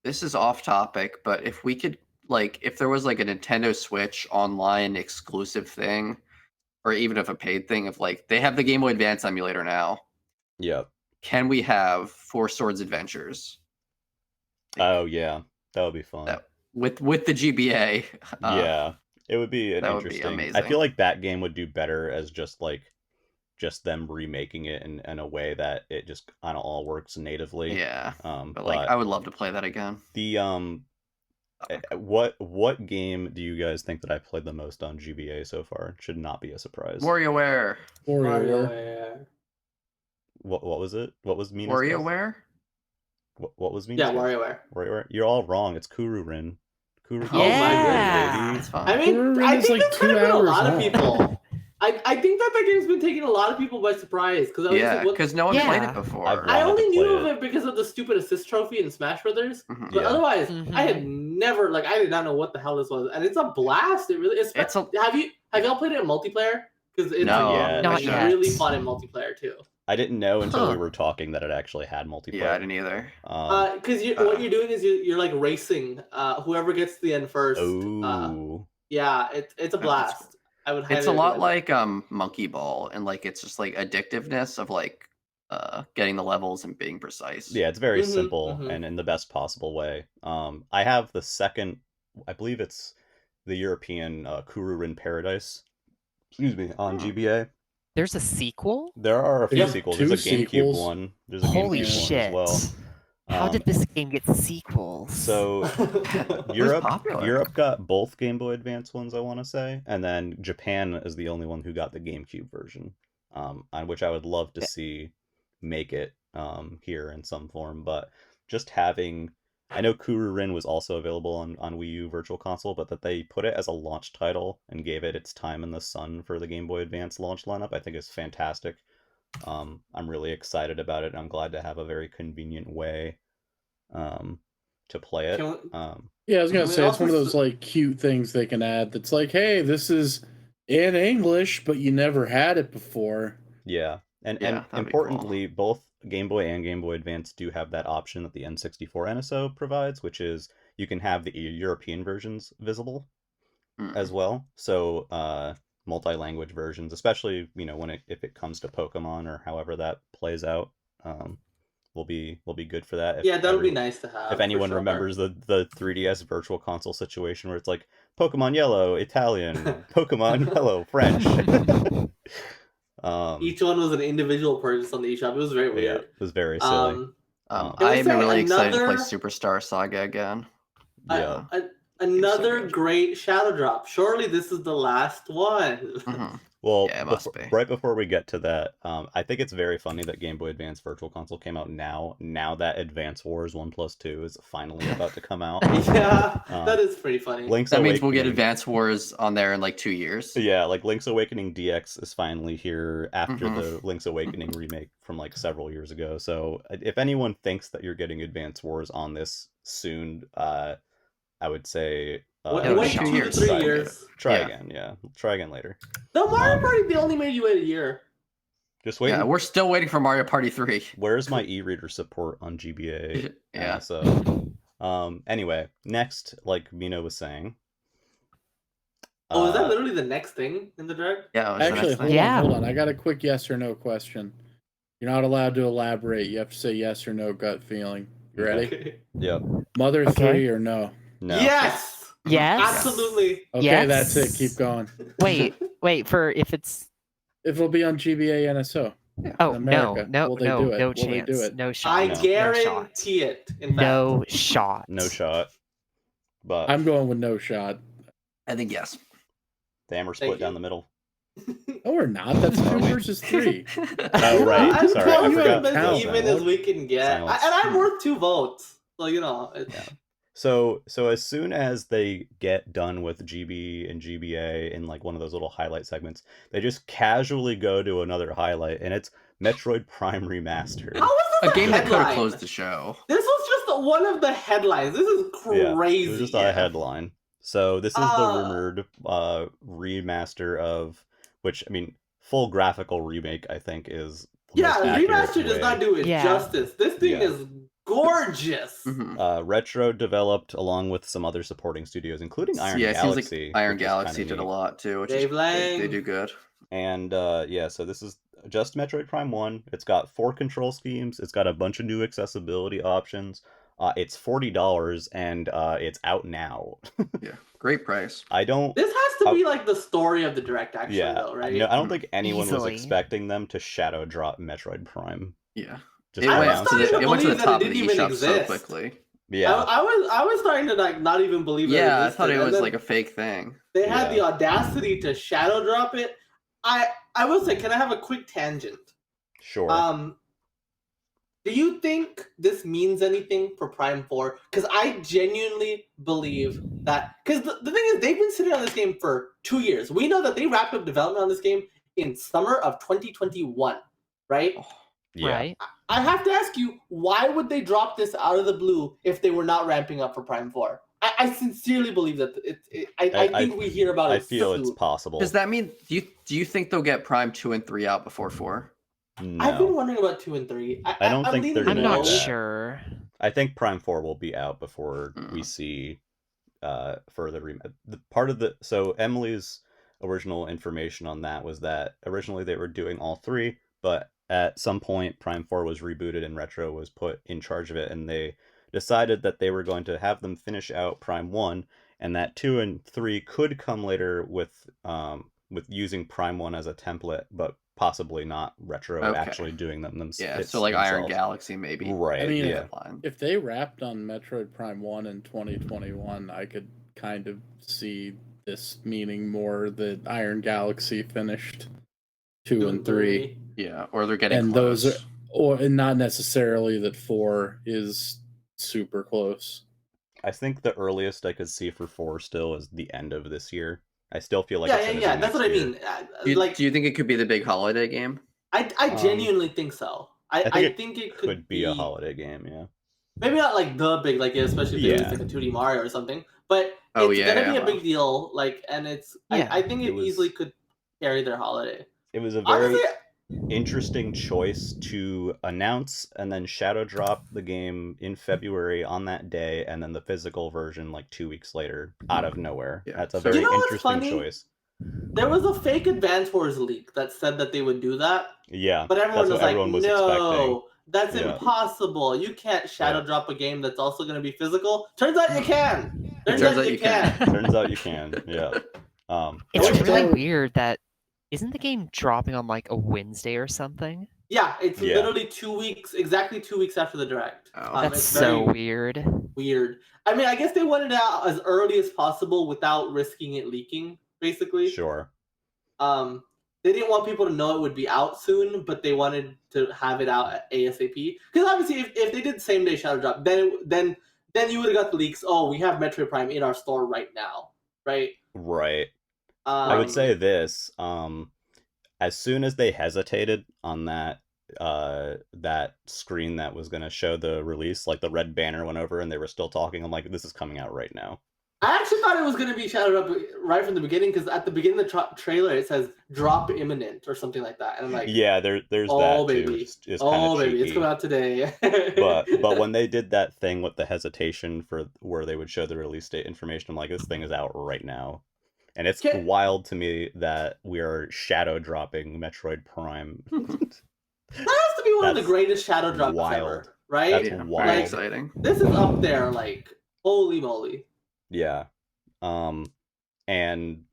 This is off topic, but if we could like if there was like a Nintendo Switch online exclusive thing, or even if a paid thing of like they have the Game Boy Advance emulator now. Yep. Can we have Four Swords Adventures? Oh yeah, that would be fun. With the GBA. Yeah, it would be an that would be interesting. I amazing. feel like that game would do better as just them remaking it in a way that it just kind of all works natively. Yeah. But But like I would love to play that again. the what game do you guys think that I played the most on GBA so far? Should not be a surprise. WarioWare. WarioWare. What was it? What was Mina's guess? WarioWare? What was Mina's guess? WarioWare. WarioWare. You're all wrong. It's Kururin. Oh my Yeah. goodness. It's fine. I mean, Kururin I is think like that's kind 2 of been a hours lot of long. people. I think that game's been taking a lot of people by surprise because Yeah, because no one played Yeah. it before. I've I wanted only to knew play of it. it because of the stupid assist trophy in Smash Brothers. Mhm. But Yeah. otherwise, Mhm. I had never I did not know what the hell this was, and it's a blast. It really is. It's a- Have y'all played it in multiplayer? Because it's No, not it's yet. really fun in multiplayer too. I didn't know until we Huh. were talking that it actually had multiplayer. Yeah, I didn't either. Because what you're doing is you're like racing. Whoever gets to the end first. Oh. Yeah, it's a blast. I would. It's a highly lot recommend like Monkey Ball, and like it's just like addictiveness of like getting the levels and being precise. Yeah, it's very Mhm, simple mhm. and in the best possible way. I have the second, I believe it's the European Kururin Paradise. Excuse me, on Hmm. GBA. There's a sequel? There are a few Yeah, sequels. 2 There's a GameCube sequels. one. There's a Holy GameCube one shit. as well. How did this game get sequels? So It Europe was popular. Europe got both Game Boy Advance ones, I want to say, and then Japan is the only one who got the GameCube version, on which I would love to see make it here in some form. But just having, I know Kururin was also available on Wii U Virtual Console, but that they put it as a launch title and gave it its time in the sun for the Game Boy Advance launch lineup, I think is fantastic. I'm really excited about it, and I'm glad to have a very convenient way to play it. Yeah, I was gonna We say it's one of also those like cute things they can add. That's like, hey, this is in English, but you never had it before. Yeah, and Yeah, and that'd be importantly, both Game Boy and Game Boy Advance do have that option that the N64 NSO provides, which is you can have the European versions visible as well. So multi-language versions, especially when if it comes to Pokemon or however that plays out, will be good for that. Yeah, that would be nice to have. If anyone for sure. remembers the 3DS Virtual Console situation where it's like Pokemon Yellow Italian, Pokemon Yellow French. Each one was an individual purchase on the eShop. It was very weird. Yeah, it was very silly. I am really excited to play another- Superstar Saga again. Yeah. Another great Shadow Drop. Surely this is the last one. Mhm. Well, Yeah, it must be. right before we get to that, I think it's very funny that Game Boy Advance Virtual Console came out now that Advance Wars 1+2 is finally about to come out. Yeah, that is pretty funny. That means we'll get Advance Wars on there in like 2 years. Yeah, like Link's Awakening DX is finally here after Mhm. the Link's Awakening remake from like several years ago. So if anyone thinks that you're getting Advance Wars on this soon, I would say wait shot. 2 to 3 years. Try Yeah. again, yeah. Try again later. No, Mario Party, they only made you wait a year. Just wait. Yeah, we're still waiting for Mario Party 3. Where's my e-reader support on GBA? Yeah. So, anyway, next, like Mina was saying. Oh, is that literally the next thing in the direct? Yeah, it was the Actually, next thing. Yeah. hold on. I got a quick yes or no question. You're not allowed to elaborate. You have to say yes or no gut feeling. You ready? Okay. Yep. Mother Okay. 3 or no? No. Yes! Yes. Absolutely. Okay, Yes. that's it. Keep going. Wait for if it's If it'll be on GBA NSO. oh In no America, no will they no do it? no Will they chance do it? no shot I No. guarantee it. In fact. no shot No shot. But I'm going with no shot. I think yes. damn, we're Thank split down you. the middle. No, we're not. That's 2 versus 3. Oh, right. I'm Sorry, I telling you, forgot. I'm as Silence. even as we can get. Silence. And I'm worth 2 votes. So, So as soon as they get done with GB and GBA in like one of those little highlight segments, they just casually go to another highlight, and it's Metroid Prime Remastered. How was this A game that could have headline? closed the show. This was just one of the headlines. This is Yeah, crazy. it was just a headline. So this is the Uh. rumored remaster of, which I mean, full graphical remake I think is Yeah, most accurate remaster does way. not do it Yeah. justice. This thing is gorgeous. Retro developed along with some other supporting studios, including Iron It seems like Galaxy. Iron which is kinda Galaxy did a neat. lot too, which Dave is Lang. they do good. And so this is just Metroid Prime 1. It's got 4 control schemes. It's got a bunch of new accessibility options. It's $40 and it's out now. Yeah, great price. I don't. This has to be like the story of the direct, actually, though, right? No, I don't think anyone was Easily. expecting them to shadow drop Metroid Prime. Yeah, Just it went announce to it. the believe that top it of the didn't even eShop so exist. quickly. Yeah, I was starting to like not even believe that. Yeah, it I thought it existed. And was then like a fake thing. they had Yeah. the audacity to shadow drop it. I will say, can I have a quick tangent? sure. Do you think this means anything for Prime 4? Because I genuinely believe that. Because the thing is, they've been sitting on this game for 2 years. We know that they wrapped up development on this game in summer of 2021, right? Yeah. Right? I have to ask you, why would they drop this out of the blue if they were not ramping up for Prime 4? I sincerely believe that I think we hear about it. I feel it's soon. possible. Does that mean do you think they'll get Prime 2 and 3 out before 4? No. I've been wondering about 2 and 3. I don't think they're I'm gonna not do that. sure. I think Prime 4 will be out before we see further so Emily's original information on that was that originally they were doing all 3, but at some point Prime 4 was rebooted and Retro was put in charge of it, and they decided that they were going to have them finish out Prime 1, and that 2 and 3 could come later with using Prime 1 as a template, but possibly not Retro actually doing them themselves. Yeah, so like Iron Galaxy maybe. Right. I mean, yeah. If they wrapped on Metroid Prime 1 in 2021, I could kind of see this meaning more that Iron Galaxy finished 2 and 3. Yeah, or they're getting And close. those are, and not necessarily that 4 is super close. I think the earliest I could see for 4 still is the end of this year. I still feel like yeah. That's what I mean. Do you think it could be the big holiday game? I genuinely think so. I think it could be a holiday game. Yeah. Maybe not like the big, like especially if it was like a 2D Mario or something, but it's gonna be a big deal. Like, and it's I think it easily could carry their holiday. It was a very interesting choice to announce and then shadow drop the game in February on that day, and then the physical version like 2 weeks later out of nowhere. Yeah. That's a very interesting choice. There was a fake Advance Wars leak that said that they would do that. Yeah, but everyone was like, was "No, that's impossible. You can't shadow drop a game that's also going to be physical." Turns out you can. Turns out you can. Turns out you can. Yeah. It's really weird that isn't the game dropping on like a Wednesday or something? Yeah, it's literally 2 weeks, exactly 2 weeks after the direct. That's so weird. Weird. I mean, I guess they wanted it out as early as possible without risking it leaking, basically. Sure. They didn't want people to know it would be out soon, but they wanted to have it out at ASAP. Because obviously, if they did same day shadow drop, then you would have got the leaks. Oh, we have Metroid Prime in our store right now, right? Right. I would say this. As soon as they hesitated on that screen that was going to show the release, like the red banner went over and they were still talking, I'm like, this is coming out right now. I actually thought it was going to be shadowed up right from the beginning, because at the beginning of the trailer it says drop imminent or something like that, and I'm like, yeah, there's oh, that baby. too. It's oh baby, it's coming out today. but when they did that thing with the hesitation for where they would show the release date information, I'm like, this thing is out right now. And it's wild to me that we are shadow dropping Metroid Prime. That has to be one of the greatest shadow drops ever, right? That's wild. Very exciting. This is up there, like, holy moly. Yeah. And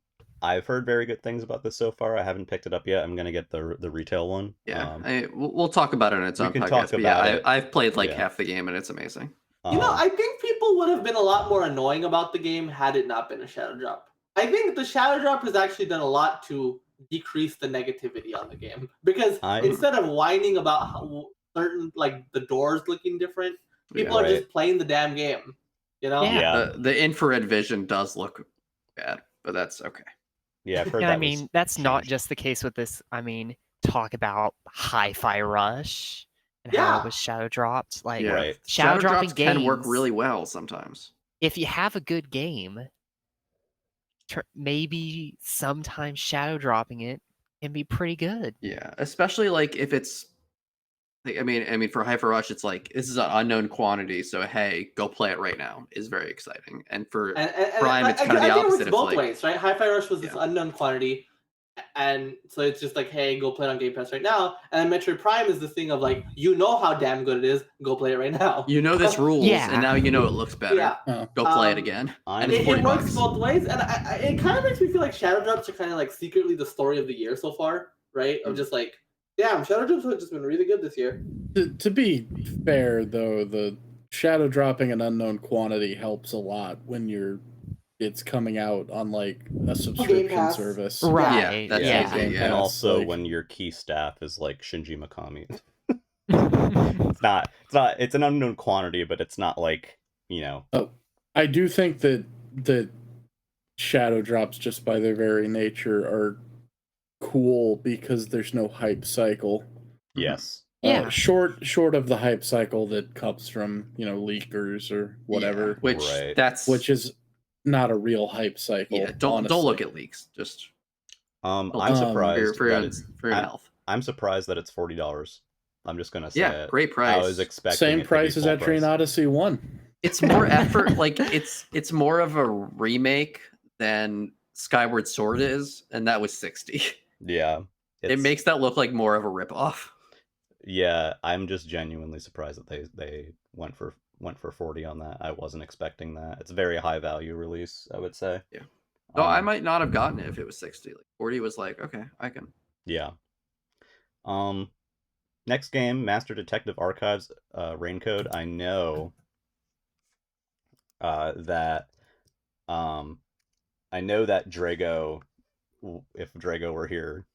I've heard very good things about this so far. I haven't picked it up yet. I'm gonna get the retail one. Yeah, we'll talk about it in its own podcast. But I've played like half the game and it's amazing. I think people would have been a lot more annoying about the game had it not been a shadow drop. I think the shadow drop has actually done a lot to decrease the negativity on the game, because instead of whining about how certain, like, the doors looking different, people are just playing the damn game. You know? Yeah. The infrared vision does look bad, but that's okay. Yeah, I've heard I mean, that's not just the case with this. I mean, talk about Hi-Fi Rush and how it was shadow dropped. Like, shadow dropping drops games can work really well sometimes. If you have a good game, maybe sometimes shadow dropping it can be pretty good. Yeah, especially like if it's I mean, for Hyper Rush, it's like this is an unknown quantity, so hey, go play it right now is very exciting. And for Prime, it's kind of the I think it opposite. works It's both like, ways, right? Hi-Fi Rush was this unknown quantity, and so it's just like, hey, go play it on Game Pass right now. And Metroid Prime is this thing of like, you know how damn good it is, go play it right now. you know this rules, Yeah. and now you know it looks better. Yeah. Go play it again. And it's It 40 works bucks. both ways, and it kind of makes me feel like Shadow Drops are kind of like secretly the story of the year so far, right? Of just like, damn, Shadow Drops have just been really good this year. To be fair, though, the shadow dropping an unknown quantity helps a lot when it's coming out on like a subscription Pass. service. Right. that's Yeah. easy, Game yeah. And Pass, also like- when your key staff is like Shinji Mikami. It's an unknown quantity, but it's not like, you know. I do think that shadow drops, just by their very nature, are cool because there's no hype cycle. Yes. Yeah. Short of the hype cycle that comes from, leakers or whatever, Yeah, which is not a real hype cycle. Yeah, don't look at leaks. Just I'm surprised for that your health. I'm surprised that it's $40. I'm just gonna say it. Great price. I was expecting same it to be price as full Etrian price. Odyssey 1. It's more effort. Like it's more of a remake than Skyward Sword is, and that was 60. Yeah. It makes that look like more of a ripoff. Yeah, I'm just genuinely surprised that they went for 40 on that. I wasn't expecting that. It's a very high value release, I would say. Yeah. No, I might not have gotten it if it was 60. Like 40 was like, okay, I can. Yeah. Next game, Master Detective Archives Raincode. I know that Drago, if Drago were here,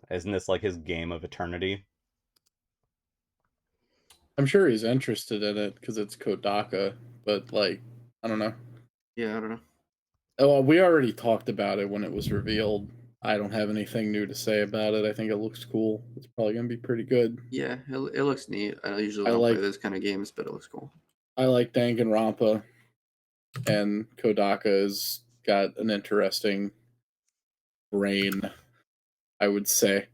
isn't this like his game of eternity? I'm sure he's interested in it because it's Kodaka, but like, I don't know. Yeah, I don't know. Oh, we already talked about it when it was revealed. I don't have anything new to say about it. I think it looks cool. It's probably gonna be pretty good. Yeah, it looks neat. I usually don't play those kind of games, but it looks cool. I like Danganronpa, and Kodaka has got an interesting brain, I would say.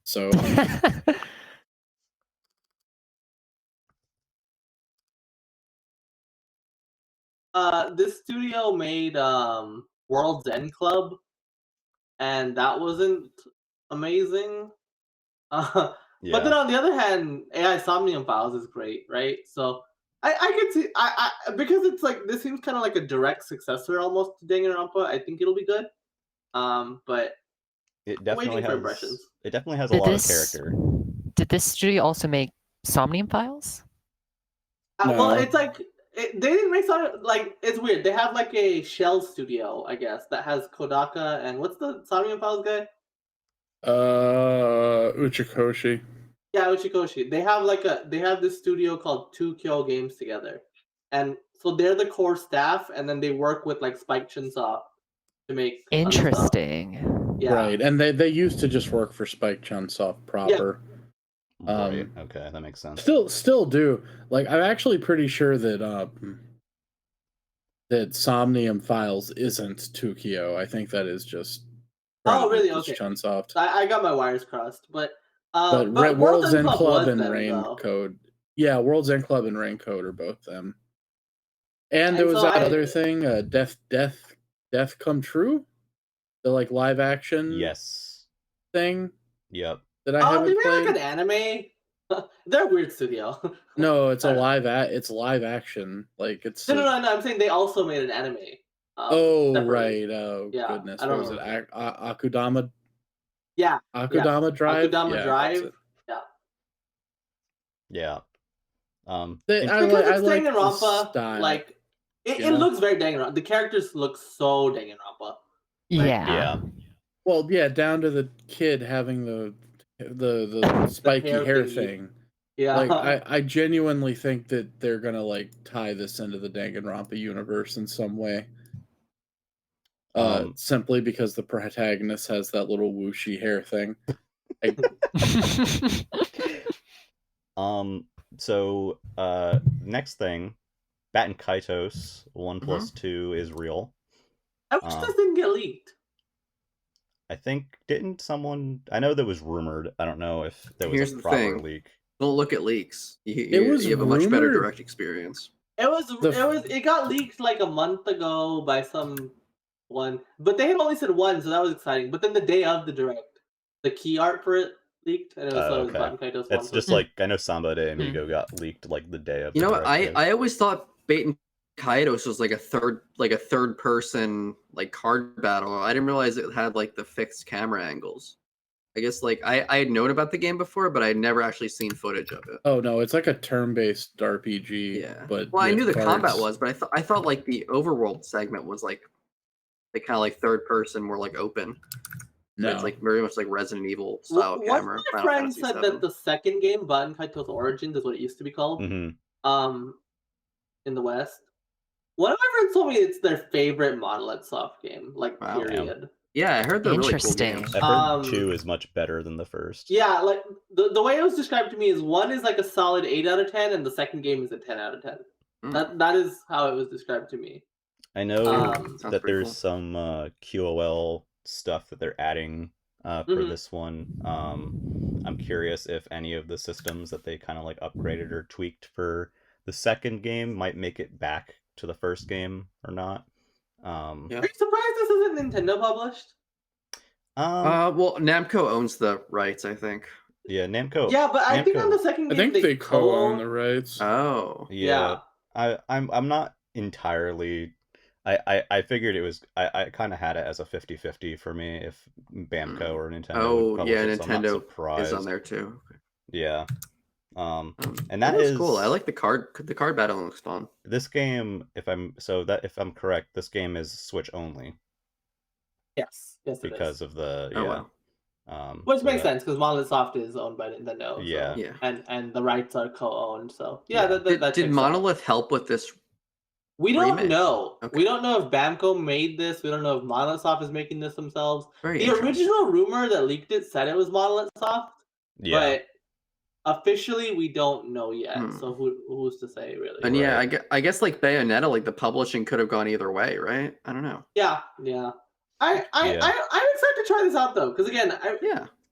So this studio made World's End Club, and that wasn't amazing. But then on the other hand, AI Somnium Files is great, right? So I could see I because it's like this seems kind of like a direct successor almost to Danganronpa. I think it'll be good. But it definitely has impressions. It definitely has a lot of character. Did this studio also make Somnium Files? No. Well, it's like they didn't make Somnium. Like it's weird. They have like a shell studio, I guess, that has Kodaka and what's the Somnium Files guy? Uchikoshi. Yeah, Uchikoshi. They have this studio called 2Kyo Games together, and so they're the core staff, and then they work with like Spike Chunsoft to make. Interesting. Yeah. Right, and they used to just work for Spike Chunsoft proper. Right. Okay, that makes sense. Still do. Like, I'm actually pretty sure that that Somnium Files isn't 2Kyo. I think that is just. Oh, really? Okay. Chunsoft. I got my wires crossed, but World's End Club and them, Raincode. Yeah, World's End Club and Raincode are both them. And there was that other thing, Death Come True, the like live action thing. Yep. That I haven't they played. made like an anime. They're a weird studio. No, it's it's live action. Like it's no. I'm saying they also made an anime. Separately. Right. Oh yeah, goodness. What was it? Akudama. Yeah. Akudama Drive. Akudama Drive. Yeah. Yeah. Because it's Danganronpa, style, like it looks very Danganronpa. The characters look so Danganronpa. Yeah. Well, yeah, down to the kid having the spiky hair thing. Yeah. Like I genuinely think that they're gonna like tie this into the Danganronpa universe in some way. Simply because the protagonist has that little whooshy hair thing. So next thing, Batten Kaitos 1+2 is real. I wish this didn't get leaked. I think didn't someone? I know that was rumored. I don't know if there was Here's a the proper thing. leak. Don't look at leaks. You was have a much better rumored. direct experience. It got leaked like a month ago by someone, but they had only said one, so that was exciting. But then the day of the direct, the key art for it leaked, and it was, so it was Okay. Button Kaito's It's one. just like I know Samba de Amigo got leaked like the day of. You the know what? direct, I always thought Baten Kaitos was like a third person like card battle. I didn't realize it had like the fixed camera angles. I guess like I had known about the game before, but I had never actually seen footage of it. Oh no, it's like a turn-based RPG. Yeah. But Well, I with knew the combat cards. was, but I thought like the overworld segment was like kind of like third person, more like open. So No. it's like very much like Resident Evil style One camera. of my Final friends Fantasy said VII. that the second game, Button Kaito's Origins, is what it used to be called. In the West. One of my friends told me it's their favorite Monolith Soft game, like Wow. period. Yeah, I heard they're really cool Interesting. games. I've heard 2 is much better than the first. Yeah, like the way it was described to me is 1 is like a solid 8 out of 10, and the second game is a 10 out of 10. That is how it was described to me. I know that there's cool. some QOL stuff that they're adding for this one. I'm curious if any of the systems that they kind of like upgraded or tweaked for the second game might make it back to the first game or not. Are you surprised this isn't Nintendo published? Well, Namco owns the rights, I think. Yeah, Namco. Yeah, but I think on the second I game think they co-own the rights. Oh. Yeah. I'm not entirely. I figured it was. I kind of had it as a 50-50 for me if Bamco or Nintendo. Oh yeah, it, so Nintendo is on there too. Yeah. And that that is is cool. I like the card. The card battle looks fun. This game, if I'm correct, this game is Switch only. Yes, because of the wow. Which makes sense because Monolith Soft is owned by Nintendo. Yeah, so, yeah, and the rights are co-owned. So did Monolith help with this? We don't remake? know. Okay. We don't know if Bamco made this. We don't know if Monolith Soft is making this themselves. Very the original rumor that leaked it said it was Monolith Soft. Yeah. But officially, we don't know yet. So who's to say, really? And yeah, I guess like Bayonetta, like the publishing could have gone either way, right? I don't know. Yeah. I'm excited to try this out though, because again,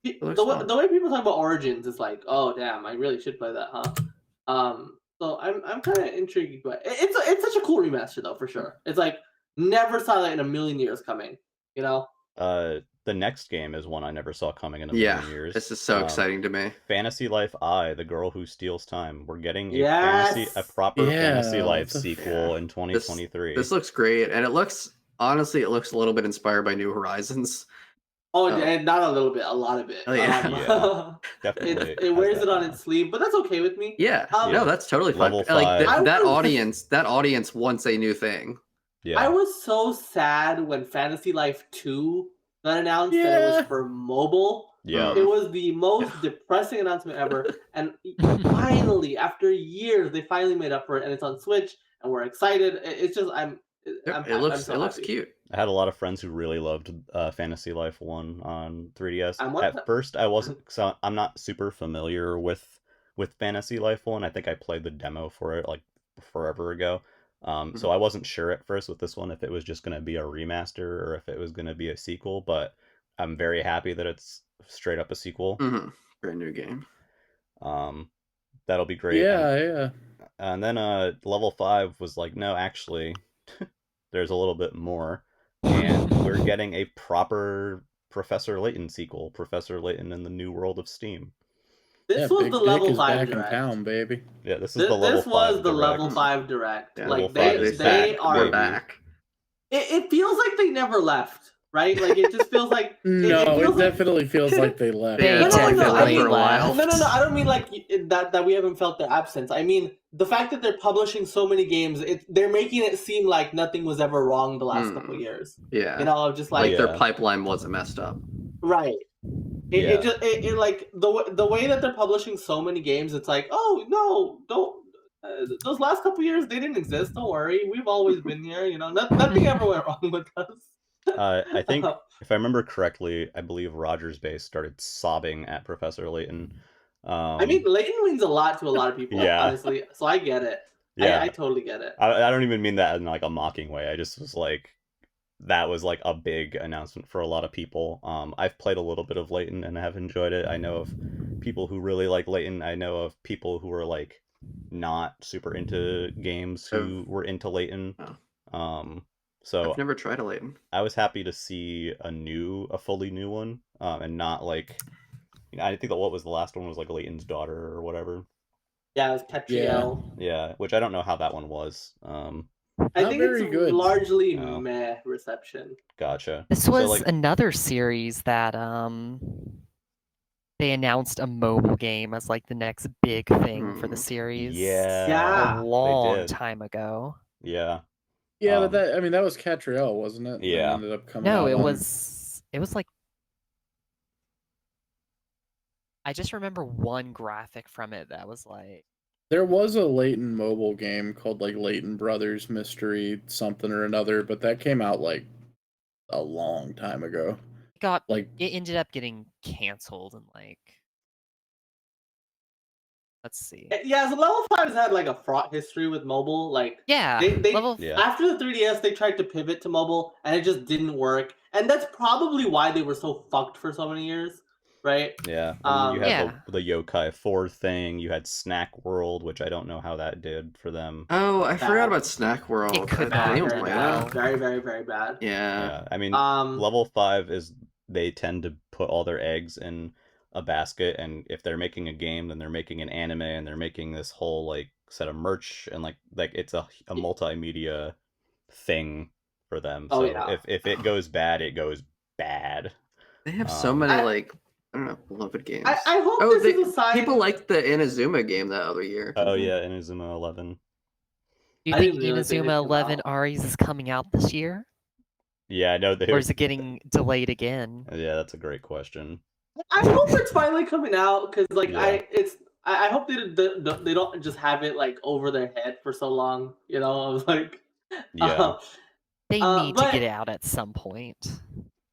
the way people talk about Origins is like, oh damn, I really should play that, huh? So I'm kind of intrigued by it. It's such a cool remaster though, for sure. It's like never saw that in a million years coming, you know. The next game is one I never saw coming in a million years. This is so exciting to me. Fantasy Life I, The Girl Who Steals Time. We're getting a proper Fantasy Life sequel in 2023. This looks great, and it looks a little bit inspired by New Horizons. Oh, and not a little bit, a lot of it. Oh, yeah. Definitely. It wears it on its sleeve, but that's okay with me. Yeah, no, that's totally fine. Level Like 5. that audience wants a new thing. Yeah. I was so sad when Fantasy Life 2 got announced that it was for mobile. Yeah. It was the most depressing announcement ever. And finally, after years, they finally made up for it, and it's on Switch, and we're excited. It's just it looks cute. I had a lot of friends who really loved Fantasy Life 1 on 3DS. At first, I wasn't, so I'm not super familiar with Fantasy Life 1. I think I played the demo for it like forever ago. So I wasn't sure at first with this one if it was just going to be a remaster or if it was going to be a sequel, but I'm very happy that it's straight up a sequel. Brand new game. That'll be great. Yeah. And then level 5 was like, no, actually, there's a little bit more. And we're getting a proper Professor Layton sequel, Professor Layton in the New World of Steam. This was the level 5 direct. In town, baby. Yeah, this is the level 5 direct. This was the level 5 direct. Yeah, like they are back. It feels like they never left, right? Like it just feels like it definitely feels like they left. No, I don't mean like that we haven't felt their absence. I mean the fact that they're publishing so many games, they're making it seem like nothing was ever wrong the last couple of years. Yeah, you know, just like their pipeline wasn't messed up. Right. It like the way that they're publishing so many games, it's like, oh no, don't. Those last couple years they didn't exist. Don't worry, we've always been here. You know, nothing ever went wrong with us. I think if I remember correctly, I believe Rogers Base started sobbing at Professor Layton. I mean, Layton means a lot to a lot of people, honestly. So I get it. Yeah, I totally get it. I don't even mean that in like a mocking way. I just was like, that was like a big announcement for a lot of people. I've played a little bit of Layton and have enjoyed it. I know of people who really like Layton. I know of people who are like not super into games who were into Layton. So I've never tried a Layton. I was happy to see a fully new one, and not like, I think that what was the last one was like Layton's daughter or whatever. Yeah, it was Catriel. Yeah, which I don't know how that one was. I Not think it's very good. largely Oh. meh reception. Gotcha. This So, was like, another series that they announced a mobile game as like the next big thing for the series. yeah, A they long did. time ago. Yeah. Yeah, but that was Catriel, wasn't it? Yeah. And ended up coming No, out it on- was like, I just remember one graphic from it that was like, There was a Layton mobile game called like Layton Brothers Mystery something or another, but that came out like a long time ago. it ended up getting canceled and like, let's see. Yeah, so level 5 has had like a fraught history with mobile. Like, Yeah, after the 3DS, they tried to pivot to mobile, and it just didn't work. And that's probably why they were so fucked for so many years, right? Yeah. And you had the Yokai 4 thing. You had Snack World, which I don't know how that did for them. Oh, I forgot about Snack World. It could Bad, not very play bad. well. Very, very, very bad. Yeah. I mean, level 5 is, they tend to put all their eggs in a basket, and if they're making a game, then they're making an anime, and they're making this whole like set of merch, and like it's a multimedia thing for them. Oh, So yeah. if it goes bad, it goes bad. They have so many like, I don't know, beloved games. I hope this is a sign. People liked the Inazuma game that other year. Oh yeah, Inazuma 11. Do you I think didn't realize they did Inazuma come 11 out. Aries is coming out this year? Yeah, I know they. Or is it getting delayed again? Yeah, that's a great question. I hope it's finally coming out, because like Yeah. I hope they don't just have it like over their head for so long. You know, I was like, Yeah. They need to but- get it out at some point.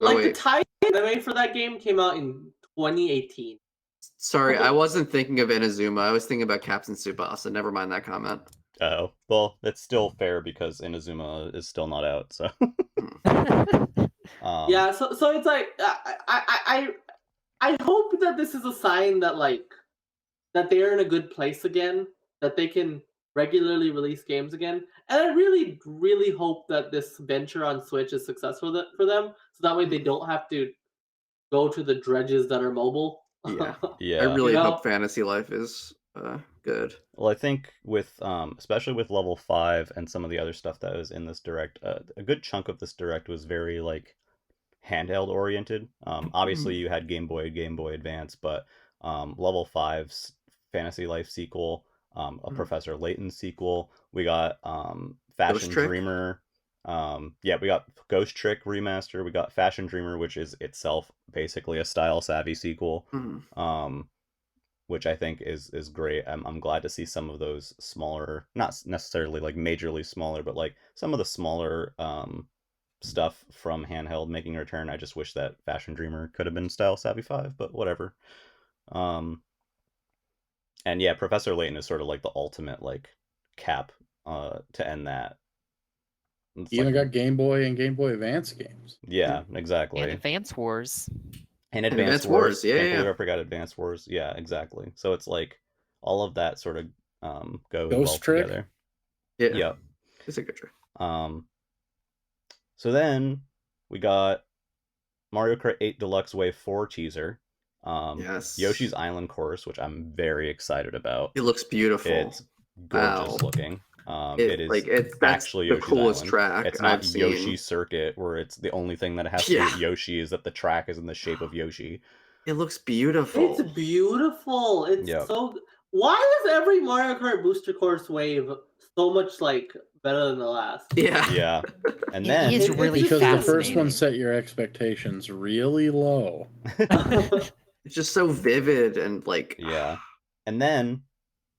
like the tie anime for that game came out in 2018. Sorry, I wasn't thinking of Inazuma. I was thinking about Captain Tsubasa. Never mind that comment. Oh, well, it's still fair because Inazuma is still not out. So. Yeah, so it's like I hope that this is a sign that like that they are in a good place again, that they can regularly release games again, and I really, really hope that this venture on Switch is successful for them, so that way they don't have to go to the dredges that are mobile. Yeah. Yeah. I really You know? hope Fantasy Life is good. Well, I think with especially with level 5 and some of the other stuff that was in this direct, a good chunk of this direct was very like handheld oriented. Obviously you had Game Boy Advance, but level 5's Fantasy Life sequel, a Professor Layton sequel. We got Fashion Trick? Dreamer. Yeah, we got Ghost Trick remaster. We got Fashion Dreamer, which is itself basically a style savvy sequel. Which I think is great. I'm glad to see some of those smaller, not necessarily like majorly smaller, but like some of the smaller stuff from handheld making a return. I just wish that Fashion Dreamer could have been Style Savvy 5, but whatever. And yeah, Professor Layton is sort of like the ultimate like cap to end that. It's You even like, got Game Boy and Game Boy Advance games. yeah, exactly. And Advance Wars. And Advance Wars. Yeah, Can't yeah. believe I forgot Advance Wars. Yeah, exactly. So it's like all of that sort of goes Ghost well Trick? together. Yeah. Yep. It's a good trick. So then we got Mario Kart 8 Deluxe Wave 4 teaser. Yes. Yoshi's Island Course, which I'm very excited about. It looks beautiful. It's gorgeous Wow. looking. It is that's actually the Yoshi's coolest Island. track It's not I've seen. Yoshi Circuit, where it's the only thing that has to do with Yoshi is that the track is in the shape of Yoshi. It looks beautiful. It's beautiful. It's Yep. so. Why is every Mario Kart Booster Course wave so much like better than the last? Yeah. Yeah. And It then is It- really it's Because just the first one fascinating. set your expectations really low. It's just so vivid and like yeah. And then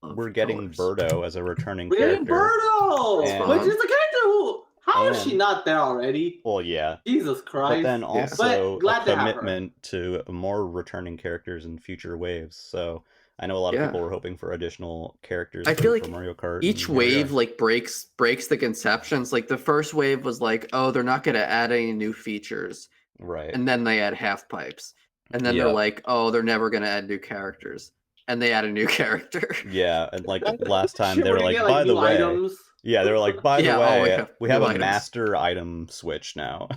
love we're the getting colors. Birdo as a returning We're getting character. Birdo, And- which is a character who. How is and- she not there already? Well, yeah. Jesus Christ! But then also But glad a to have her. commitment to more returning characters in future waves. So I know a lot of Yeah. people were hoping for additional characters I feel for like Mario Kart. each and here we wave are. like breaks the conceptions. Like the first wave was like, oh, they're not gonna add any new features, Right. and then they add half pipes, and then they're Yep. like, oh, they're never gonna add new characters, and they add a new character. Yeah, and like last time Shit, they we're were gonna like, get, by the new way, items. yeah, they were like, by the Yeah, oh, way, yeah, we new have a items. master item switch now,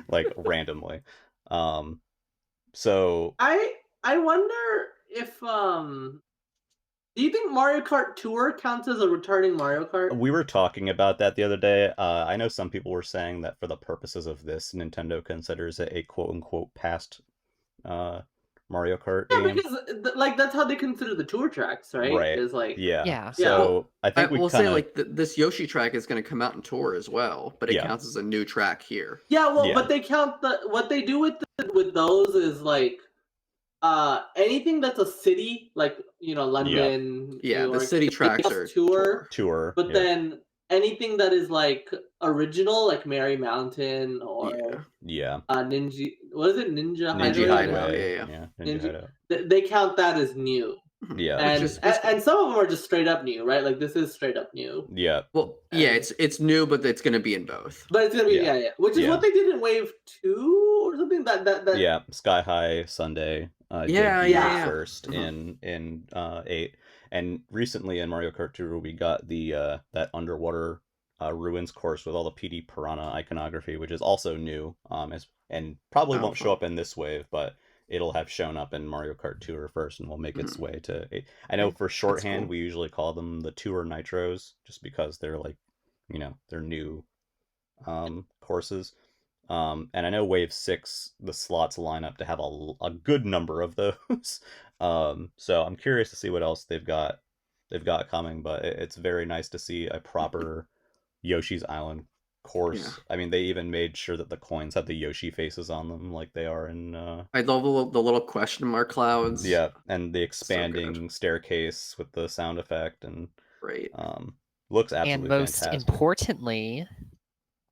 like randomly. So I wonder if do you think Mario Kart Tour counts as a returning Mario Kart? we were talking about that the other day. I know some people were saying that for the purposes of this, Nintendo considers it a quote unquote past Mario Kart Yeah, game. because like that's how they consider the tour tracks, right? Right. Is like Yeah. Yeah. So I think we will kind say of like this Yoshi track is gonna come out in Tour as well, but it Yeah. counts as a new track here. yeah, well, Yeah. but they count what they do with those is like anything that's a city, like London, Yeah, New the York, city they tracks count are tour. tour. But yeah. then anything that is like original, like Merry Mountain or Yeah. Ninja, what is it, Ninja Ninja Hideaway? Hideout, Hideaway. yeah. Ninja Ninja- Hideout. They count that as new, Yeah. and some of them are just straight up new, right? Like this is straight up new, Yeah. Well, yeah, And- it's new, but it's gonna be in both. but it's gonna be Yeah. which is Yeah. what they did in Wave 2 or something. That Yeah. Sky High Sunday. Yeah, debuted yeah. First Mhm. in 8, and recently in Mario Kart Tour we got the that underwater ruins course with all the PD Piranha iconography, which is also new. And probably Oh, won't show fun. up in this wave, but it'll have shown up in Mario Kart Tour first, and will make its way to 8. I know for shorthand cool. we usually call them the Tour Nitros, just because they're like, they're new courses. And I know Wave 6, the slots line up to have a good number of those. So I'm curious to see what else they've got coming, but it's very nice to see a proper Yoshi's Island course. Yeah. I mean, they even made sure that the coins have the Yoshi faces on them, like they are in I love the little question mark clouds. yeah, and the expanding staircase with the sound effect, and Great. looks And absolutely most fantastic. importantly,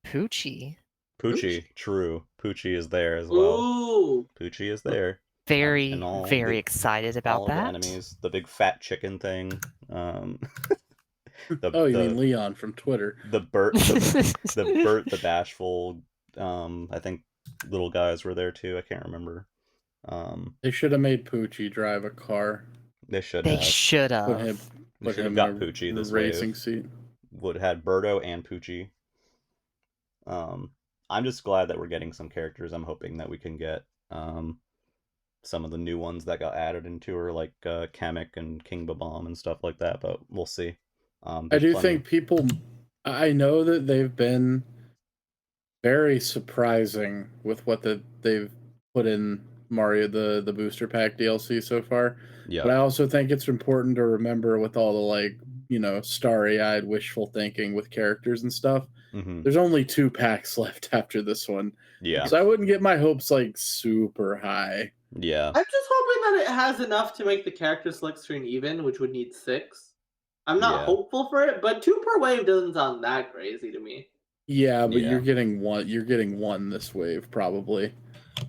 Poochy. Poochy, true. Poochy is there as well. Ooh, Poochy is there. Very, And all very the- excited all about of the that. enemies, the big fat chicken thing. Oh, you mean Leon from Twitter? the Bert, the bashful. I think little guys were there too. I can't remember. They should have made Poochy drive a car. They should They have. should Put him, have. They put should have him got in a Poochy this racing wave. seat. Would have had Birdo and Poochy. I'm just glad that we're getting some characters. I'm hoping that we can get some of the new ones that got added into her, like Kamek and King Babam and stuff like that. But we'll see. I do think people. I know that they've been very surprising with what they've put in Mario the booster pack DLC so far. Yeah. But I also think it's important to remember with all the starry-eyed wishful thinking with characters and stuff. Mm-hmm. There's only 2 packs left after this one. Yeah. So I wouldn't get my hopes super high. Yeah. I'm just hoping that it has enough to make the character select screen even, which would need 6. I'm not hopeful for it, but 2 per wave doesn't sound that crazy to me. Yeah, but Yeah. you're getting one this wave probably.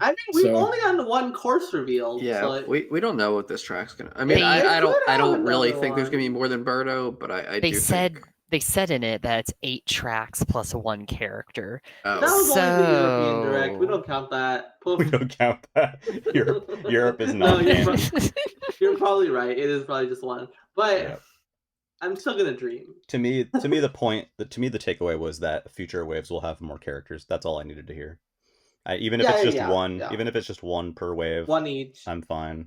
I mean, we've only gotten 1 course revealed. Yeah, so we don't know what this track's gonna. I mean, They- I could have don't really another think there's gonna be one. more than Birdo, but I They do said think. they said in it that it's 8 tracks plus 1 character. Oh. that was only the European direct. We So- don't count that. We don't count that. Europe is No, not you're canon. You're probably right. It is probably just 1, but Yeah. I'm still gonna dream. To me, the takeaway was that future waves will have more characters. That's all I needed to hear. Even if it's just one, even if it's just 1 per wave, 1 each. I'm fine.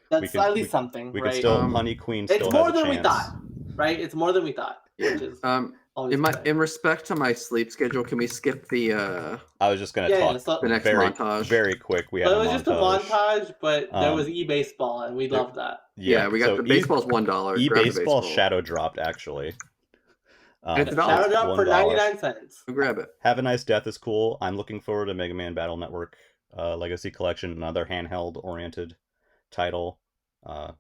That's at least something, We right? could still Honey Queen. It's Still more has a than we chance. thought, right? It's more than we thought. Which is always good. In respect to my sleep schedule, can we skip the I was just gonna talk the next very montage? very quick. We had But it a was montage. just a montage, but there was Um, e-baseball, and we loved that. Yeah, we got so the baseball's $1. Grab the E-baseball baseball. shadow dropped actually. It's Shadow drop for $1. 99 cents. Go grab it. Have a Nice Death is cool. I'm looking forward to Mega Man Battle Network Legacy Collection, another handheld oriented title.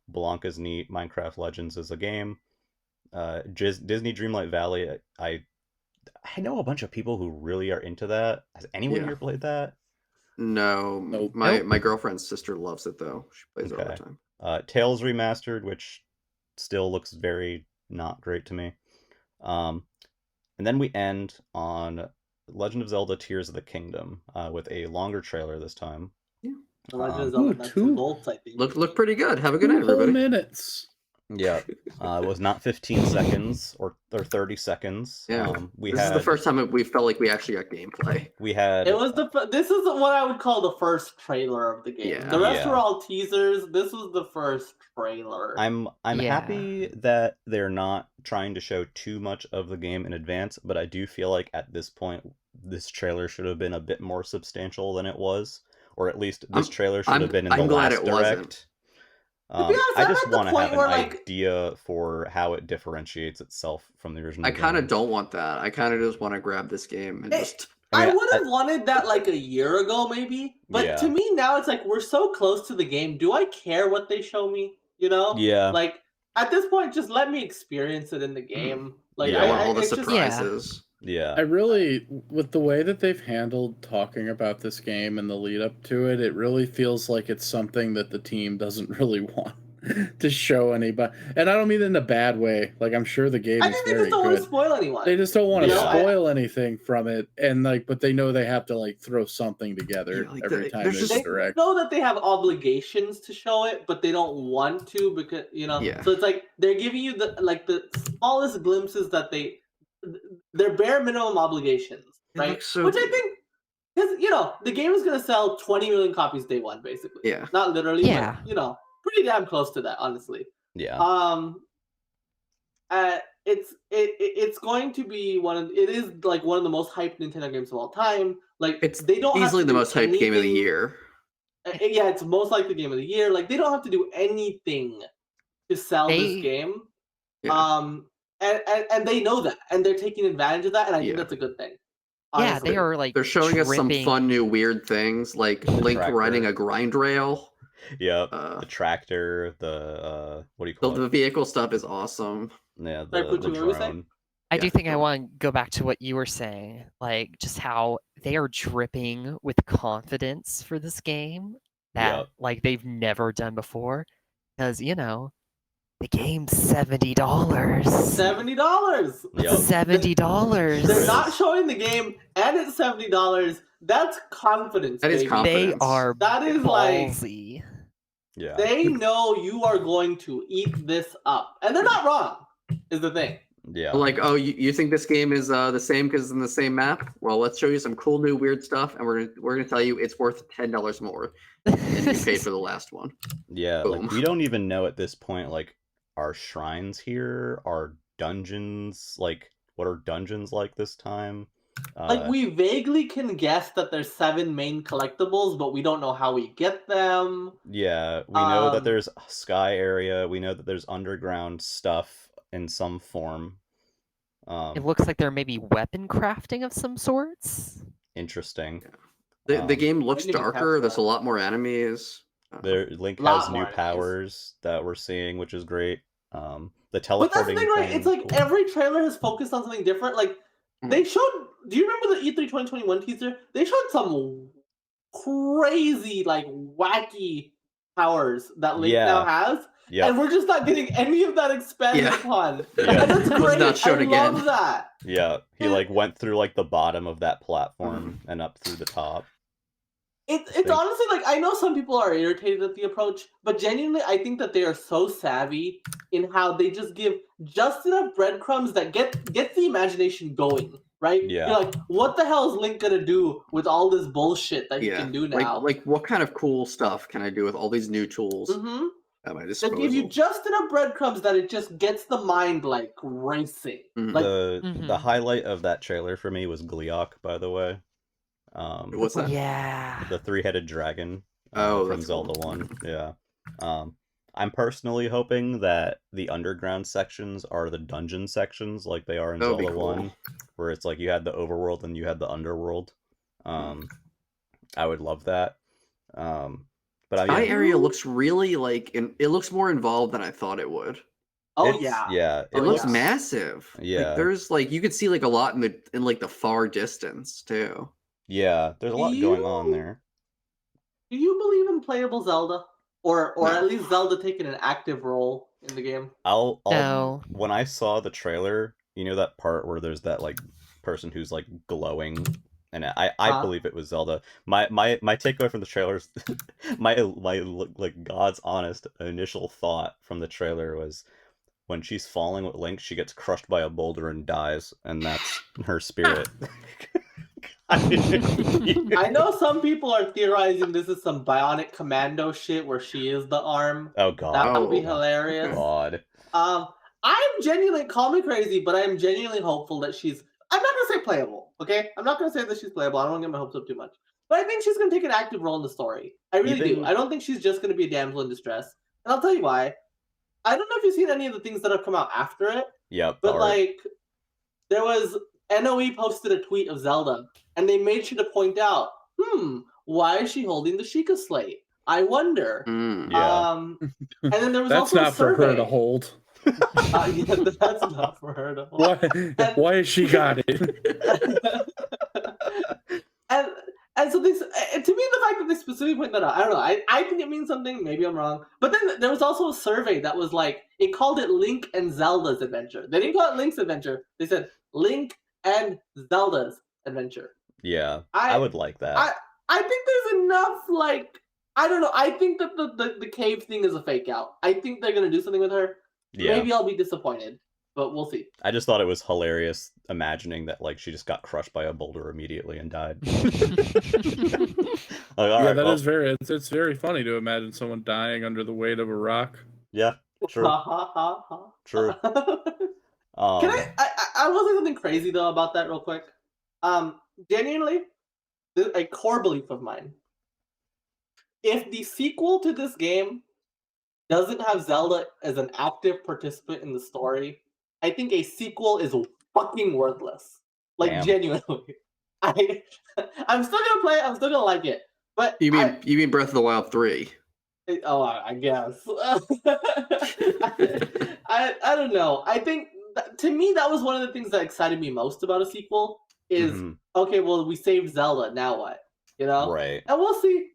Blanca's neat. Minecraft Legends is a game. Disney Dreamlight Valley. I know a bunch of people who really are into that. Has anyone here played that? No, Nope. my girlfriend's sister loves it though. She plays it all the Okay. time. Tales Remastered, which still looks very not great to me. Um, and then we end on Legend of Zelda Tears of the Kingdom with a longer trailer this time. The Legend of Um, Zelda Ooh, Nuts two- and Bolts, I think. Look pretty good. Have a good night, 2 whole everybody. minutes. Yeah, it was not 15 seconds or 30 seconds. Yeah, We this is had the first time we felt like we actually got gameplay. we had It was this is what I would call the first trailer of the game. Yeah. The rest Yeah. were all teasers. This was the first trailer. I'm Yeah. happy that they're not trying to show too much of the game in advance, but I do feel like at this point this trailer should have been a bit more substantial than it was, or at least this trailer should have been in the I'm glad last it wasn't. direct. To be honest, I I'm just at the want to point have an where, like- idea for how it differentiates itself from the original I kind of game. don't want that. I kind of just want to grab this game and Hey, just. I mean, I would have wanted that like a year ago, maybe. But Yeah. to me now, it's like we're so close to the game. Do I care what they show me? You know? Yeah. Like at this point, just let me experience it in the game. Like Yeah. I want all the it's just- surprises. Yeah. I really, with the way that they've handled talking about this game and the lead up to it, it really feels like it's something that the team doesn't really want to show anybody. And I don't mean it in a bad way. Like, I'm sure the game I is think they very just don't want to good. spoil anyone. They just don't want to Yeah. spoil anything from it, and like, but they know they have to like throw something together Yeah, like, every time there's there's just- a direct. know that they have obligations to show it, but they don't want to because Yeah. So it's like they're giving you the smallest glimpses that they're bare minimum obligations, It right? looks so Which I good. think because the game is gonna sell 20 million copies day one, basically. Yeah. Not literally, Yeah. but pretty damn close to that, honestly. Yeah. It's going to be it is like one of the most hyped Nintendo games of all time. Like It's they don't have easily to the do most hyped game of the anything- year. Yeah, it's most likely game of the year. Like they don't have to do anything to sell this They- game. Yeah. And they know that, and they're taking advantage of that, and I think Yeah. that's a good thing. Yeah, honestly. they are like They're showing us some dripping- fun new weird things, like Link tractor. riding a grind rail. Yep. Uh, The tractor, the what do you call the it? vehicle stuff is awesome. Yeah, Sorry, the Poochy, what were you saying? drone. I Yeah, do think I go on. want to go back to what you were saying, like just how they are dripping with confidence for this game that Yep. like they've never done before, because the game's $70. $70. Yep. $70. They're not showing the game, and it's $70. That's confidence. That is baby. confidence. They are That is like ballsy. Yeah. they know you are going to eat this up, and they're not wrong. Is the thing. Yeah. Like, oh, you think this game is the same because it's in the same map? Well, let's show you some cool new weird stuff, and we're gonna tell you it's worth $10 more than you paid for the last one. Yeah, Boom. like we don't even know at this point, like, are shrines here? Are dungeons like what are dungeons like this time? Like we vaguely can guess that there's 7 main collectibles, but we don't know how we get them. Yeah, we know that Um, there's a sky area, we know that there's underground stuff in some form. It looks like there may be weapon crafting of some sorts. Interesting. The Um, game looks didn't even catch darker. There's a that. lot more enemies. There Link Lot has new more enemies. powers that we're seeing, which is great. The But that's the teleporting thing, right? It's like cool. every trailer has focused on something different. Like they showed. Do you remember the E3 2021 teaser? They showed some crazy, like wacky powers that Link now has, Yeah. and we're just not getting any of that expanded Yeah. upon. Yeah. And that's Was great. not shown I again. love that. Yeah, he like went through like the bottom of that platform and up through the top. It's They- honestly like I know some people are irritated at the approach, but genuinely I think that they are so savvy in how they just give just enough breadcrumbs that get the imagination going, right? Yeah. You're like, what the hell is Link gonna do with all this bullshit that he Yeah. can do now? Like what kind of cool stuff can I do with all these new tools Mm-hmm. at my They disposal? give you just enough breadcrumbs that it just gets the mind like racing. Mhm. Like the Mhm. highlight of that trailer for me was Gleeok, by the way. What's that? Yeah. The 3-headed dragon Oh, from that's Zelda cool. 1. Yeah. I'm personally hoping that the underground sections are the dungeon sections like they are in That would be Zelda cool. 1, where it's like you had the overworld and you had the underworld. I would love that. But My yeah, area looks really like it looks more involved than I thought it would. oh it's- yeah. yeah, It looks yeah. massive. Yeah. Like, there's like you could see like a lot in like the far distance too. yeah. There's a lot going on You- there. Do you believe in playable Zelda? or No. at least Zelda taking an active role in the game. I'll No. when I saw the trailer, you know that part where there's that like person who's like glowing, and I Huh? believe it was Zelda. My takeaway from the trailers, my like God's honest initial thought from the trailer was when she's falling with Link, she gets crushed by a boulder and dies, and that's her spirit. I know some people are theorizing this is some Bionic Commando shit where she is the arm. Oh God. That would be Oh. hilarious. God. I'm genuinely, call me crazy, but I'm genuinely hopeful that she's. I'm not gonna say playable, okay? I'm not gonna say that she's playable. I don't want to get my hopes up too much, but I think she's gonna take an active role in the story. I really do. Even- I don't think she's just gonna be a damsel in distress, and I'll tell you why. I don't know if you've seen any of the things that have come out after it, Yep. but like, there was NOE posted a tweet of Zelda, and they made sure to point out, why is she holding the Sheikah slate? I wonder. Mm. Yeah. And then there was That's also not a for survey. her to hold. Yeah, that's not for her to hold. Why has she got it? and so this, to me, the fact that they specifically point that out, I don't know. I think it means something. Maybe I'm wrong. But then there was also a survey that was like, it called it Link and Zelda's adventure. They didn't call it Link's adventure. They said Link and Zelda's adventure. Yeah. I would like that. I think there's enough, like, I don't know. I think that the cave thing is a fake out. I think they're gonna do something with her. Yeah. Maybe I'll be disappointed, but we'll see. I just thought it was hilarious imagining that like she just got crushed by a boulder immediately and died. Yeah, that is very. It's very funny to imagine someone dying under the weight of a rock. Yeah, true. True. Can I will say something crazy though about that real quick. Genuinely, a core belief of mine. If the sequel to this game doesn't have Zelda as an active participant in the story, I think a sequel is fucking worthless. Like, Damn. genuinely. I'm still gonna play it, I'm still gonna like it. But You mean Breath of the Wild 3? I guess. I don't know. I think to me that was one of the things that excited me most about a sequel is okay, well, we saved Zelda, now what? You know? Right. And we'll see.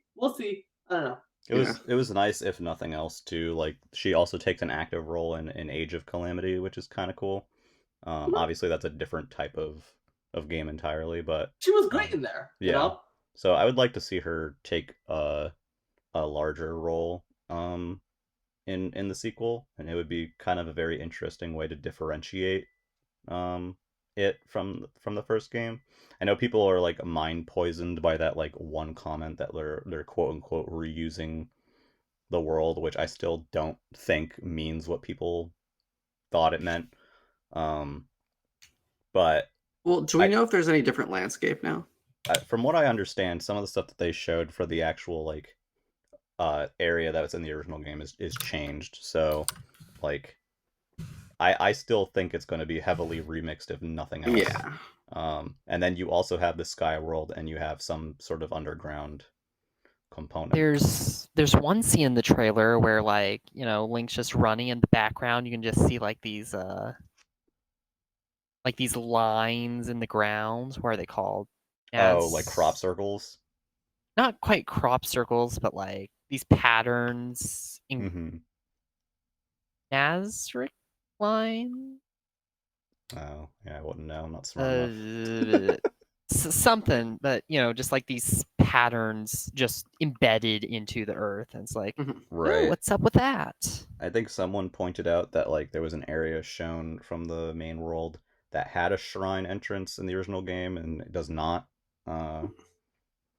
I don't know. It was nice, if nothing else, too. Like, she also takes an active role in Age of Calamity, which is kind of cool. Obviously, that's a different type of game entirely, but she was great in there. Yeah. You know? So I would like to see her take a larger role in the sequel, and it would be kind of a very interesting way to differentiate it from the first game. I know people are like mind poisoned by that like one comment that they're quote unquote reusing the world, which I still don't think means what people thought it meant. But well, do we know if there's any different landscape now? From what I understand, some of the stuff that they showed for the actual like area that was in the original game is changed. So like I still think it's going to be heavily remixed, if nothing else. Yeah. And then you also have the Sky World, and you have some sort of underground component. There's one scene in the trailer where like, you know, Link's just running in the background. You can just see like these lines in the ground. What are they called? Oh, like crop circles? Not quite crop circles, but like these patterns in Nazarick line. Oh, yeah, I wouldn't know. I'm not smart enough. Something, but you know, just like these patterns just embedded into the earth, and it's like, right. Oh, what's up with that? I think someone pointed out that like there was an area shown from the main world that had a shrine entrance in the original game, and it does not. Wow,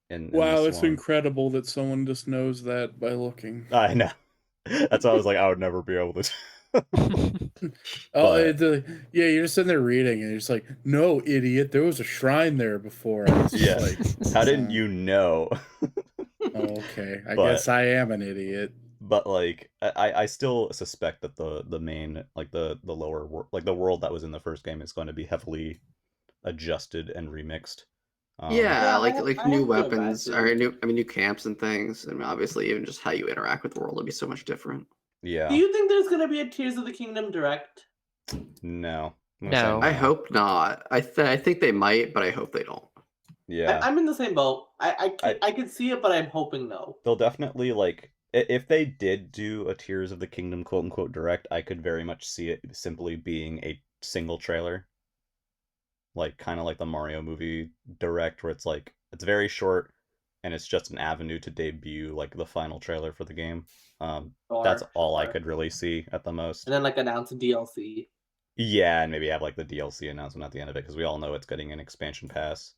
it's incredible that someone just knows that by looking. I know. That's why I was like, I would never be able to. Yeah, you're just sitting there reading, and you're just like, no, idiot, there was a shrine there before. Yeah. Like, how didn't you know? Okay, I guess I am an idiot. But like, I still suspect that the main, like the lower like the world that was in the first game is going to be heavily adjusted and remixed. Yeah, like new weapons or new camps and things, and obviously even just how you interact with the world will be so much different. Yeah. Do you think there's gonna be a Tears of the Kingdom direct? No. No. I hope not. I think they might, but I hope they don't. Yeah. I'm in the same boat. I could see it, but I'm hoping no. They'll definitely like If they did do a Tears of the Kingdom quote unquote direct, I could very much see it simply being a single trailer, like kind of like the Mario movie direct, where it's like it's very short and it's just an avenue to debut like the final trailer for the game. That's all I could really see at the most. And then like announce a DLC. Yeah, and maybe have like the DLC announcement at the end of it because we all know it's getting an expansion pass.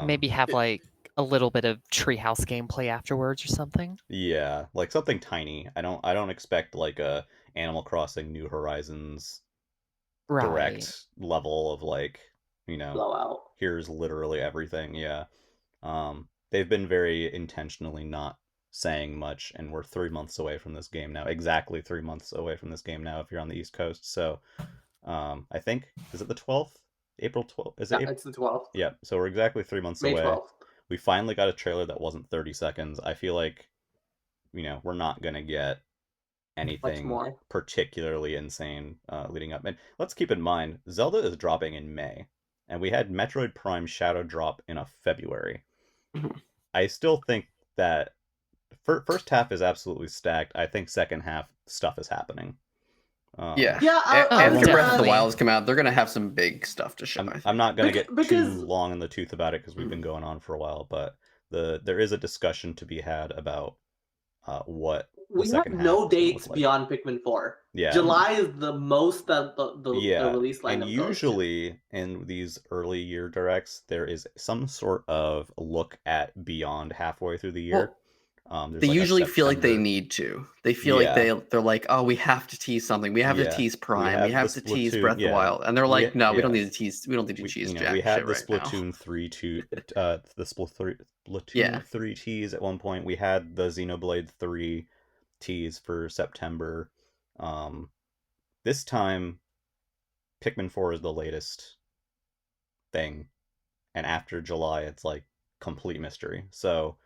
Maybe have like a little bit of treehouse gameplay afterwards or something. Yeah, like something tiny. I don't expect like a Animal Crossing New Horizons Right. direct level of like, Blowout. here's literally everything. Yeah. They've been very intentionally not saying much, and we're 3 months away from this game now. Exactly 3 months away from this game now if you're on the East Coast. So, I think, is it the 12th? April 12th? Is it Yeah, April? it's the 12th. Yeah, so we're exactly 3 months May away. 12th. We finally got a trailer that wasn't 30 seconds. I feel like, we're not going to get anything more. particularly insane leading up. And let's keep in mind, Zelda is dropping in May, and we had Metroid Prime Shadow drop in a February. Mhm. I still think that first half is absolutely stacked. I think second half stuff is happening. Yeah. Yeah, After Breath of the definitely. Wild's come out, they're gonna have some big stuff to show. I think. I'm not going to get because- too long in the tooth about it because we've been going on for a while, but there is a discussion to be had about what the we have second half no is gonna dates look like. beyond Pikmin 4. Yeah. July is the most that the Yeah, release lineup and goes to. usually in these early year directs, there is some sort of look at beyond halfway through the year. There's They like a usually feel like they September- need to. They feel like Yeah. they're like, oh, we have to tease something. We have to Yeah. tease Prime. have We have the to tease Splatoon- Breath of the yeah. Wild, and they're like, no, we don't yeah. need to tease. We don't need to tease jack we had shit the right now. Splatoon 3 the Splatoon Yeah. 3 tease at one point. We had the Xenoblade 3 tease for September. This time Pikmin 4 is the latest thing, and after July it's like complete mystery. So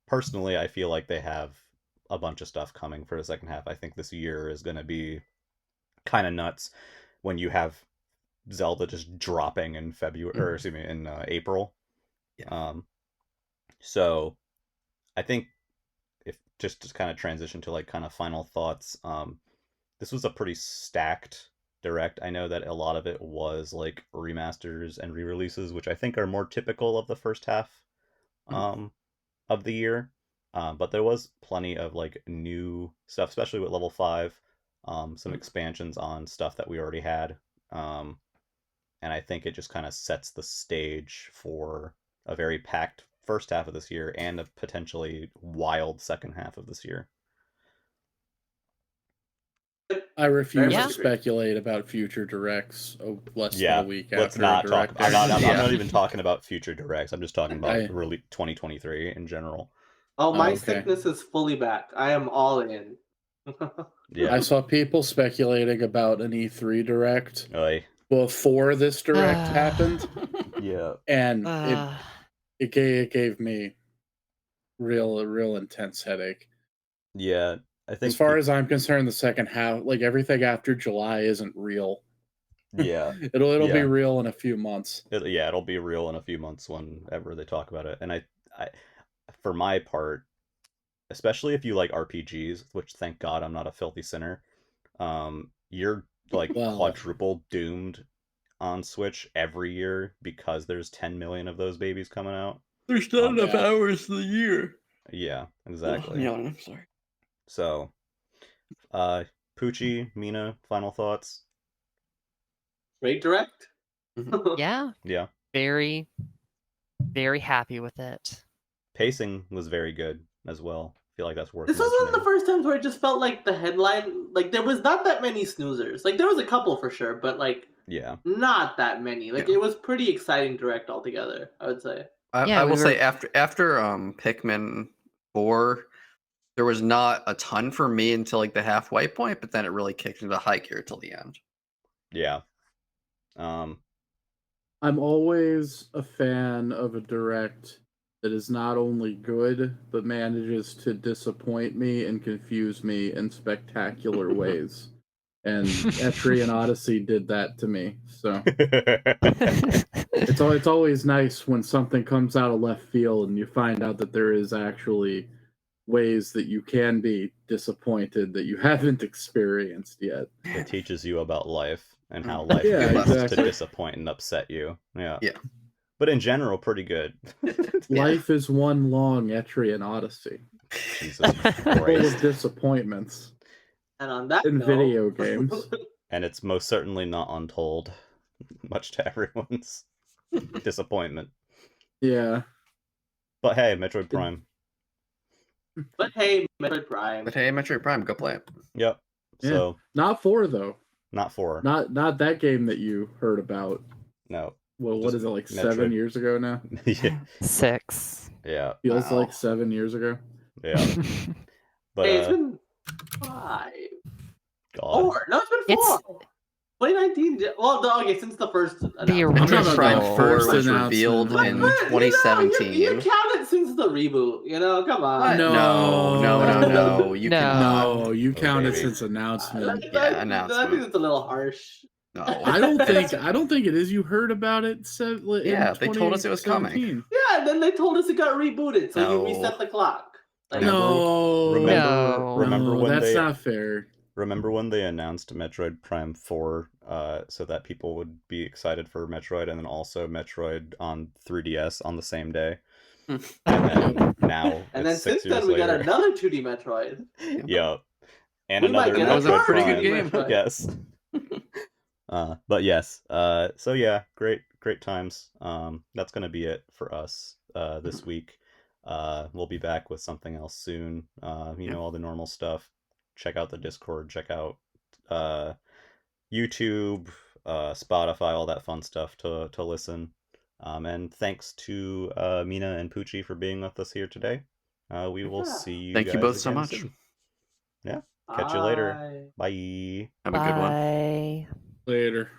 personally, I feel like they have a bunch of stuff coming for the second half. I think this year is going to be kind of nuts when you have Zelda just dropping in February, or excuse me, in April. Yeah. So I think if just to kind of transition to like kind of final thoughts, this was a pretty stacked direct. I know that a lot of it was like remasters and re-releases, which I think are more typical of the first half of the year. But there was plenty of like new stuff, especially with level 5, some expansions on stuff that we already had. And I think it just kind of sets the stage for a very packed first half of this year and a potentially wild second half of this year. I refuse Yeah. to speculate about future directs less than a week let's after not a talk. direct. I'm Yeah. not even talking about future directs. I'm just talking about I- 2023 in general. Oh, my okay. sickness is fully back. I am all in. Yeah. I saw people speculating about an E3 direct Oy. before this direct happened, Yeah. and Uh, it gave me a real intense headache. Yeah. I think As far as I'm concerned, the second half, like everything after July, isn't real. yeah. It'll Yeah. be real in a few months. It'll be real in a few months whenever they talk about it. And I for my part, especially if you like RPGs, which thank God I'm not a filthy sinner, you're like Well- quadruple doomed on Switch every year because there's 10 million of those babies coming out. There's not enough hours in the year. Yeah, exactly. Yeah, I'm sorry. So, Poochy, Mina, final thoughts? Great direct. yeah, Yeah. very, very happy with it. Pacing was very good as well. I feel like that's worth This was one of the mentioning. first times where it just felt like the headline, like there was not that many snoozers. Like there was a couple for sure, but like Yeah. not that many. Like Yeah. it was pretty exciting direct altogether, I would say. I we will say were- after Pikmin 4, there was not a ton for me until like the halfway point, but then it really kicked into high gear till the end. Yeah. I'm always a fan of a direct that is not only good, but manages to disappoint me and confuse me in spectacular ways. And Etrian Odyssey did that to me. So it's always nice when something comes out of left field and you find out that there is actually ways that you can be disappointed that you haven't experienced yet. It teaches you about life and how life Yeah, begins to exactly. disappoint and upset you. Yeah. Yeah. But in general, pretty good. Life is one long Etrian odyssey, Jesus full of Christ. disappointments And on that in note, video games. And it's most certainly not untold, much to everyone's disappointment. Yeah. But hey, Metroid Prime. But hey, Metroid Prime. But hey, Metroid Prime, go play it. Yep. Yeah. So, Not 4 though. not 4. Not that game that you heard about. No. Well, what Just is it, like Metroid. 7 years ago now? Yeah. 6. Yeah. Feels Wow. like 7 years ago. Yeah. But, Hey, it's been 5. God. 4. No, it's been 4. It's- 2019. Well, okay, since the first. The announcement. original- Metroid Prime Original 4 first was announcement. revealed But, in You know, 2017. you count it since the reboot. You know, come on. What? No. No. You No. cannot. No, you counted baby. since announcement. Yeah, I announcement. think it's a little harsh. No. I don't think it is. You heard about it. Yeah, they told us it was coming. 2017. Yeah, and then they told us it got rebooted, so No. you reset the clock. Like, No, Remember when that's they not fair. remember when they announced Metroid Prime 4 so that people would be excited for Metroid and then also Metroid on 3DS on the same day? And then now And then it's 6 since then years we got later. another 2D Metroid. Yep. And We might another get That was a Metroid pretty Prime. good game. Yes. But yes. So yeah, great times. That's gonna be it for us this week. We'll be back with something else soon. All the normal stuff. Check out the Discord, check out YouTube, Spotify, all that fun stuff to listen. And thanks to Mina and Poochy for being with us here today. We will Yeah. see you Thank you guys both so again much. soon. Yeah. Catch you later. Bye. Have a good one. Bye. Later.